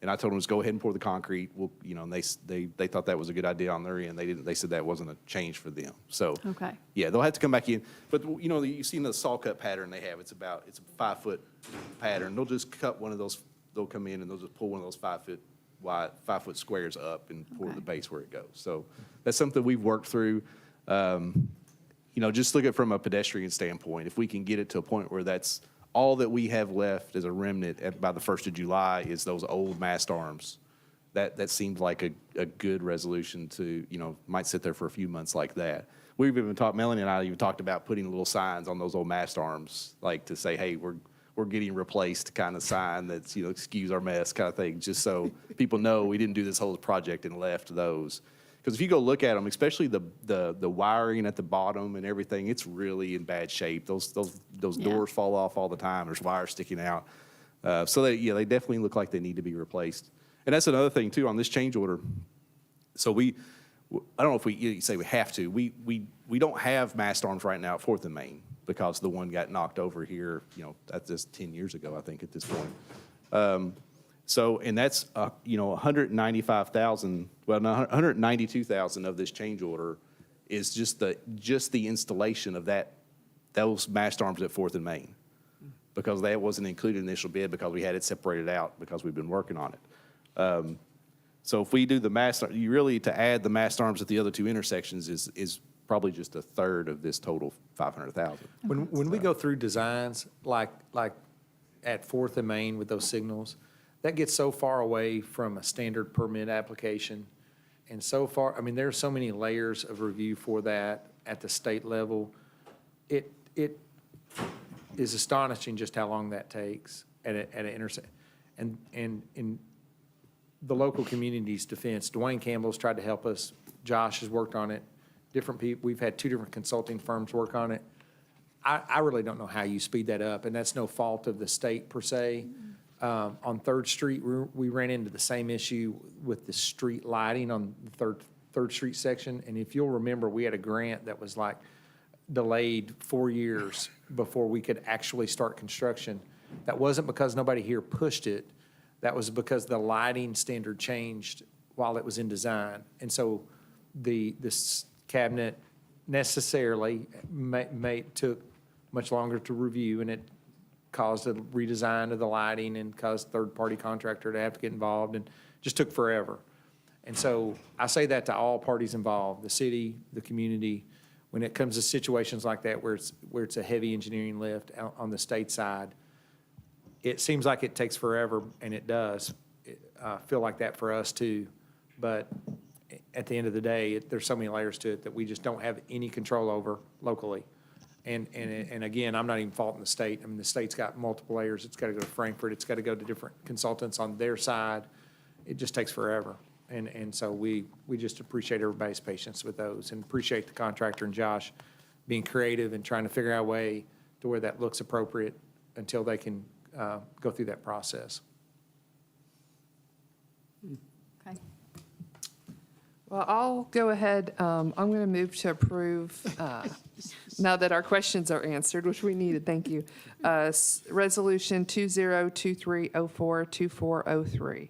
And I told them, just go ahead and pour the concrete. And they thought that was a good idea on their end. They said that wasn't a change for them. So, Okay. yeah, they'll have to come back in. But, you've seen the saw cut pattern they have. It's a 5-foot pattern. They'll just cut one of those. They'll come in and they'll just pull one of those 5-foot squares up and pour Okay. the base where it goes. So that's something we've worked through. Just look at it from a pedestrian standpoint. If we can get it to a point where that's all that we have left as a remnant by the 1st of July is those old mast arms. That seems like a good resolution to, might sit there for a few months like that. We've even Melanie and I even talked about putting little signs on those old mast arms, like to say, hey, we're getting replaced kind of sign that's, excuse our mess kind of thing, just so people know we didn't do this whole project and left those. Because if you go look at them, especially the wiring at the bottom and everything, it's really in bad shape. Those doors fall off all the time. There's wires sticking out. So they definitely look like they need to be replaced. And that's another thing too on this change order. So I don't know if you say we have to. We don't have mast arms right now at 4th and Main because the one got knocked over here. That's just 10 years ago, I think, at this point. And that's, 195,000, well, no, 192,000 of this change order is just the installation of those mast arms at 4th and Main. Because that wasn't included in the initial bid because we had it separated out because we've been working on it. So if we do the to add the mast arms at the other 2 intersections is probably just a third of this total 500,000. When we go through designs, like at 4th and Main with those signals, that gets so far away from a standard permit application. And so far, there are so many layers of review for that at the state level. It is astonishing just how long that takes at an intersection. And in the local community's defense, Dwayne Campbell's tried to help us. Josh has worked on it. Different people, we've had 2 different consulting firms work on it. I really don't know how you speed that up, and that's no fault of the state per se. On 3rd Street, we ran into the same issue with the street lighting on the 3rd Street section. And if you'll remember, we had a grant that was delayed 4 years before we could actually start construction. That wasn't because nobody here pushed it. That was because the lighting standard changed while it was in design. And so this cabinet necessarily took much longer to review, and it caused a redesign of the lighting and caused third-party contractor to have to get involved, and just took forever. And so I say that to all parties involved, the city, the community, when it comes to situations like that where it's a heavy engineering lift on the state side, it seems like it takes forever, and it does feel like that for us too. But at the end of the day, there's so many layers to it that we just don't have any control over locally. And again, I'm not even faulting the state. The state's got multiple layers. It's got to go to Frankfurt. It's got to go to different consultants on their side. It just takes forever. And so we just appreciate everybody's patience with those, and appreciate the contractor and Josh being creative and trying to figure out a way to where that looks appropriate until they can go through that process. Okay. Well, I'll go ahead. I'm going to move to approve, now that our questions are answered, which we needed, thank you. Resolution 2023042403.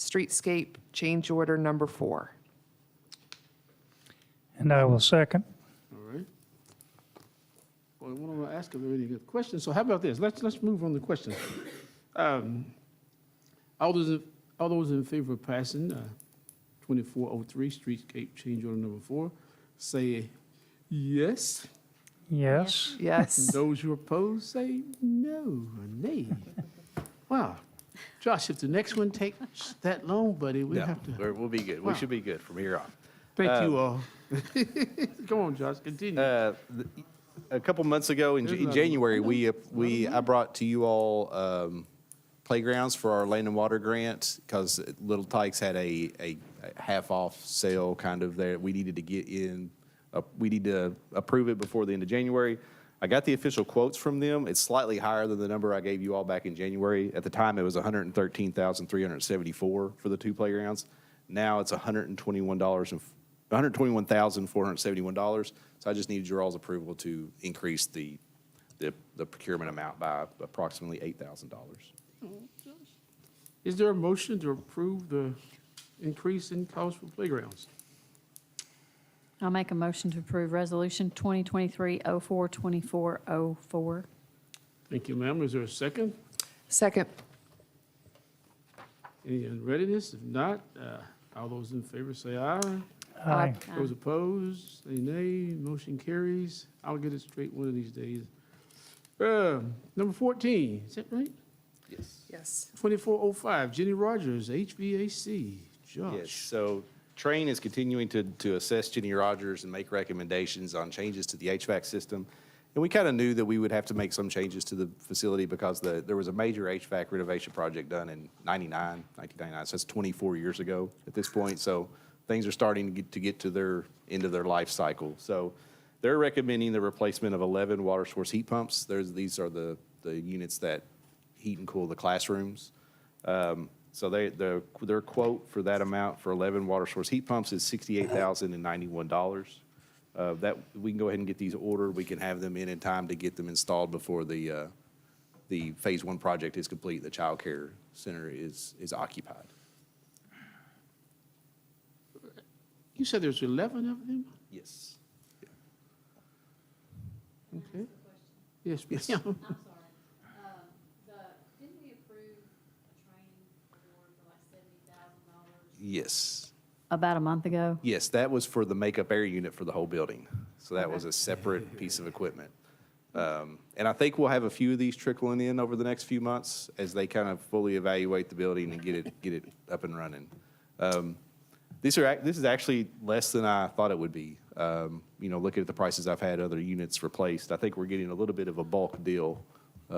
streetscape change order number 4. And I will second. All right. Well, I want to ask if there are any good questions. So how about this? Let's move on to questions. All those in favor of passing 2403 streetscape change order number 4, say yes. Yes. Yes. Those who oppose, say no or nay. Wow. Josh, if the next one takes that long, buddy, we No, have to. we'll be good. Wow. We should be good from here on. Thank you all. Come on, Josh, continue. A couple months ago in January, I brought to you all playgrounds for our land and water grant because Little Tykes had a half-off sale kind of there. We needed to get in, we need to approve it before the end of January. I got the official quotes from them. It's slightly higher than the number I gave you all back in January. At the time, it was $113,374 for the 2 playgrounds. Now it's $121,471. So I just needed your all's approval to increase the procurement amount by approximately $8,000. Is there a motion to approve the increase in cost for playgrounds? I'll make a motion to approve Resolution 2023-04-2404. Thank you, ma'am. Is there a second? Second. Any unreadiness? If not, all those in favor say aye. Aye. Those opposed, say nay. Motion carries. I'll get it straight one of these days. Number 14, is that right? Yes. Yes. 2405, Jenny Rogers, HVAC. Yes, Josh. so Train is continuing to assess Jenny Rogers and make recommendations on changes to the HVAC system. And we kind of knew that we would have to make some changes to the facility because there was a major HVAC renovation project done in 1999, so that's 24 years ago at this point. So things are starting to get to their end of their life cycle. So they're recommending the replacement of 11 water source heat pumps. These are the units that heat and cool the classrooms. So their quote for that amount for 11 water source heat pumps is $68,091. That we can go ahead and get these ordered. We can have them in time to get them installed before the phase 1 project is complete. The child care center is occupied. You said there's 11 of them? Yes. Okay. Yes, Yes. ma'am. I'm sorry. Didn't we approve a training award for like $70,000 Yes. about a month ago? Yes, that was for the makeup air unit for the whole building. So that was a separate piece of equipment. And I think we'll have a few of these trickling in over the next few months as they kind of fully evaluate the building and get it up and running. This is actually less than I thought it would be. Looking at the prices I've had other units replaced, I think we're getting a little bit of a bulk deal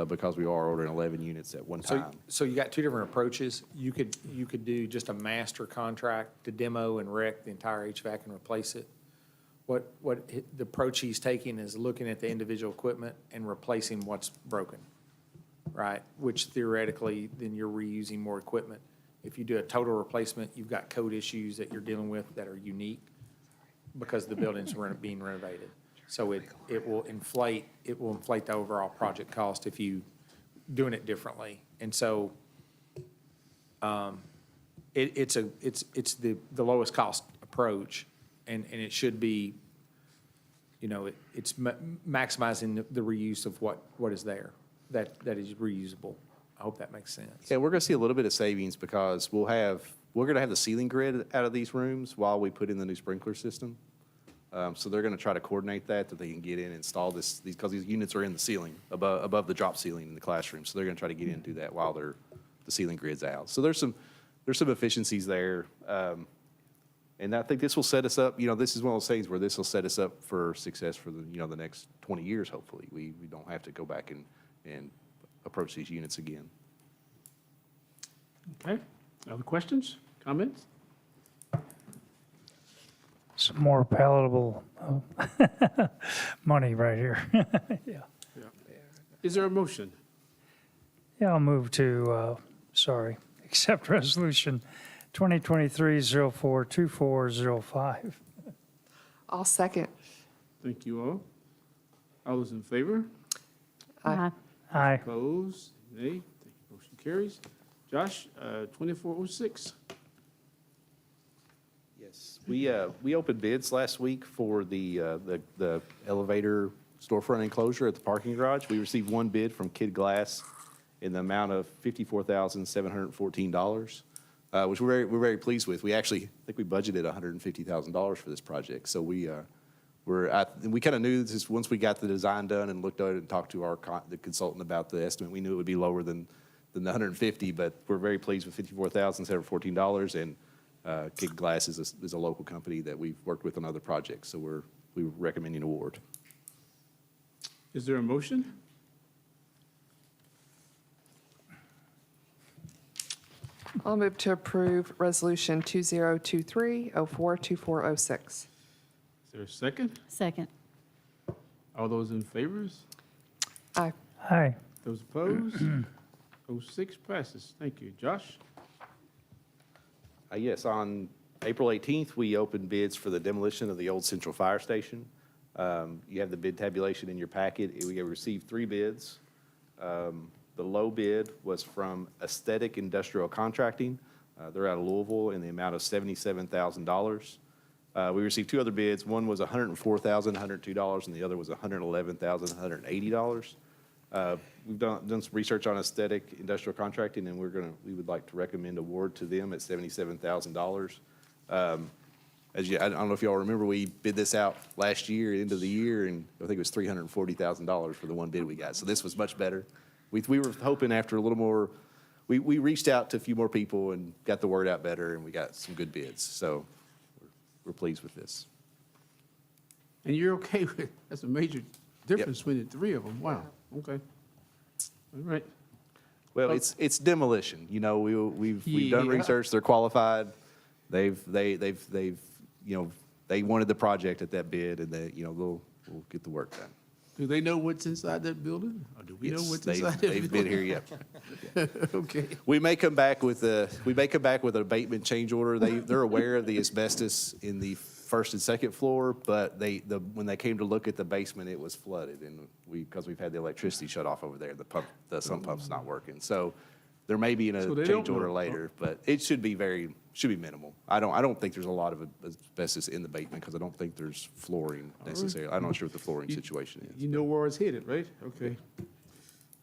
because we are ordering 11 units at one time. So you got 2 different approaches. You could do just a master contract to demo and wreck the entire HVAC and replace it. The approach he's taking is looking at the individual equipment and replacing what's broken, right? Which theoretically, then you're reusing more equipment. If you do a total replacement, you've got code issues that you're dealing with that are unique because the building's being renovated. So it will inflate the overall project cost if you doing it differently. And so it's the lowest cost approach, and it should be, it's maximizing the reuse of what is there that is reusable. I hope that makes sense. Yeah, we're going to see a little bit of savings because we're going to have the ceiling grid out of these rooms while we put in the new sprinkler system. So they're going to try to coordinate that they can get in and install these because these units are in the ceiling, above the drop ceiling in the classroom. So they're going to try to get in and do that while the ceiling grid's out. So there's some efficiencies there. And I think this will set us up, this is one of those things where this will set us up for success for the next 20 years, hopefully. We don't have to go back and approach these units again. Okay. Other questions, comments? Some more palatable money right here. Yeah. Is there a motion? Yeah, I'll move to, accept resolution 2023-04-2405. I'll second. Thank you all. All those in favor? Aye. Aye. Opposed? Nay. Thank you. Motion carries. Josh, 2406. Yes, we opened bids last week for the elevator storefront enclosure at the parking garage. We received one bid from Kid Glass in the amount of $54,714, which we're very pleased with. We actually, I think we budgeted $150,000 for this project. So we kind of knew this, once we got the design done and looked at it and talked to the consultant about the estimate, we knew it would be lower than the 150, but we're very pleased with $54,714. And Kid Glass is a local company that we've worked with on other projects, so we're recommending award. Is there a motion? I'll move to approve Resolution 2023-042406. Is there a second? Second. All those in favors? Aye. Aye. Those opposed? 06 passes. Thank you. Josh? Yes, on April 18th, we opened bids for the demolition of the old Central Fire Station. You have the bid tabulation in your packet. We have received 3 bids. The low bid was from Aesthetic Industrial Contracting. They're out of Louisville in the amount of $77,000. We received 2 other bids. One was $104,102, and the other was $111,180. We've done some research on Aesthetic Industrial Contracting, and we would like to recommend award to them at $77,000. I don't know if y'all remember, we bid this out last year, end of the year, and I think it was $340,000 for the one bid we got. So this was much better. We were hoping after a little more, we reached out to a few more people and got the word out better, and we got some good bids. So we're pleased with this. And you're okay with, that's a major difference between the 3 of them. Wow, okay. All right. Well, it's demolition. You know, we've done Yeah. research. They're qualified. They wanted the project at that bid, and we'll get the work done. Do they know what's inside that building? Or do we know Yes, what's inside that building? they've been here yet. Okay. We may come back with an abatement change order. They're aware of the asbestos in the first and second floor, but when they came to look at the basement, it was flooded, and because we've had the electricity shut off over there, the sump pump's not working. So there may be So a they don't change order know. later, but it should be minimal. I don't think there's a lot of asbestos in the basement because I don't think there's flooring necessarily. I'm not sure what the flooring situation is. You know where it's headed, right? Okay.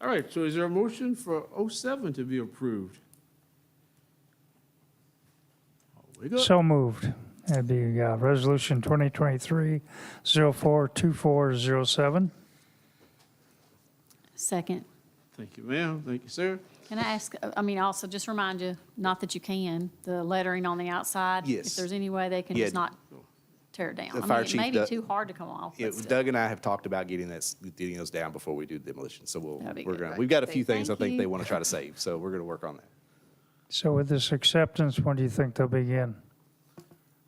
All right, so is there a motion for 07 to be approved? We go. So moved. That'd be Resolution 2023-042407. Second. Thank you, ma'am. Thank you, sir. Can I ask, also just remind you, not that you can, the lettering on the outside? Yes. If there's any way they can Yeah. just not tear it down? The fire It chief may be does- too hard to come off. Yeah, but still. Doug and I have talked about getting those down before we do demolition. So That'd be we're good. gonna. We've got a few things I Thank think they you. want to try to save, so we're gonna work on that. So with this acceptance, when do you think they'll begin?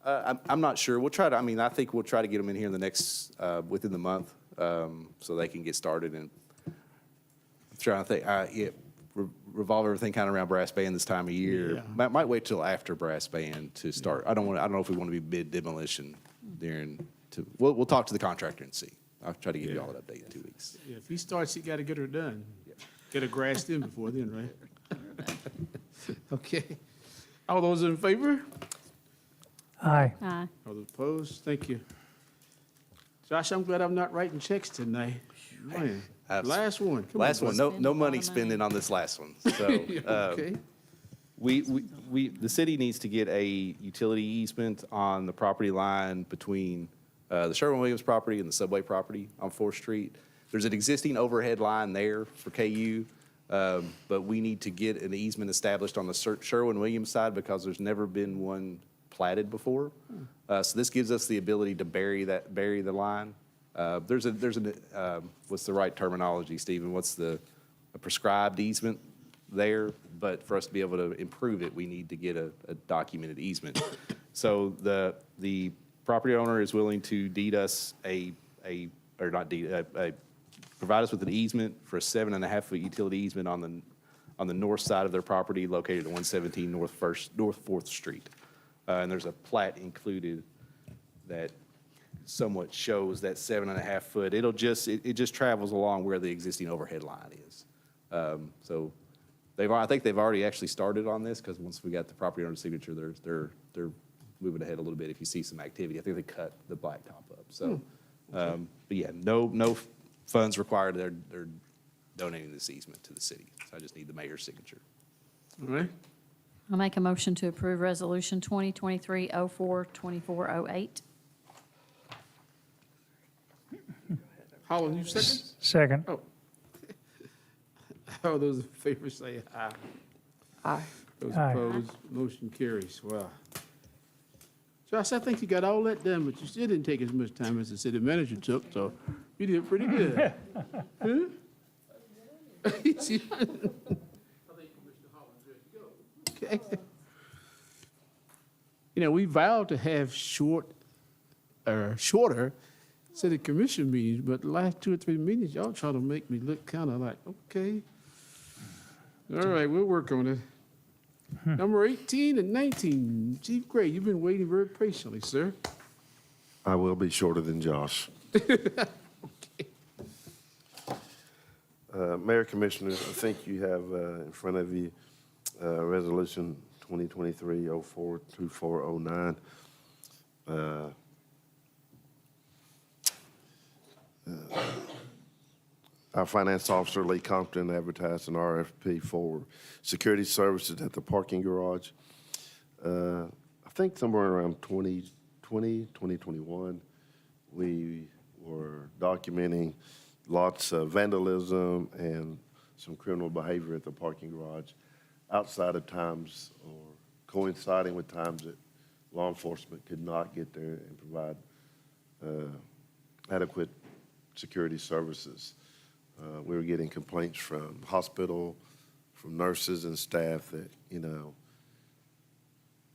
I'm not sure. We'll try to. I think we'll try to get them in here in the next within the month, so they can get started. And I'm trying to think. Revolve everything kind of around brass band this time of year. Yeah. Might wait till after brass band to start. I don't know if we want to be mid demolition during. We'll talk to the contractor and see. I'll try to give you all an update in 2 weeks. Yeah, if he starts, he got to get her done. Get her grassed in before then, right? Okay. All those in favor? Aye. Aye. All those opposed? Thank you. Josh, I'm glad I'm not writing checks tonight. Man, last one. Come on, Last one. bud. No Spend a lot money of spending on this last one. So. Okay. The city needs to get a utility easement on the property line between the Sherwin-Williams property and the Subway property on 4th Street. There's an existing overhead line there for KU, but we need to get an easement established on the Sherwin-Williams side because there's never been one platted before. So this gives us the ability to bury the line. There's what's the right terminology, Stephen? What's a prescribed easement there? But for us to be able to improve it, we need to get a documented easement. So the property owner is willing to deed us provide us with an easement for a 7.5-foot utility easement on the north side of their property located at 117 North 4th Street. And there's a plat included that somewhat shows that 7.5 foot. It just travels along where the existing overhead line is. So I think they've already actually started on this because once we got the property owner's signature, they're move it ahead a little bit if you see some activity. I think they cut the blacktop up. So, but yeah, no funds required. They're donating this easement to the city. So I just need the mayor's signature. All right. I'll make a motion to approve Resolution 2023-04-2408. Holland, you second? Second. Oh. All those in favor say aye. Aye. Those Aye. opposed, motion carries. Wow. Josh, I think you got all that done, but you still didn't take as much time as the city manager took, so you did pretty good. Huh? See? Okay. You know, we vowed to have shorter city commission meetings, but the last 2 or 3 meetings, y'all try to make me look kind of like, okay. All right, we'll work on it. Number 18 and 19, Chief Gray, you've been waiting very patiently, sir. I will be shorter than Josh. Mayor, Commissioners, I think you have in front of you Resolution 2023-04-2409. Our finance officer, Lee Compton, advertised an RFP for security services at the parking garage. I think somewhere around 2020, 2021, we were documenting lots of vandalism and some criminal behavior at the parking garage outside of times or coinciding with times that law enforcement could not get there and provide adequate security services. We were getting complaints from hospital, from nurses and staff that, you know,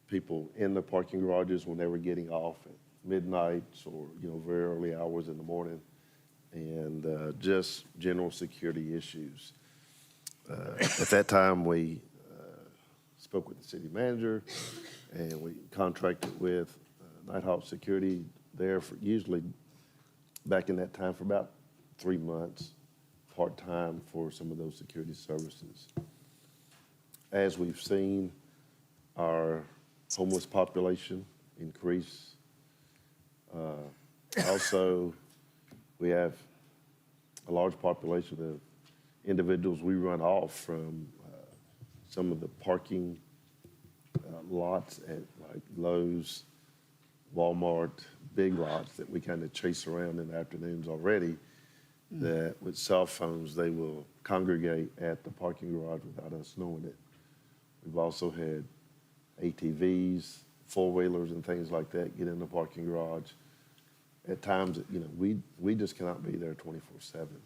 people in the parking garages when they were getting off at midnight or, you know, very early hours in the morning, and just general security issues. At that time, we spoke with the city manager, and we contracted with Nighthawk Security there for usually back in that time for about 3 months, part-time for some of those security services. As we've seen our homeless population increase, also we have a large population of individuals we run off from some of the parking lots at like Lowe's, Walmart, big lots that we kind of chase around in the afternoons already, that with cell phones, they will congregate at the parking garage without us knowing it. We've also had ATVs, four-wheelers and things like that get in the parking garage. At times, you know, we just cannot be there 24/7.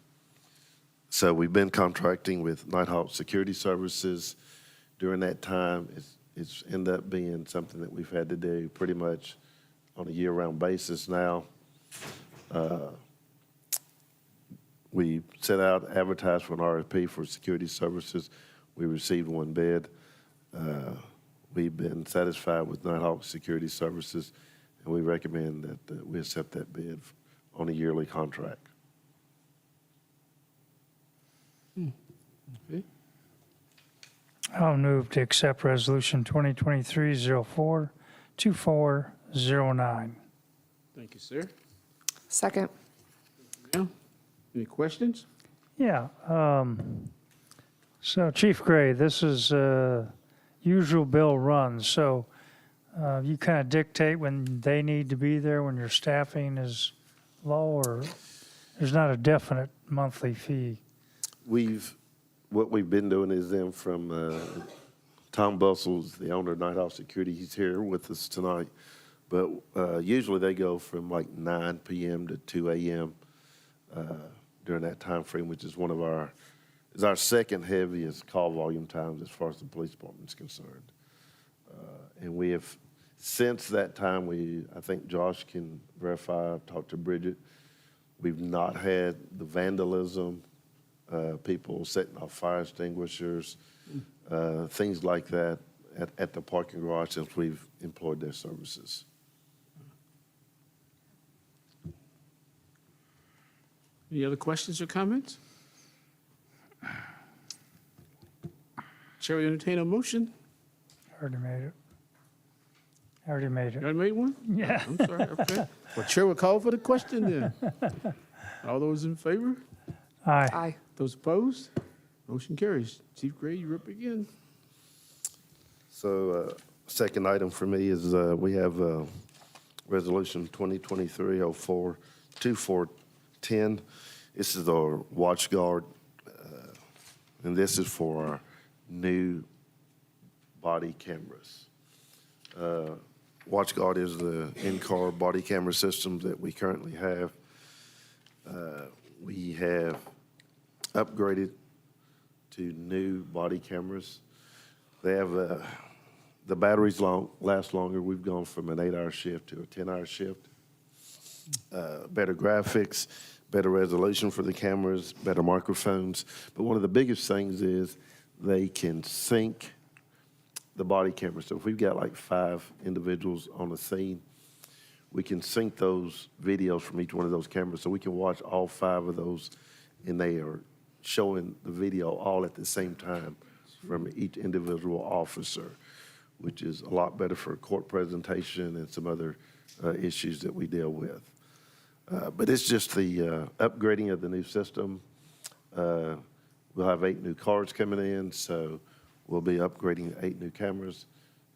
So we've been contracting with Nighthawk Security Services. During that time, it's ended up being something that we've had to do pretty much on a year-round basis now. We set out, advertised for an RFP for security services. We received one bid. We've been satisfied with Nighthawk Security Services, and we recommend that we accept that bid on a yearly contract. Okay. I'll move to accept Resolution 2023-04-2409. Thank you, sir. Second. Now, any questions? Yeah, so Chief Gray, this is usual bill runs, so you kind of dictate when they need to be there, when your staffing is low, or there's not a definite monthly fee? What we've been doing is them from Tom Bustles, the owner of Nighthawk Security. He's here with us tonight. But usually they go from like 9 p.m. to 2 a.m. During that time frame, which is our second heaviest call volume times as far as the police department is concerned. And we have, since that time, I think Josh can verify, I've talked to Bridget, we've not had the vandalism, people setting off fire extinguishers, things like that at the parking garage since we've employed their services. Any other questions or comments? Chair will entertain a motion. Already made it. I already made You it. already made one? Yeah. I'm sorry, okay. Well, Chair will call for the question then. All those in favor? Aye. Aye. Those opposed? Motion carries. Chief Gray, you're up again. So, second item for me is, we have, Resolution 2023-04-2410. This is our watch guard, and this is for our new body cameras. Watch guard is the in-car body camera system that we currently have. We have upgraded to new body cameras. They have, the batteries last longer. We've gone from an 8-hour shift to a 10-hour shift. Better graphics, better resolution for the cameras, better microphones. But one of the biggest things is they can sync the body camera. So if we've got like 5 individuals on the scene, we can sync those videos from each one of those cameras. So we can watch all 5 of those, and they are showing the video all at the same time from each individual officer, which is a lot better for court presentation and some other issues that we deal with. But it's just the upgrading of the new system. We'll have 8 new cars coming in, so we'll be upgrading 8 new cameras.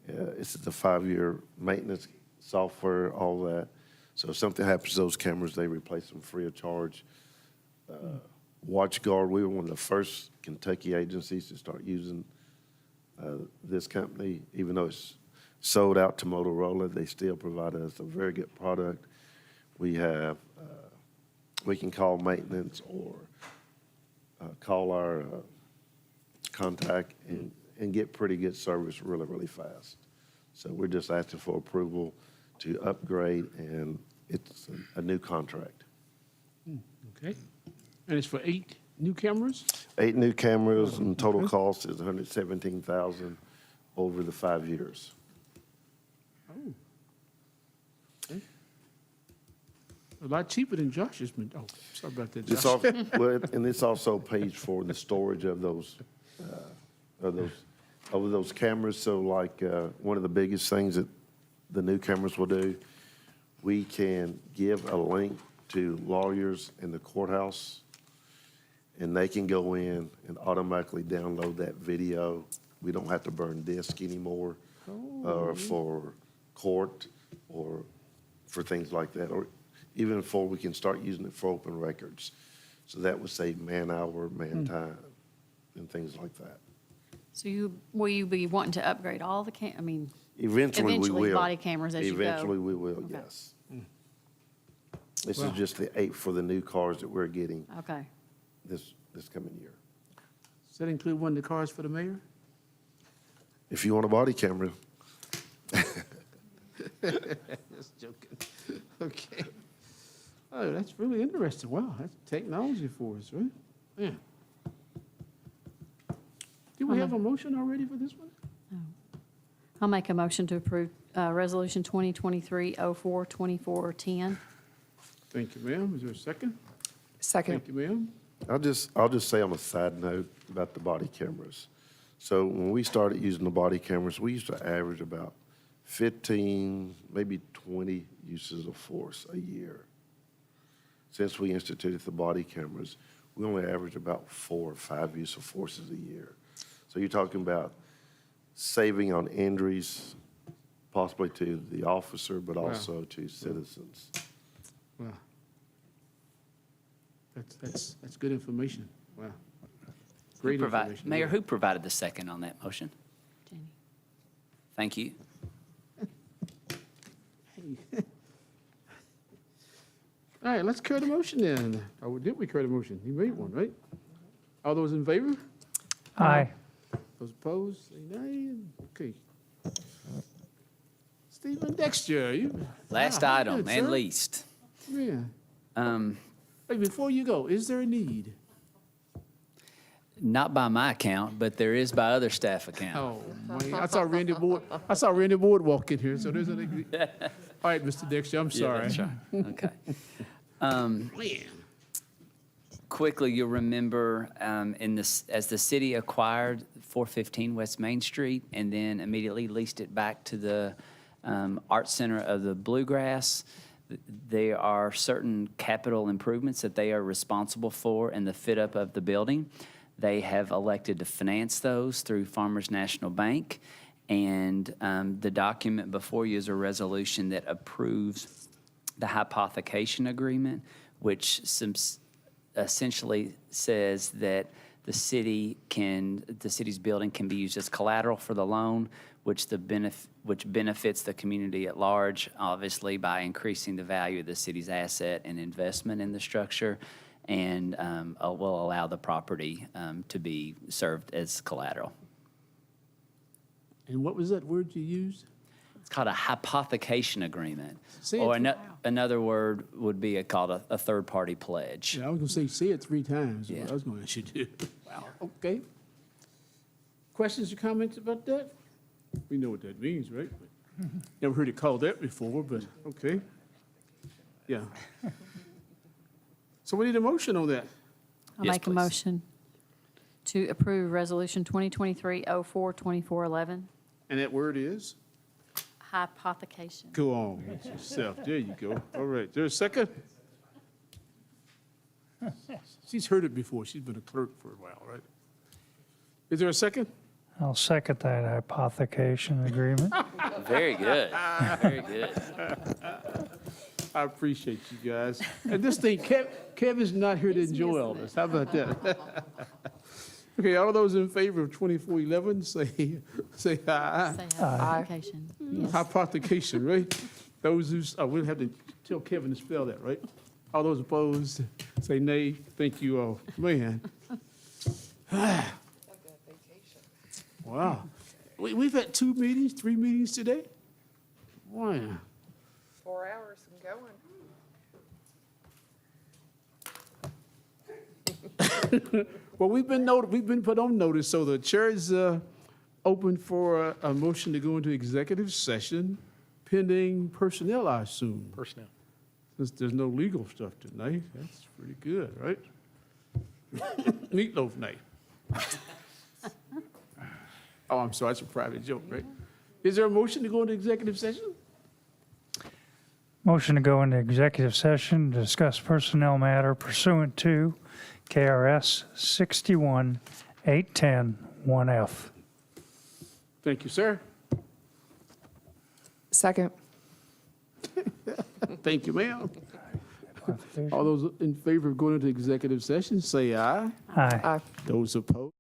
This is a 5-year maintenance software, all that. So if something happens to those cameras, they replace them free of charge. WatchGuard, we were one of the first Kentucky agencies to start using this company. Even though it's sold out to Motorola, they still provide us a very good product. We have, we can call maintenance or call our contact and get pretty good service really, really fast. So we're just asking for approval to upgrade, and it's a new contract. Okay. And it's for 8 new cameras? 8 new cameras, and total cost is $117,000 over the 5 years. Oh. Okay. A lot cheaper than Josh's been, oh, sorry about that, This Josh. also, well, and this also pays for the storage of those cameras. So like, one of the biggest things that the new cameras will do, we can give a link to lawyers in the courthouse, and they can go in and automatically download that video. We don't have to burn disk anymore, for court or for things like that, or even for, we can start using it for open records. So that would save man-hour, man-time, and things like that. So will you be wanting to upgrade all the Eventually, we will. body cameras as you go? Eventually, we will, Okay. yes. This is just the 8 for the new cars that we're getting Okay. this coming year. Does that include one of the cars for the mayor? If you want a body camera, Just joking. Okay. Oh, that's really interesting. Wow, that's technology for us, right? Yeah. Do we have a motion already for this one? I'll make a motion to approve Resolution 2023-04-2410. Thank you, ma'am. Is there a second? Second. Thank you, ma'am. I'll just say on a side note about the body cameras. So when we started using the body cameras, we used to average about 15, maybe 20 uses of force a year. Since we instituted the body cameras, we only average about 4 or 5 use of forces a year. So you're talking about saving on injuries, possibly to the officer, but also to citizens. Wow. That's good information. Wow. Great information. Mayor, who provided the second on that motion? Jenny. Thank you. All right, let's carry the motion then. Or did we carry the motion? You made one, right? All those in favor? Aye. Those opposed, say nay. Okay. Stephen Dexter, you. Last Wow, item good, and sir. least. Yeah. Um, Hey, before you go, is there a need? Not by my account, but there is by other staff account. Oh, man, I saw Randy Board walk in here, so there's a. All right, Mr. Dexter, I'm Yeah, sorry. that's right. Okay. Man. Quickly, you'll remember as the city acquired 415 West Main Street and then immediately leased it back to the Art Center of the Bluegrass, there are certain capital improvements that they are responsible for in the fit-up of the building. They have elected to finance those through Farmers National Bank, and the document before you is a resolution that approves the hypothecation agreement, which essentially says that the city's building can be used as collateral for the loan, which benefits the community at large, obviously by increasing the value of the city's asset and investment in the structure, and will allow the property to be served as collateral. And what was that word you used? It's called a hypothecation agreement. Say it Or three- another word would be called a third-party pledge. Yeah, I was gonna say it 3 times. Yeah. I was gonna ask you to do. Wow. Okay. Questions or comments about that? We know what that means, right? Never heard it called that before, but okay. Yeah. So we need a motion on that. I'll Yes, make a please. motion to approve Resolution 2023-04-2411, And that word is? hypothecation. Go on with yourself. There you go. All right. There's a second? She's heard it before. She's been a clerk for a while, right? Is there a second? I'll second that hypothecation agreement. Very good, very good. I appreciate you guys. And this thing, Kevin's not here to enjoy all this. How about that? Okay, all those in favor of 2411, say aye. Say hypothecation. Yes. Hypothecation, right? Those who, we'll have to tell Kevin to spell that, right? All those opposed, say nay. Thank you all. Man. Wow. We've had 2 meetings, 3 meetings today? Wow. 4 hours and going. Well, we've been put on notice, so the chair is open for a motion to go into executive session pending personnel, I assume. Personnel. Since there's no legal stuff tonight, that's pretty good, right? Meatloaf night. Oh, I'm sorry, that's a private joke, right? Is there a motion to go into executive session? Motion to go into executive session to discuss personnel matter pursuant to KRS 61-810-1F. Thank you, sir. Second. Thank you, ma'am. All those in favor of going into executive session, say aye. Aye. Aye. Those opposed?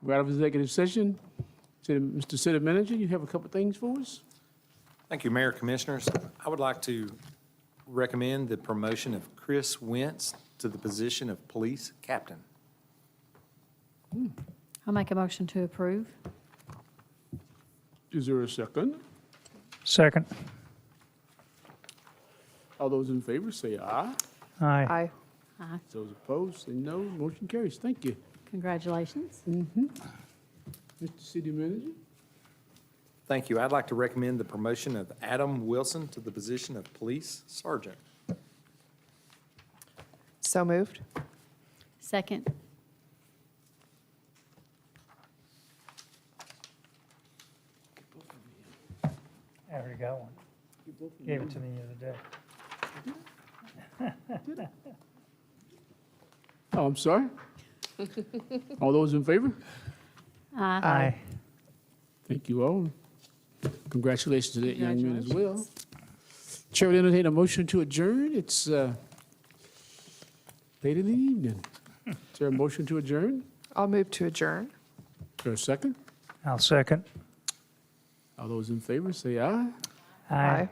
We're out of executive session. Mr. City Manager, you have a couple things for us? Thank you, Mayor, Commissioners. I would like to recommend the promotion of Chris Wentz to the position of Police Captain. I'll make a motion to approve. Is there a second? Second. All those in favor say aye. Aye. Aye. Aye. Those opposed say no. Motion carries. Thank you. Congratulations. Mr. City Manager? Thank you. I'd like to recommend the promotion of Adam Wilson to the position of Police Sergeant. So moved. Second. I already got one. Gave it to me the other day. Oh, I'm sorry. All those in favor? Aye. Aye. Thank you all. Congratulations to that young man as well. Chair will entertain a motion to adjourn. It's late in the evening. Is there a motion to adjourn? I'll move to adjourn. Is there a second? I'll second. All those in favor say aye. Aye.